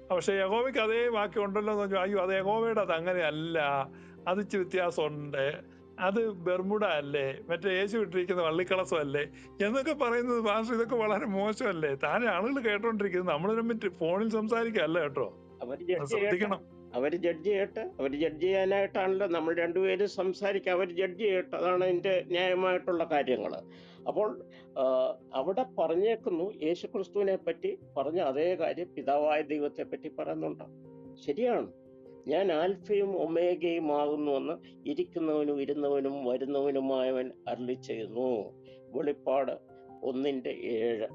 പക്ഷെ യഹോവയ്ക്ക് അതേ വാക്യം ഉണ്ടല്ലോ എന്ന് പറഞ്ഞു. അയ്യോ, അത് യഹോവയുടെ അത് അങ്ങനെയല്ല, അത് ഇച്ചിരി വ്യത്യാസമുണ്ട്, അത് ബെർമുഡ അല്ലേ, മറ്റേ യേശു ഇട്ടിരിക്കുന്ന വള്ളിക്കളസം അല്ലേ എന്നൊക്കെ പറയുന്നത് പാസ്റ്റർ, ഇതൊക്കെ വളരെ മോശമല്ലേ? താനെ ആളുകൾ കേട്ടോണ്ടിരിക്കുന്നത്, നമ്മളിനെ ഫോണിൽ സംസാരിക്കല്ല കേട്ടോ, അവർ അത് ജഡ്ജ് ചെയ്യട്ടെ, ശ്രദ്ധിക്കണം. അവർ ജഡ്ജ് ചെയ്യട്ടെ. അവർ ജഡ്ജ് ചെയ്യാനായിട്ടാണല്ലോ നമ്മൾ രണ്ടുപേരും സംസാരിക്കുക. അവർ ജഡ്ജ് ചെയ്യട്ടെ, അതാണ് അതിന്റെ ന്യായമായിട്ടുള്ള കാര്യങ്ങൾ. അപ്പോൾ അവിടെ പറഞ്ഞേക്കുന്നു യേശുക്രിസ്തുവിനെ പറ്റി പറഞ്ഞ അതേ കാര്യം പിതാവായ ദൈവത്തെ പറ്റി പറയുന്നുണ്ട്. ശരിയാണ്, ഞാൻ ആൽഫയും ഒമേഗയും ആകുന്നുവെന്ന് ഇരിക്കുന്നവനും ഇരുന്നവനും വരുന്നവനുമായവൻ അരുളി ചെയ്യുന്നു. വെളിപ്പാട് 1:7.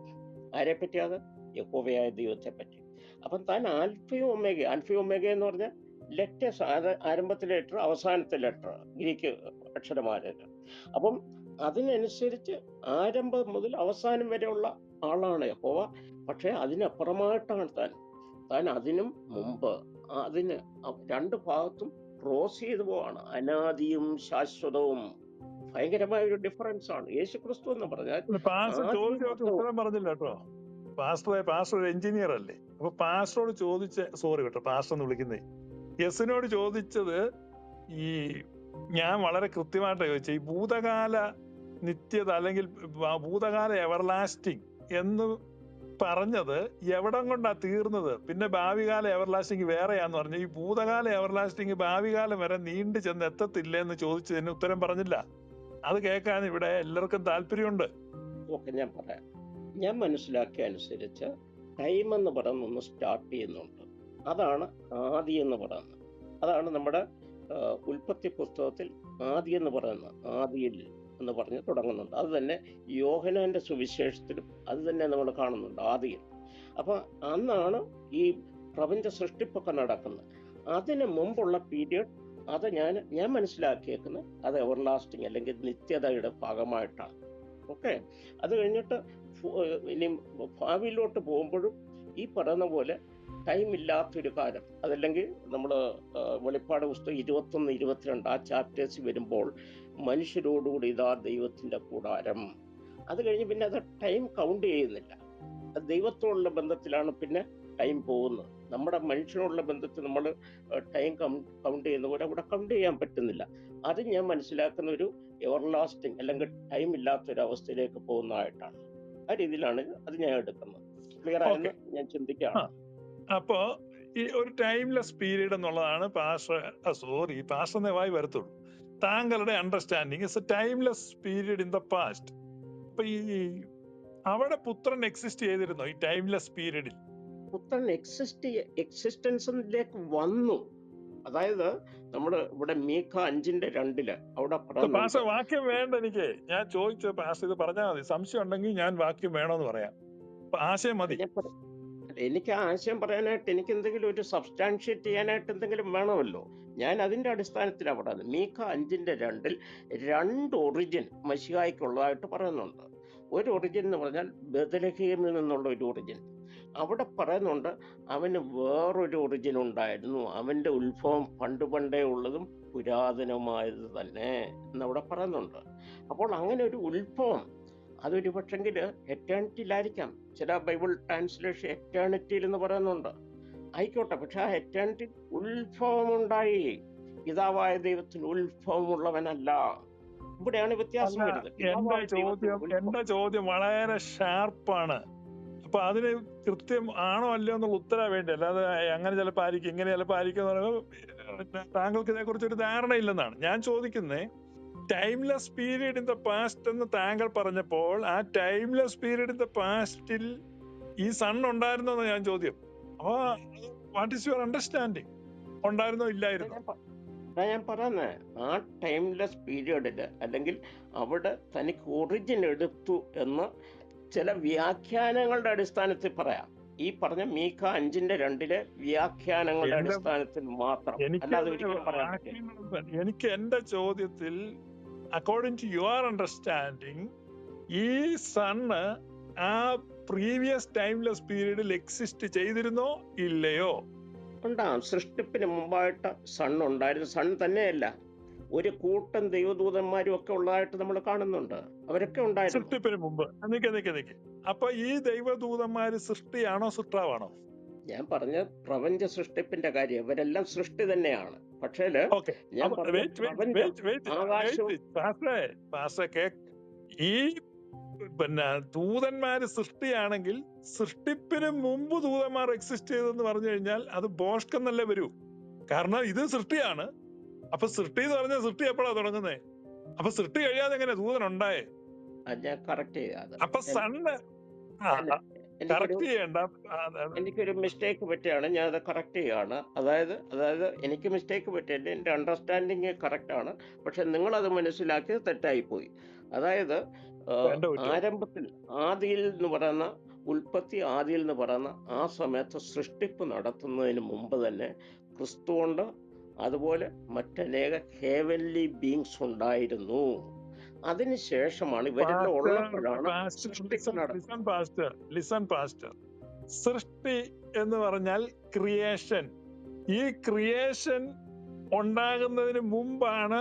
ആരെ പറ്റിയത്? യഹോവയായ ദൈവത്തെ പറ്റി. അപ്പം താൻ ആൽഫയും ഒമേഗ എന്ന് പറഞ്ഞാൽ ലെറ്റേഴ്സ്, ആരംഭത്തിലെ ലെറ്റർ, അവസാനത്തെ ലെറ്റർ, ഗ്രീക്ക് അക്ഷരമാലകൾ. അപ്പം അതിനനുസരിച്ച് ആരംഭം മുതൽ അവസാനം വരെയുള്ള ആളാണ് യഹോവ. പക്ഷെ അതിനപ്പുറമായിട്ടാണ് താൻ അതിനും മുമ്പ്, അതിന് രണ്ട് ഭാഗത്തും ക്രോസ് ചെയ്തു പോവാണ്. അനാദിയും ശാശ്വതവും. ഭയങ്കരമായ ഒരു ഡിഫറൻസ് ആണ് യേശു ക്രിസ്തു എന്ന് പറഞ്ഞാൽ. പാസ്റ്റർ ചോദിച്ച ഉത്തരം പറഞ്ഞില്ല കേട്ടോ. പാസ്റ്റർ ഒരു എഞ്ചിനീയർ അല്ലേ? അപ്പൊ പാസ്റ്ററോട് സോറി കേട്ടോ, പാസ്റ്റർ എന്ന് വിളിക്കുന്നേ, യെസിനോട് ചോദിച്ചത് ഈ ഞാൻ വളരെ കൃത്യമായിട്ട് ചോദിച്ച ഈ ഭൂതകാല നിത്യത അല്ലെങ്കിൽ ഭൂതകാല എവർലാസ്റ്റിംഗ് എന്ന് പറഞ്ഞത് എവിടം കൊണ്ടാ തീർന്നത്? പിന്നെ ഭാവികാല എവർലാസ്റ്റിംഗ് വേറെയാന്ന് പറഞ്ഞു. ഈ ഭൂതകാല എവർലാസ്റ്റിംഗ് ഭാവികാലം വരെ നീണ്ടു ചെന്ന് എത്തത്തില്ല എന്ന് ചോദിച്ചതിന് ഉത്തരം പറഞ്ഞില്ല. അത് കേൾക്കാൻ ഇവിടെ എല്ലാവർക്കും താല്പര്യമുണ്ട്. ഓക്കെ, ഞാൻ പറയാം. ഞാൻ മനസ്സിലാക്കിയ അനുസരിച്ച് ടൈം എന്ന് പറയുന്ന ഒന്ന് സ്റ്റാർട്ട് ചെയ്യുന്നുണ്ട്. അതാണ് ആദി എന്ന് പറയുന്നത്. അതാണ് നമ്മുടെ ഉൽപ്പത്തി പുസ്തകത്തിൽ ആദി എന്ന് പറയുന്നത്. ആദിയിൽ എന്ന് പറഞ്ഞ് തുടങ്ങുന്നുണ്ട്. അത് തന്നെ യോഹന്നാന്റെ സുവിശേഷത്തിലും അത് തന്നെ നമ്മൾ കാണുന്നുണ്ട്, ആദിയിൽ. അപ്പൊ അന്നാണ് ഈ പ്രപഞ്ച സൃഷ്ടിപ്പൊക്കെ നടക്കുന്നത്. അതിന് മുമ്പുള്ള പീരിയഡ് അത് ഞാൻ മനസ്സിലാക്കിയേക്കുന്നത് അത് എവർലാസ്റ്റിംഗ് അല്ലെങ്കിൽ നിത്യതയുടെ ഭാഗമായിട്ടാണ്. ഓക്കെ, അത് കഴിഞ്ഞിട്ട് ഇനി ഭാവിയിലോട്ട് പോകുമ്പോഴും ഈ പറയുന്ന പോലെ ടൈം ഇല്ലാത്തൊരു കാലം, അതല്ലെങ്കിൽ നമ്മൾ വെളിപ്പാട് പുസ്തകം 21, 22 ആ ചാപ്റ്റേഴ്സ് വരുമ്പോൾ മനുഷ്യരോടുകൂടി ഇതാ ദൈവത്തിന്റെ കൂടാരം. അത് കഴിഞ്ഞ് പിന്നെ അത് ടൈം കൗണ്ട് ചെയ്യുന്നില്ല. അത് ദൈവത്തോടുള്ള ബന്ധത്തിലാണ് പിന്നെ ടൈം പോകുന്നത്. നമ്മുടെ മനുഷ്യനോടുള്ള ബന്ധത്തിൽ നമ്മൾ ടൈം കൗണ്ട് ചെയ്യുന്ന പോലെ അവിടെ കൗണ്ട് ചെയ്യാൻ പറ്റുന്നില്ല. അത് ഞാൻ മനസ്സിലാക്കുന്ന ഒരു എവർലാസ്റ്റിംഗ് അല്ലെങ്കിൽ ടൈം ഇല്ലാത്തൊരു അവസ്ഥയിലേക്ക് പോകുന്നതായിട്ടാണ്. ആ രീതിയിലാണ് അത് ഞാൻ എടുക്കുന്നത്. ക്ലിയർ ആയെന്ന് ഞാൻ ചിന്തിക്കുകയാണ്. അപ്പോ ഈ ഒരു ടൈംലെസ് പീരീഡ് എന്നുള്ളതാണ് പാസ്റ്റർ വായി വരത്തുള്ളൂ. താങ്കളുടെ understanding is A timeless period in the past. അപ്പൊ ഈ അവിടെ പുത്രൻ എക്സിസ്റ്റ് ചെയ്തിരുന്നോ ഈ ടൈംലെസ് പീരീഡിൽ? പുത്രൻ എക്സിസ്റ്റൻസിലേക്ക് വന്നു. അതായത് നമ്മുടെ ഇവിടെ മീഖ 5:2 അവിടെ പാസ്റ്റർ വാക്യം വേണ്ട എനിക്ക്. ഞാൻ ചോദിച്ച പാസ്റ്റർ ഇത് പറഞ്ഞാൽ മതി. സംശയം ഉണ്ടെങ്കിൽ ഞാൻ വാക്യം വേണമെന്ന് പറയാം. ആശയം മതി. എനിക്ക് ആ ആശയം പറയാനായിട്ട് എനിക്ക് എന്തെങ്കിലും ഒരു സബ്സ്റ്റാൻഷിയേറ്റ് ചെയ്യാനായിട്ട് എന്തെങ്കിലും വേണമല്ലോ. ഞാൻ അതിന്റെ അടിസ്ഥാനത്തിലാണ് പറയുന്നത്. മീഖ 5:2 2 ഒറിജിൻ മശിഹായ്ക്കുള്ളതായിട്ട് പറയുന്നുണ്ട്. ഒരു ഒറിജിൻ എന്ന് പറഞ്ഞാൽ ബെത്ലഹേമിൽ നിന്നുള്ള ഒരു ഒറിജിൻ. അവിടെ പറയുന്നുണ്ട് അവന് വേറൊരു ഒറിജിൻ ഉണ്ടായിരുന്നു, അവന്റെ ഉത്ഭവം പണ്ടേ ഉള്ളതും പുരാതനമായത് തന്നെ എന്നവിടെ പറയുന്നുണ്ട്. അപ്പോൾ അങ്ങനെ ഒരു ഉത്ഭവം അതൊരു പക്ഷെങ്കിൽ എറ്റേണിറ്റിയിലായിരിക്കാം. ചില ബൈബിൾ ട്രാൻസ്ലേഷൻ എറ്റേണിറ്റിയിൽ എന്ന് പറയുന്നുണ്ട്. ആയിക്കോട്ടെ, പക്ഷെ ആ എറ്റേണിറ്റി ഉത്ഭവമുണ്ടായി. പിതാവായ ദൈവത്തിന് ഉത്ഭവമുള്ളവനല്ല. ഇവിടെയാണ് വ്യത്യാസം വരുന്നത്. എന്റെ ചോദ്യം വളരെ ഷാർപ്പാണ്. അപ്പൊ അതിന് കൃത്യം ആണോ അല്ലയോ എന്നുള്ള ഉത്തരം വേണ്ടി, അല്ലാതെ അങ്ങനെ ചിലപ്പോൾ ആയിരിക്കും ഇങ്ങനെ ചിലപ്പോൾ ആയിരിക്കും എന്ന് പറയുമ്പോൾ താങ്കൾക്ക് ഇതിനെ കുറിച്ച് ഒരു ധാരണയില്ലെന്നാണ് ഞാൻ ചോദിക്കുന്നത്. Timeless period in the past എന്ന് താങ്കൾ പറഞ്ഞപ്പോൾ ആ ടൈംലെസ് പീരീഡ് ഇൻ ദ പാസ്റ്റിൽ ഈ സൺ ഉണ്ടായിരുന്നോ എന്ന് ഞാൻ ചോദ്യം. അപ്പൊ വാട്ട് ഈസ് യുവർ അണ്ടർസ്റ്റാൻഡിങ്? ഉണ്ടായിരുന്നോ ഇല്ലായിരുന്നോ? ഞാൻ പറയുന്നേ ആ ടൈംലെസ് പീരീഡില് അല്ലെങ്കിൽ അവിടെ തനിക്ക് ഒറിജിൻ എടുത്തു എന്ന് ചില വ്യാഖ്യാനങ്ങളുടെ അടിസ്ഥാനത്തിൽ പറയാം. ഈ പറഞ്ഞ മീഖ 5:2 വ്യാഖ്യാനങ്ങളുടെ അടിസ്ഥാനത്തിൽ മാത്രം, അല്ലാതെ ഒരിക്കലും പറയാൻ പറ്റില്ല. എനിക്ക് എന്റെ ചോദ്യത്തിൽ അക്കോർഡിംഗ് ടു യുവർ അണ്ടർസ്റ്റാൻഡിങ് ഈ സണ്ണ് ആ പ്രീവിയസ് ടൈംലെസ് പീരീഡിൽ എക്സിസ്റ്റ് ചെയ്തിരുന്നോ ഇല്ലയോ? ഉണ്ടാകും. സൃഷ്ടിപ്പിന് മുമ്പായിട്ട് സൺ ഉണ്ടായിരുന്നു. സൺ തന്നെയല്ല, ഒരു കൂട്ടം ദൈവദൂതന്മാരും ഒക്കെ ഉള്ളതായിട്ട് നമ്മൾ കാണുന്നുണ്ട്. അവരൊക്കെ ഉണ്ടായിരുന്നു സൃഷ്ടിപ്പിന് മുമ്പ്. നിക്ക്. അപ്പൊ ഈ ദൈവദൂതന്മാര് സൃഷ്ടിയാണോ സൃഷ്ടാവാണോ? ഞാൻ പറഞ്ഞ പ്രപഞ്ച സൃഷ്ടിപ്പിന്റെ കാര്യം, ഇവരെല്ലാം സൃഷ്ടി തന്നെയാണ്. പക്ഷേ ഓക്കെ, ഞാൻ പറഞ്ഞ പ്രപഞ്ചം ആകാശവും ഈ പിന്നെ ദൂതന്മാര് സൃഷ്ടിയാണെങ്കിൽ സൃഷ്ടിപ്പിന് മുമ്പ് ദൂതന്മാർ എക്സിസ്റ്റ് ചെയ്തെന്ന് പറഞ്ഞു കഴിഞ്ഞാൽ അത് ബോഷ്ക്കെന്നല്ലേ വരൂ. കാരണം ഇത് സൃഷ്ടിയാണ്. അപ്പൊ സൃഷ്ടി എന്ന് പറഞ്ഞാൽ സൃഷ്ടി എപ്പോഴാ തുടങ്ങുന്നേ? അപ്പൊ സൃഷ്ടി കഴിയാതെ എങ്ങനെ ദൂതൻ ഉണ്ടായേ? ഞാൻ കറക്റ്റ് ചെയ്യാതെ അപ്പൊ സണ്ണ് കറക്റ്റ് ചെയ്യണ്ട. എനിക്കൊരു മിസ്റ്റേക്ക് പറ്റിയാണ്, ഞാൻ അത് കറക്റ്റ് ചെയ്യാണ്. അതായത് എനിക്ക് മിസ്റ്റേക്ക് പറ്റിയല്ല, എൻ്റെ അണ്ടർസ്റ്റാൻഡിങ് കറക്റ്റ് ആണ്. പക്ഷെ നിങ്ങളത് മനസ്സിലാക്കിയത് തെറ്റായിപ്പോയി. അതായത് ആരംഭത്തിൽ ആദിയിൽ എന്ന് പറയുന്ന ഉൽപ്പത്തി, ആദിയിൽ എന്ന് പറയുന്ന ആ സമയത്ത് സൃഷ്ടിപ്പ് നടത്തുന്നതിന് മുമ്പ് തന്നെ ക്രിസ്തുവുണ്ട്, അതുപോലെ മറ്റനേക ഹെവൻലി ബീങ്സ് ഉണ്ടായിരുന്നു. അതിനുശേഷമാണ് ഇവരെല്ലാം ഉള്ളപ്പോഴാണ് സൃഷ്ടി എന്ന് പറഞ്ഞാൽ ക്രിയേഷൻ. ഈ ക്രിയേഷൻ ഉണ്ടാകുന്നതിന് മുമ്പാണ്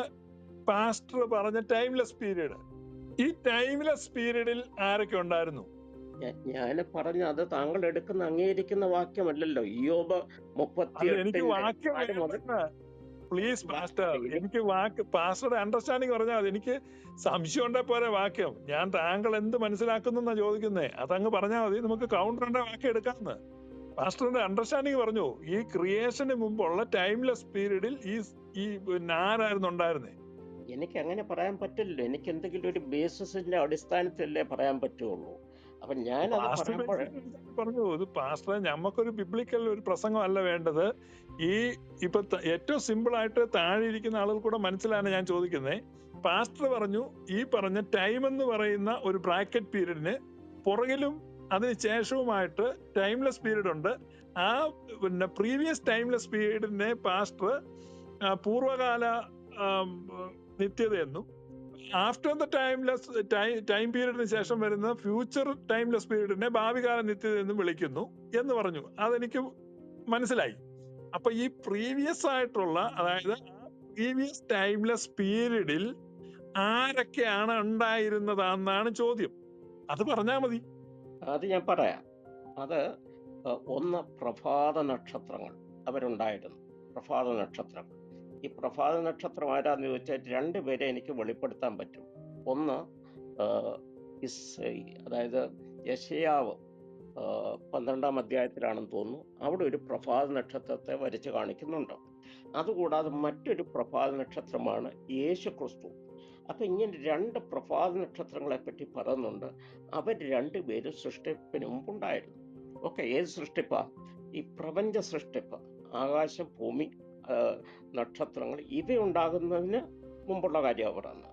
പാസ്റ്റർ പറഞ്ഞ ടൈംലെസ് പീരീഡ്. ഈ ടൈംലെസ് പീരീഡിൽ ആരൊക്കെ ഉണ്ടായിരുന്നു? ഞാൻ പറഞ്ഞ അത് താങ്കൾ എടുക്കുന്ന അംഗീകരിക്കുന്ന വാക്യമല്ലല്ലോ. ഇയ്യോബ് 38 പ്ലീസ് പാസ്റ്റർ, എനിക്ക് പാസ്റ്ററുടെ അണ്ടർസ്റ്റാൻഡിങ് പറഞ്ഞാൽ മതി. എനിക്ക് സംശയം ഉണ്ടെ പോലെ വാക്യം ഞാൻ താങ്കൾ എന്ത് മനസ്സിലാക്കുന്ന ചോദിക്കുന്നേ, അതങ്ങ് പറഞ്ഞാൽ മതി. നമുക്ക് കൗണ്ടറിന്റെ വാക്യം എടുക്കാമെന്ന്. പാസ്റ്ററിന്റെ അണ്ടർസ്റ്റാൻഡിങ് പറഞ്ഞു. ഈ ക്രിയേഷന് മുമ്പുള്ള ടൈംലെസ് പീരീഡിൽ ഈ ആരായിരുന്നു ഉണ്ടായിരുന്നേ? എനിക്ക് അങ്ങനെ പറയാൻ പറ്റില്ലല്ലോ. എനിക്ക് എന്തെങ്കിലും ഒരു ബേസിസിന്റെ അടിസ്ഥാനത്തിലല്ലേ പറയാൻ പറ്റുള്ളൂ. അപ്പൊ ഞാൻ പറഞ്ഞു, ഇത് പാസ്റ്ററെ ഞമ്മക്കൊരു ബിബ്ലിക്കൽ ഒരു പ്രസംഗം അല്ല വേണ്ടത്. ഇപ്പൊ ഏറ്റവും സിമ്പിൾ ആയിട്ട് താഴെ ഇരിക്കുന്ന ആളുകൾ കൂടെ മനസ്സിലാണ് ഞാൻ ചോദിക്കുന്നത്. പാസ്റ്റർ പറഞ്ഞു ഈ പറഞ്ഞ ടൈം എന്ന് പറയുന്ന ഒരു ബ്രാക്കറ്റ് പീരീഡിന് പുറകിലും അതിന് ശേഷവുമായിട്ട് ടൈംലെസ് പീരീഡ് ഉണ്ട്. ആ പിന്നെ പ്രീവിയസ് ടൈംലെസ് പീരീഡിനെ പാസ്റ്റർ പൂർവകാല നിത്യതയെന്നും ആഫ്റ്റർ ദ ടൈം പീരീഡിന് ശേഷം വരുന്ന ഫ്യൂച്ചർ ടൈംലെസ് പീരീഡിനെ ഭാവികാല നിത്യത എന്നും വിളിക്കുന്നു എന്ന് പറഞ്ഞു. അതെനിക്ക് മനസ്സിലായി. അപ്പൊ ഈ പ്രീവിയസ് ആയിട്ടുള്ള, അതായത് പ്രീവിയസ് ടൈംലെസ് പീരീഡിൽ ആരൊക്കെയാണ് ഉണ്ടായിരുന്നതെന്നാണ് ചോദ്യം. അത് പറഞ്ഞാൽ മതി. അത് ഞാൻ പറയാം. അത് ഒന്ന്, പ്രഭാത നക്ഷത്രങ്ങൾ അവരുണ്ടായിരുന്നു. പ്രഭാത നക്ഷത്രങ്ങൾ. ഈ പ്രഭാത നക്ഷത്രം ആരാന്ന് ചോദിച്ചാൽ രണ്ടുപേരെ എനിക്ക് വെളിപ്പെടുത്താൻ പറ്റും. ഒന്ന് അതായത് യെശയ്യാവ് 12-ാം അധ്യായത്തിലാണെന്ന് തോന്നുന്നു. അവിടെ ഒരു പ്രഭാത നക്ഷത്രത്തെ വരച്ച് കാണിക്കുന്നുണ്ട്. അതുകൂടാതെ മറ്റൊരു പ്രഭാത നക്ഷത്രമാണ് യേശു ക്രിസ്തു. അപ്പൊ ഇങ്ങനെ രണ്ട് പ്രഭാത നക്ഷത്രങ്ങളെ പറ്റി പറയുന്നുണ്ട്. അവർ രണ്ടുപേരും സൃഷ്ടിപ്പിന് മുമ്പുണ്ടായിരുന്നു. ഓക്കെ, ഏത് സൃഷ്ടിപ്പാ? ഈ പ്രപഞ്ച സൃഷ്ടിപ്പ്, ആകാശം, ഭൂമി, നക്ഷത്രങ്ങൾ ഇവയുണ്ടാകുന്നതിന് മുമ്പുള്ള കാര്യമാണ് പറയുന്നത്.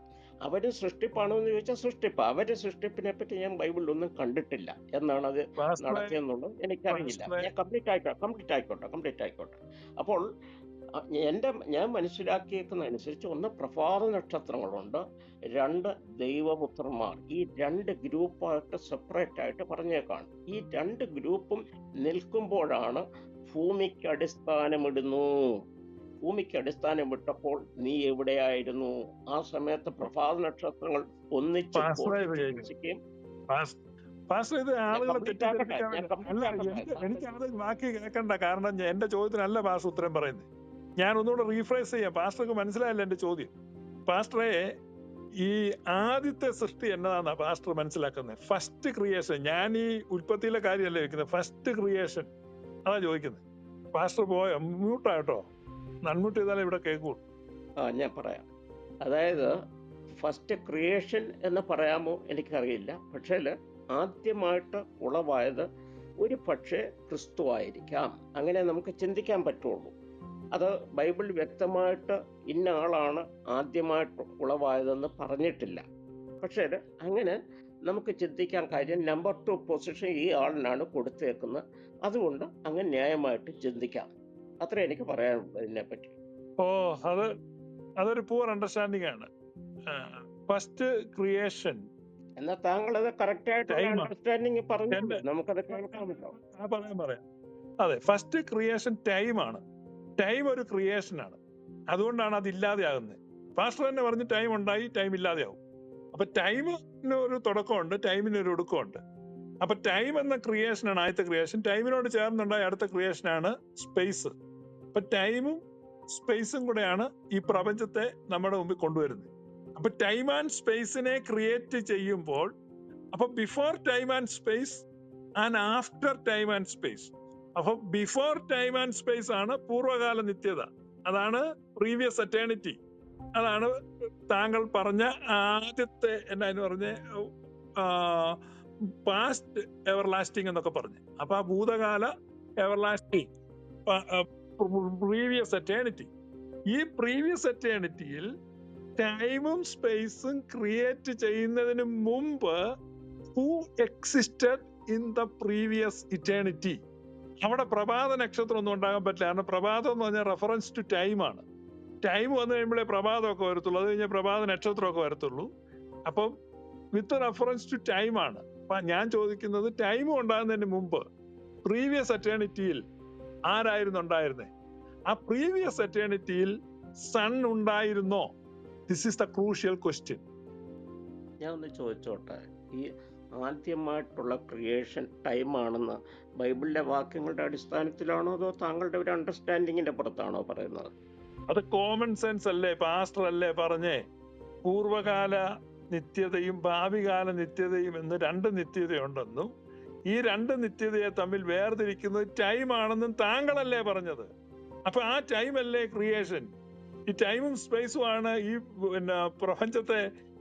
അവര് സൃഷ്ടിപ്പാണോ എന്ന് ചോദിച്ചാൽ സൃഷ്ടിപ്പ്. അവരുടെ സൃഷ്ടിപ്പിനെ പറ്റി ഞാൻ ബൈബിളിലൊന്നും കണ്ടിട്ടില്ല. എന്നാണ് അത് നടത്തിയെന്നുള്ളത് എനിക്കറിയില്ല. ഞാൻ കംപ്ലീറ്റ് ആയിക്കോട്ടെ. അപ്പോൾ ഞാൻ മനസ്സിലാക്കിയേക്കുന്ന അനുസരിച്ച് ഒന്ന് പ്രഭാത നക്ഷത്രങ്ങളുണ്ട്, രണ്ട് ദൈവപുത്രന്മാർ. ഈ രണ്ട് ഗ്രൂപ്പായിട്ട് സെപ്പറേറ്റ് ആയിട്ട് പറഞ്ഞേക്കാണ്. ഈ രണ്ട് ഗ്രൂപ്പും നിൽക്കുമ്പോഴാണ് ഭൂമിക്ക് അടിസ്ഥാനമിടുന്നു. ഭൂമിക്ക് അടിസ്ഥാനമിട്ടപ്പോൾ നീ എവിടെയായിരുന്നു? ആ സമയത്ത് പ്രഭാത നക്ഷത്രങ്ങൾ ഒന്നിച്ച് എനിക്കത് ബാക്കി കേൾക്കണ്ട. കാരണം എന്റെ ചോദ്യത്തിനല്ല പാസ്റ്റർ ഉത്തരം പറയുന്നത്. ഞാൻ ഒന്നുകൂടെ റീഫ്രൈസ് ചെയ്യാം. പാസ്റ്റർക്ക് മനസ്സിലായില്ല എന്റെ ചോദ്യം. പാസ്റ്ററെ, ഈ ആദ്യത്തെ സൃഷ്ടി എന്നതാണെന്നാ പാസ്റ്റർ മനസ്സിലാക്കുന്നത്? First creation. ഞാൻ ഈ ഉൽപ്പത്തിയിലെ കാര്യമല്ല ചോദിക്കുന്നത്, ഫസ്റ്റ് ക്രിയേഷൻ അതാ ചോദിക്കുന്നത്. പാസ്റ്റർ പോയോ? മ്യൂട്ടാട്ടോ, അൺമ്യൂട്ട് ചെയ്താലേ ഇവിടെ കേൾക്കൂ. ഞാൻ പറയാം. അതായത് ഫസ്റ്റ് ക്രിയേഷൻ എന്ന് പറയാമോ എനിക്കറിയില്ല. പക്ഷേ ആദ്യമായിട്ട് ഉളവായത് ഒരു പക്ഷേ ക്രിസ്തു ആയിരിക്കാം. അങ്ങനെ നമുക്ക് ചിന്തിക്കാൻ പറ്റുള്ളൂ. അത് ബൈബിൾ വ്യക്തമായിട്ട് ഇന്ന ആളാണ് ആദ്യമായിട്ട് ഉളവായതെന്ന് പറഞ്ഞിട്ടില്ല. പക്ഷേ അങ്ങനെ നമുക്ക് ചിന്തിക്കാൻ കാര്യം നമ്പർ 2 പൊസിഷൻ ഈ ആളിനാണ് കൊടുത്തേക്കുന്നത്. അതുകൊണ്ട് അങ്ങ് ന്യായമായിട്ട് ചിന്തിക്കാം. അത്ര എനിക്ക് പറയാനുള്ളത് ഇതിനെപ്പറ്റി. അതൊരു പൂർ അണ്ടർസ്റ്റാൻഡിംഗ് ആണ്. ഫസ്റ്റ് ക്രിയേഷൻ എന്നാൽ താങ്കൾ അത് കറക്റ്റ് ആയിട്ടുള്ള ടൈമാണ്. അണ്ടർസ്റ്റാൻഡിങ് പറഞ്ഞോളൂ, എന്റെ നമുക്കത് കേൾക്കാമല്ലോ. പറയാം. അതെ, ഫസ്റ്റ് ക്രിയേഷൻ ടൈമാണ്. ടൈം ഒരു ക്രിയേഷനാണ്. അതുകൊണ്ടാണ് അത് ഇല്ലാതെയാകുന്നത്. പാസ്റ്റർ തന്നെ പറഞ്ഞ് ടൈം ഉണ്ടായി, ടൈം ഇല്ലാതെയാവും. അപ്പൊ ടൈമിന് ഒരു തുടക്കമുണ്ട്, ടൈമിന് ഒരു ഒടുക്കമുണ്ട്. അപ്പൊ ടൈം എന്ന ക്രിയേഷനാണ് ആദ്യത്തെ ക്രിയേഷൻ. ടൈമിനോട് ചേർന്നുണ്ടായ അടുത്ത ക്രിയേഷനാണ് സ്പേസ്. അപ്പൊ ടൈമും സ്പേസും കൂടെയാണ് ഈ പ്രപഞ്ചത്തെ നമ്മുടെ മുമ്പിൽ കൊണ്ടുവരുന്നത്. അപ്പൊ ടൈം ആൻഡ് സ്പേസിനെ ക്രിയേറ്റ് ചെയ്യുമ്പോൾ അപ്പൊ before time and space and after time and space. അപ്പൊ ബിഫോർ ടൈം ആൻഡ് സ്പേസ് ആണ് പൂർവ്വകാല നിത്യത, അതാണ് പ്രീവിയസ് എറ്റേണിറ്റി. അതാണ് താങ്കൾ പറഞ്ഞ ആദ്യത്തെ എന്നാന്ന് പറഞ്ഞ പാസ്റ്റ് എവർലാസ്റ്റിംഗ് എന്നൊക്കെ പറഞ്ഞു. അപ്പൊ ആ ഭൂതകാല എവർലാസ്റ്റിംഗ്, പ്രീവിയസ് എറ്റേണിറ്റി. ഈ പ്രീവിയസ് എറ്റേണിറ്റിയിൽ ടൈമും സ്പേസും ക്രിയേറ്റ് ചെയ്യുന്നതിന് മുമ്പ് who existed in the previous eternity. അവിടെ പ്രഭാത നക്ഷത്രം ഒന്നും ഉണ്ടാകാൻ പറ്റില്ല. കാരണം പ്രഭാതം എന്ന് പറഞ്ഞാൽ റെഫറൻസ് ടു ടൈമാണ്. ടൈം വന്നു കഴിയുമ്പോഴേ പ്രഭാതമൊക്കെ വരത്തുള്ളൂ, അത് കഴിഞ്ഞാൽ പ്രഭാത നക്ഷത്രമൊക്കെ വരത്തുള്ളൂ. അപ്പം വിത്ത് റെഫറൻസ് ടു ടൈമാണ്. അപ്പൊ ഞാൻ ചോദിക്കുന്നത്, ടൈം ഉണ്ടാകുന്നതിന് മുമ്പ് പ്രീവിയസ് എറ്റേണിറ്റിയിൽ ആരായിരുന്നു ഉണ്ടായിരുന്നത്? ആ പ്രീവിയസ് എറ്റേണിറ്റിയിൽ സൺ ഉണ്ടായിരുന്നോ? This is the crucial question. ഞാൻ ഒന്ന് ചോദിച്ചോട്ടെ, ഈ ആദ്യമായിട്ടുള്ള ക്രിയേഷൻ ടൈമാണെന്ന് ബൈബിളിലെ വാക്യങ്ങളുടെ അടിസ്ഥാനത്തിലാണോ അതോ താങ്കളുടെ ഒരു അണ്ടർസ്റ്റാൻഡിങ്ങിന്റെ പുറത്താണോ പറയുന്നത്? അത് കോമൺ സെൻസ് അല്ലേ? പാസ്റ്റർ അല്ലേ പറഞ്ഞേ പൂർവകാല നിത്യതയും ഭാവികാല നിത്യതയും എന്ന് രണ്ട് നിത്യതയുണ്ടെന്നും ഈ രണ്ട് നിത്യതയെ തമ്മിൽ വേർതിരിക്കുന്നത് ടൈം ആണെന്നും താങ്കളല്ലേ പറഞ്ഞത്? അപ്പൊ ആ ടൈം അല്ലേ ക്രിയേഷൻ? ഈ ടൈമും സ്പേസും ആണ് ഈ പ്രപഞ്ചത്തെ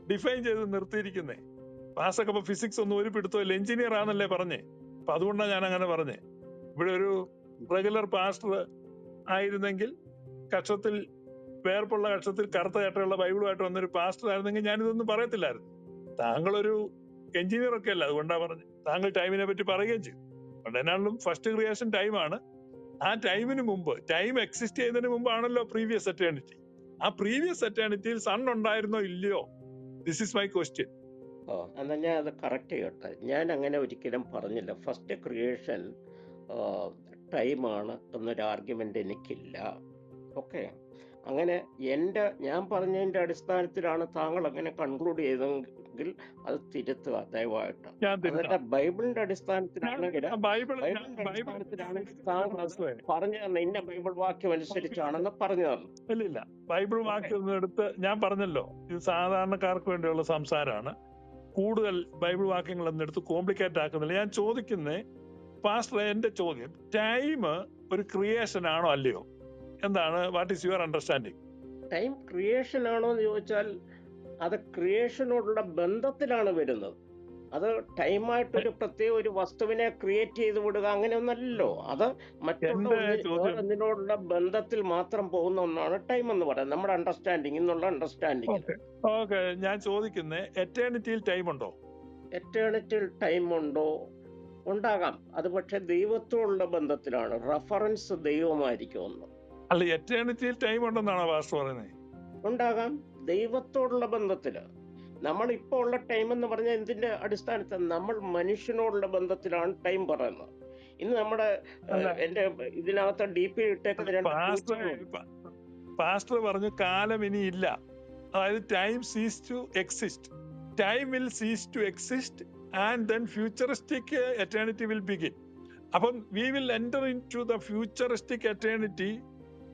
ഡിഫൈൻ ചെയ്ത് നിർത്തിയിരിക്കുന്നത്. പാസ്റ്റർക്ക് അപ്പൊ ഫിസിക്സ് ഒന്നും ഒരു പിടുത്തമില്ല, എഞ്ചിനീയർ ആണെന്നല്ലേ പറഞ്ഞേ. അപ്പൊ അതുകൊണ്ടാണ് ഞാൻ അങ്ങനെ പറഞ്ഞേ. ഇവിടെ ഒരു റെഗുലർ പാസ്റ്റർ ആയിരുന്നെങ്കിൽ, കക്ഷത്തിൽ വേർപ്പുള്ള കക്ഷത്തിൽ കറുത്ത ചട്ടയുള്ള ബൈബിളുമായിട്ട് വന്നൊരു പാസ്റ്റർ ആയിരുന്നെങ്കിൽ ഞാനിതൊന്നും പറയത്തില്ലായിരുന്നു. താങ്കളൊരു എഞ്ചിനീയർ ഒക്കെ അല്ല, അതുകൊണ്ടാണ് പറഞ്ഞു. താങ്കൾ ടൈമിനെ പറ്റി പറയുകയും ചെയ്തു. അതുകൊണ്ട് എന്നാലും ഫസ്റ്റ് ക്രിയേഷൻ ടൈമാണ്. ആ ടൈമിന് മുമ്പ്, ടൈം എക്സിസ്റ്റ് ചെയ്യുന്നതിന് മുമ്പാണല്ലോ പ്രീവിയസ് എറ്റേണിറ്റി. ആ പ്രീവിയസ് എറ്റേണിറ്റിയിൽ സൺ ഉണ്ടായിരുന്നോ ഇല്ലയോ? This is my question. എന്നാൽ ഞാൻ അത് കറക്റ്റ് ചെയ്യട്ടെ. ഞാൻ അങ്ങനെ ഒരിക്കലും പറഞ്ഞില്ല ഫസ്റ്റ് ക്രിയേഷൻ ടൈമാണ് എന്നൊരു ആർഗ്യുമെന്റ് എനിക്കില്ല. ഓക്കെ, അങ്ങനെ ഞാൻ പറഞ്ഞതിന്റെ അടിസ്ഥാനത്തിലാണ് താങ്കൾ അങ്ങനെ കൺക്ലൂഡ് ചെയ്തെങ്കിൽ അത് തിരുത്തുക ദയവായിട്ട്. എന്നിട്ട് ബൈബിളിന്റെ അടിസ്ഥാനത്തിലാണെങ്കിൽ താങ്കൾ പറഞ്ഞു തന്നെ ഇന്ന ബൈബിൾ വാക്യം അനുസരിച്ചാണെന്ന് പറഞ്ഞു തന്നു. ഇല്ല, ബൈബിൾ വാക്യം എടുത്ത് ഞാൻ പറഞ്ഞല്ലോ, ഇത് സാധാരണക്കാർക്ക് വേണ്ടിയുള്ള സംസാരമാണ്. കൂടുതൽ ബൈബിൾ വാക്യങ്ങൾ എന്നെടുത്ത് കോംപ്ലിക്കേറ്റ് ആക്കുന്നില്ല. ഞാൻ ചോദിക്കുന്നേ പാസ്റ്റർ, എന്റെ ചോദ്യം, ടൈം ഒരു ക്രിയേഷൻ ആണോ അല്ലയോ എന്താണ്? What is your understanding? Time creation ആണോ എന്ന് ചോദിച്ചാൽ അത് ക്രിയേഷനോടുള്ള ബന്ധത്തിലാണ് വരുന്നത്. അത് ടൈമായിട്ടൊരു പ്രത്യേക ഒരു വസ്തുവിനെ ക്രിയേറ്റ് ചെയ്ത് വിടുക അങ്ങനെയൊന്നല്ലോ. അത് മറ്റുള്ള എന്തിനോടുള്ള ബന്ധത്തിൽ മാത്രം പോകുന്ന ഒന്നാണ് ടൈം എന്ന് പറയുന്നത്, നമ്മുടെ അണ്ടർസ്റ്റാൻഡിങ് എന്നുള്ള അണ്ടർസ്റ്റാൻഡിങ്. ഓക്കെ, ഞാൻ ചോദിക്കുന്നത്, എറ്റേണിറ്റിയിൽ ടൈം ഉണ്ടോ? എറ്റേണിറ്റിയിൽ ടൈം ഉണ്ടോ? ഉണ്ടാകാം. അത് പക്ഷെ ദൈവത്തോടുള്ള ബന്ധത്തിലാണ്, റഫറൻസ് ദൈവമായിരിക്കും ഒന്ന്. അല്ല, എറ്റേണിറ്റിയിൽ ടൈം ഉണ്ടെന്നാണോ പാസ്റ്റർ പറയുന്നത്? ഉണ്ടാകാം, ദൈവത്തോടുള്ള ബന്ധത്തില്. നമ്മൾ ഇപ്പോൾ ഉള്ള ടൈം എന്ന് പറഞ്ഞാൽ എന്തിന്റെ അടിസ്ഥാനത്തിൽ? നമ്മൾ മനുഷ്യനോടുള്ള ബന്ധത്തിലാണ് ടൈം പറയുന്നത്. ഇന്ന് നമ്മുടെ എന്റെ ഇതിനകത്ത് DP ഇട്ടേക്കുന്ന പാസ്റ്റർ പറഞ്ഞു കാലം ഇനി ഇല്ല, അതായത് time cease to exist. Time will cease to exist and then futuristic eternity will begin. അപ്പം we will enter in to the futuristic eternity.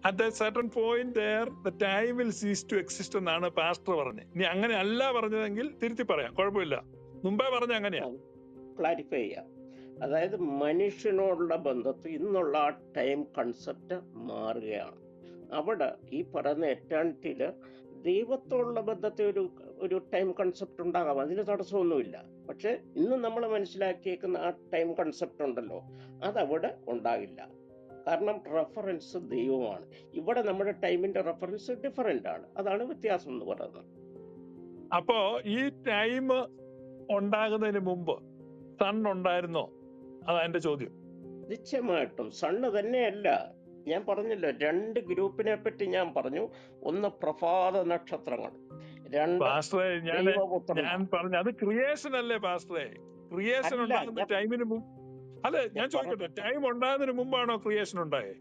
At a certain point there, the time will cease to exist എന്നാണ് pastor പറഞ്ഞത്. ഇനി അങ്ങനെ അല്ല പറഞ്ഞതെങ്കിൽ തിരുത്തി പറയാം, കുഴപ്പമില്ല. മുമ്പേ പറഞ്ഞ അങ്ങനെയാ. ക്ലാരിഫൈ ചെയ്യാം. അതായത് മനുഷ്യനോടുള്ള ബന്ധത്തിൽ ഇന്നുള്ള ആ ടൈം കൺസെപ്റ്റ് മാറുകയാണ്. അവിടെ ഈ പറയുന്ന എറ്റേണിറ്റിയില് ദൈവത്തോടുള്ള ബന്ധത്തിൽ ഒരു ടൈം കൺസെപ്റ്റ് ഉണ്ടാകാം, അതിന് തടസ്സമൊന്നുമില്ല. പക്ഷെ ഇന്ന് നമ്മൾ മനസ്സിലാക്കിയേക്കുന്ന ആ ടൈം കൺസെപ്റ്റ് ഉണ്ടല്ലോ, അതവിടെ ഉണ്ടാകില്ല. കാരണം റെഫറൻസ് ദൈവമാണ്. ഇവിടെ നമ്മുടെ ടൈമിന്റെ റെഫറൻസ് ഡിഫറെന്റ് ആണ്, അതാണ് വ്യത്യാസം എന്ന് പറയുന്നത്. അപ്പോ ഈ ടൈം ഉണ്ടാകുന്നതിന് മുമ്പ് സൺ ഉണ്ടായിരുന്നോ? അതാ എന്റെ ചോദ്യം. നിശ്ചയമായിട്ടും സണ്ണ് തന്നെയല്ല. ഞാൻ പറഞ്ഞല്ലോ, രണ്ട് ഗ്രൂപ്പിനെ പറ്റി ഞാൻ പറഞ്ഞു. ഒന്ന് പ്രഭാത നക്ഷത്രങ്ങൾ, രണ്ട് പാസ്റ്ററെ ഞാൻ ദൈവപുത്രന്മാർ. പറഞ്ഞു അത് ക്രിയേഷൻ അല്ലേ പാസ്റ്ററെ? ക്രിയേഷൻ അല്ല, ഉണ്ടാകുന്ന ടൈമിന് മുമ്പ് അല്ലെ? ഞാൻ ചോദിക്കട്ടെ, പറയട്ടെ, ടൈം ഉണ്ടാകുന്നതിന് മുമ്പാണോ ക്രിയേഷൻ ഉണ്ടായേ?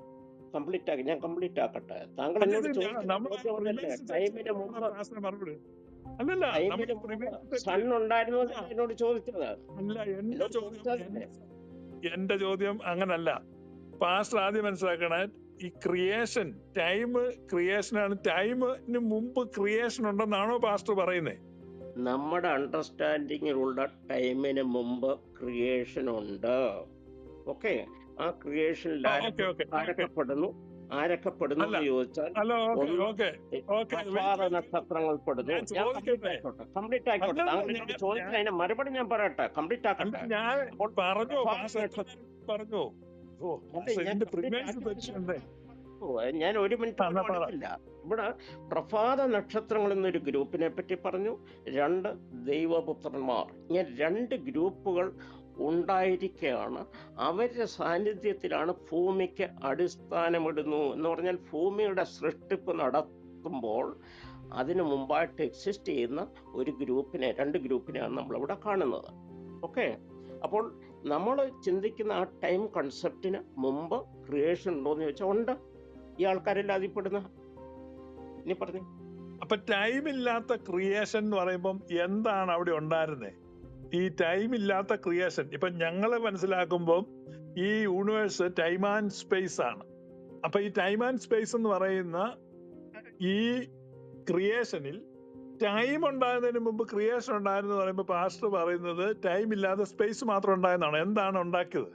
ഞാൻ കംപ്ലീറ്റ് ആക്കട്ടെ. താങ്കൾ അല്ല, എന്നോട് ഇത് ചോദിച്ച നമ്മളെ ചോദ്യം അതല്ലേ? ടൈമിന് മുമ്പ് പാസ്റ്ററെ മറുപടി അല്ലല്ല, നമ്മൾ ടൈമിന് മുമ്പ് സൺ ഉണ്ടായിരുന്നു എന്നോട് ചോദിച്ചത്. അല്ല, എന്റെ എന്നോട് ചോദ്യം ചോദിച്ചതല്ലേ? എന്റെ ചോദ്യം അങ്ങനല്ല. പാസ്റ്റർ ആദ്യം മനസ്സിലാക്കണ ഈ ക്രിയേഷൻ ക്രിയേഷനാണ്. ടൈമിന് മുമ്പ് ക്രിയേഷൻ ഉണ്ടെന്നാണോ പാസ്റ്റർ പറയുന്നത്? നമ്മുടെ അണ്ടർസ്റ്റാൻഡിങ്ങിലുള്ള ടൈമിന് മുമ്പ് ക്രിയേഷൻ ഉണ്ട്. ഓക്കെ, ആ ക്രിയേഷനിൽ ആരൊക്കെപ്പെടുന്നു എന്ന് ചോദിച്ചാൽ പ്രഭാത നക്ഷത്രങ്ങൾ പെടുന്നു. കംപ്ലീറ്റ് ആയിക്കോട്ടെ. താങ്കൾ എന്നോട് ചോദിച്ചാൽ അതിന്റെ മറുപടി ഞാൻ പറയട്ടെ. കംപ്ലീറ്റ് ആക്കട്ടെ. ഞാൻ 1 മിനിറ്റ് എടുക്കില്ല. ഇവിടെ പ്രഭാത നക്ഷത്രങ്ങൾ എന്നൊരു ഗ്രൂപ്പിനെ പറ്റി പറഞ്ഞു, 2 ദൈവപുത്രന്മാർ. ഇങ്ങനെ 2 ഗ്രൂപ്പുകൾ ഉണ്ടായിരിക്കുകയാണ്. അവരുടെ സാന്നിധ്യത്തിലാണ് ഭൂമിക്ക് അടിസ്ഥാനമിടുന്നു എന്ന് പറഞ്ഞാൽ ഭൂമിയുടെ സൃഷ്ടിപ്പ് നടത്തുമ്പോൾ അതിനു മുമ്പായിട്ട് എക്സിസ്റ്റ് ചെയ്യുന്ന ഒരു ഗ്രൂപ്പിനെ, 2 ഗ്രൂപ്പിനെയാണ് നമ്മളിവിടെ കാണുന്നത്. ഓക്കെ, അപ്പോൾ നമ്മൾ ചിന്തിക്കുന്ന ആ ടൈം കൺസെപ്റ്റിന് മുമ്പ് ക്രിയേഷൻ ഉണ്ടോ എന്ന് ചോദിച്ചാൽ ഉണ്ട്. ഈ ആൾക്കാരെല്ലാം അതിൽപ്പെടുന്ന. ഇനി പറഞ്ഞു. അപ്പൊ ടൈം ഇല്ലാത്ത ക്രിയേഷൻ എന്ന് പറയുമ്പം എന്താണ് അവിടെ ഉണ്ടായിരുന്നത്? ഈ ടൈം ഇല്ലാത്ത ക്രിയേഷൻ ഇപ്പൊ ഞങ്ങള് മനസ്സിലാക്കുമ്പോൾ ഈ യൂണിവേഴ്സ് ടൈം ആൻഡ് സ്പേസ് ആണ്. അപ്പൊ ഈ ടൈം ആൻഡ് സ്പേസ് എന്ന് പറയുന്ന ഈ ക്രിയേഷനിൽ ടൈം ഉണ്ടാകുന്നതിന് മുമ്പ് ക്രിയേഷൻ ഉണ്ടായിരുന്നു പറയുമ്പോൾ പാസ്റ്റർ പറയുന്നത് ടൈം ഇല്ലാതെ സ്പേസ് മാത്രം ഉണ്ടായെന്നാണ്. എന്താണ് ഉണ്ടാക്കിയത്?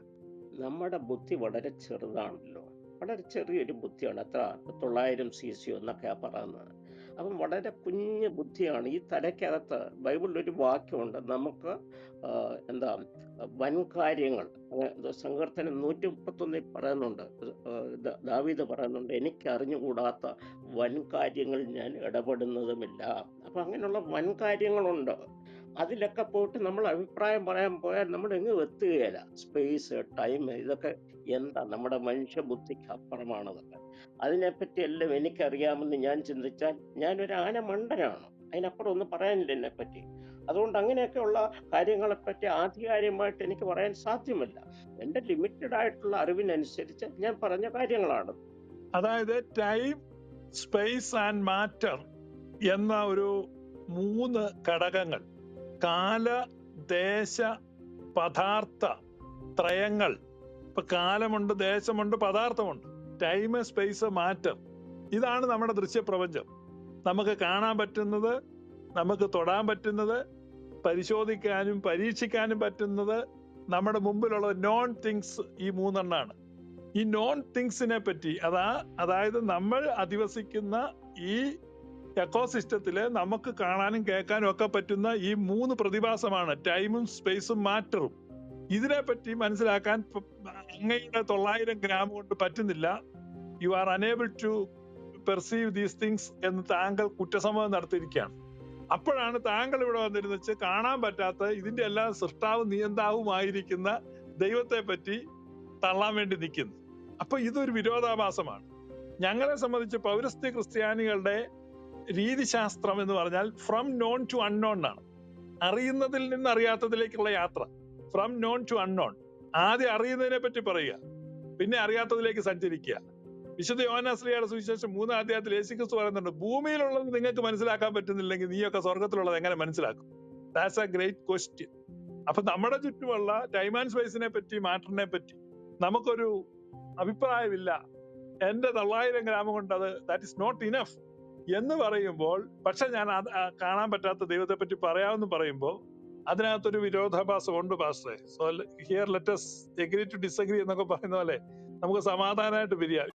നമ്മുടെ ബുദ്ധി വളരെ ചെറുതാണല്ലോ, വളരെ ചെറിയൊരു ബുദ്ധിയാണ്. എത്ര 900 CC എന്നൊക്കെയാ പറയുന്നത്. അപ്പം വളരെ കുഞ്ഞു ബുദ്ധിയാണ് ഈ തലയ്ക്കകത്ത്. ബൈബിളിലൊരു വാക്യമുണ്ട്, നമുക്ക് എന്താ വൻകാര്യങ്ങൾ, സങ്കീർത്തനം 131 പറയുന്നുണ്ട്, ദാവീദ് പറയുന്നുണ്ട്, എനിക്ക് അറിഞ്ഞുകൂടാത്ത വൻകാര്യങ്ങൾ ഞാൻ ഇടപെടുന്നതുമില്ല. അപ്പൊ അങ്ങനെയുള്ള വൻകാര്യങ്ങളുണ്ട്. അതിലൊക്കെ പോയിട്ട് നമ്മൾ അഭിപ്രായം പറയാൻ പോയാൽ നമ്മൾ എങ്ങും എത്തുകയില്ല. സ്പേസ്, ടൈം, ഇതൊക്കെ എന്താ നമ്മുടെ മനുഷ്യ ബുദ്ധിക്ക് അപ്പുറമാണതൊക്കെ. അതിനെപ്പറ്റി എല്ലാം എനിക്കറിയാമെന്ന് ഞാൻ ചിന്തിച്ചാൽ ഞാനൊരു ആന മണ്ടനാണ്. അതിനപ്പുറം ഒന്നും പറയാനില്ല എന്നെപ്പറ്റി. അതുകൊണ്ട് അങ്ങനെയൊക്കെയുള്ള കാര്യങ്ങളെപ്പറ്റി ആധികാരികമായിട്ട് എനിക്ക് പറയാൻ സാധ്യമല്ല. എൻ്റെ ലിമിറ്റഡ് ആയിട്ടുള്ള അറിവിനനുസരിച്ച് ഞാൻ പറഞ്ഞ കാര്യങ്ങളാണ്. അതായത് ടൈം, സ്പേസ് ആൻഡ് മാറ്റർ എന്ന ഒരു 3 ഘടകങ്ങൾ, കാല, ദേശ, പദാർത്ഥ ത്രയങ്ങൾ. ഇപ്പൊ കാലമുണ്ട്, ദേശമുണ്ട്, പദാർത്ഥമുണ്ട്. Time, space, matter. ഇതാണ് നമ്മുടെ ദൃശ്യപ്രപഞ്ചം. നമുക്ക് കാണാൻ പറ്റുന്നത്, നമുക്ക് തൊടാൻ പറ്റുന്നത്, പരിശോധിക്കാനും പരീക്ഷിക്കാനും പറ്റുന്നത്, നമ്മുടെ മുമ്പിലുള്ള നോൺ തിങ്സ് ഈ 3 എണ്ണാണ്. ഈ നോൺ തിങ്സിനെ പറ്റി അതായത് നമ്മൾ അധിവസിക്കുന്ന ഈ എക്കോസിസ്റ്റത്തില് നമുക്ക് കാണാനും കേൾക്കാനും ഒക്കെ പറ്റുന്ന ഈ 3 പ്രതിഭാസമാണ് ടൈമും സ്പേസും മാറ്ററും. ഇതിനെപ്പറ്റി മനസ്സിലാക്കാൻ അങ്ങയുടെ 900 ഗ്രാം കൊണ്ട് പറ്റുന്നില്ല. You are unable to perceive these things എന്ന് താങ്കൾ കുറ്റസമ്മതം നടത്തിയിരിക്കുകയാണ്. അപ്പോഴാണ് താങ്കൾ ഇവിടെ വന്നിരുന്നിച്ച് കാണാൻ പറ്റാത്ത ഇതിന്റെ എല്ലാം സൃഷ്ടാവും നിയന്താവുമായിരിക്കുന്ന ദൈവത്തെ പറ്റി തള്ളാൻ വേണ്ടി നിൽക്കുന്നത്. അപ്പൊ ഇതൊരു വിരോധാഭാസമാണ്. ഞങ്ങളെ സംബന്ധിച്ച് പൗരസ്ത്യ ക്രിസ്ത്യാനികളുടെ രീതിശാസ്ത്രം എന്ന് പറഞ്ഞാൽ ഫ്രം നോൺ ടു അൺനോൺ ആണ്. അറിയുന്നതിൽ നിന്ന് അറിയാത്തതിലേക്കുള്ള യാത്ര. From known to unknown. ആദ്യം അറിയുന്നതിനെ പറ്റി പറയുക, പിന്നെ അറിയാത്തതിലേക്ക് സഞ്ചരിക്കുക. വിശുദ്ധ യോഹന്നാശ്ലീഹയുടെ സുവിശേഷം 3-ാം അധ്യായത്തിൽ യേശുക്രിസ്തു പറയുന്നുണ്ട്, ഭൂമിയിലുള്ളത് നിങ്ങൾക്ക് മനസ്സിലാക്കാൻ പറ്റുന്നില്ലെങ്കിൽ നീയൊക്കെ സ്വർഗത്തിലുള്ളത് എങ്ങനെ മനസ്സിലാക്കും? That's A great question. അപ്പൊ നമ്മുടെ ചുറ്റുമുള്ള ടൈം ആൻഡ് സ്പേസിനെ പറ്റി, മാറ്ററിനെ പറ്റി നമുക്കൊരു അഭിപ്രായമില്ല. എന്റെ 900 ഗ്രാം കൊണ്ട് ദാറ്റ് ഇസ് നോട്ട് ഇനഫ് എന്ന് പറയുമ്പോൾ, പക്ഷെ ഞാൻ കാണാൻ പറ്റാത്ത ദൈവത്തെ പറ്റി പറയാമെന്ന് പറയുമ്പോൾ അതിനകത്തൊരു വിരോധാഭാസം ഉണ്ട് പാസ്റ്ററെ. So here let us agree to disagree എന്നൊക്കെ പറയുന്ന പോലെ നമുക്ക് സമാധാനമായിട്ട് പിരിയാം.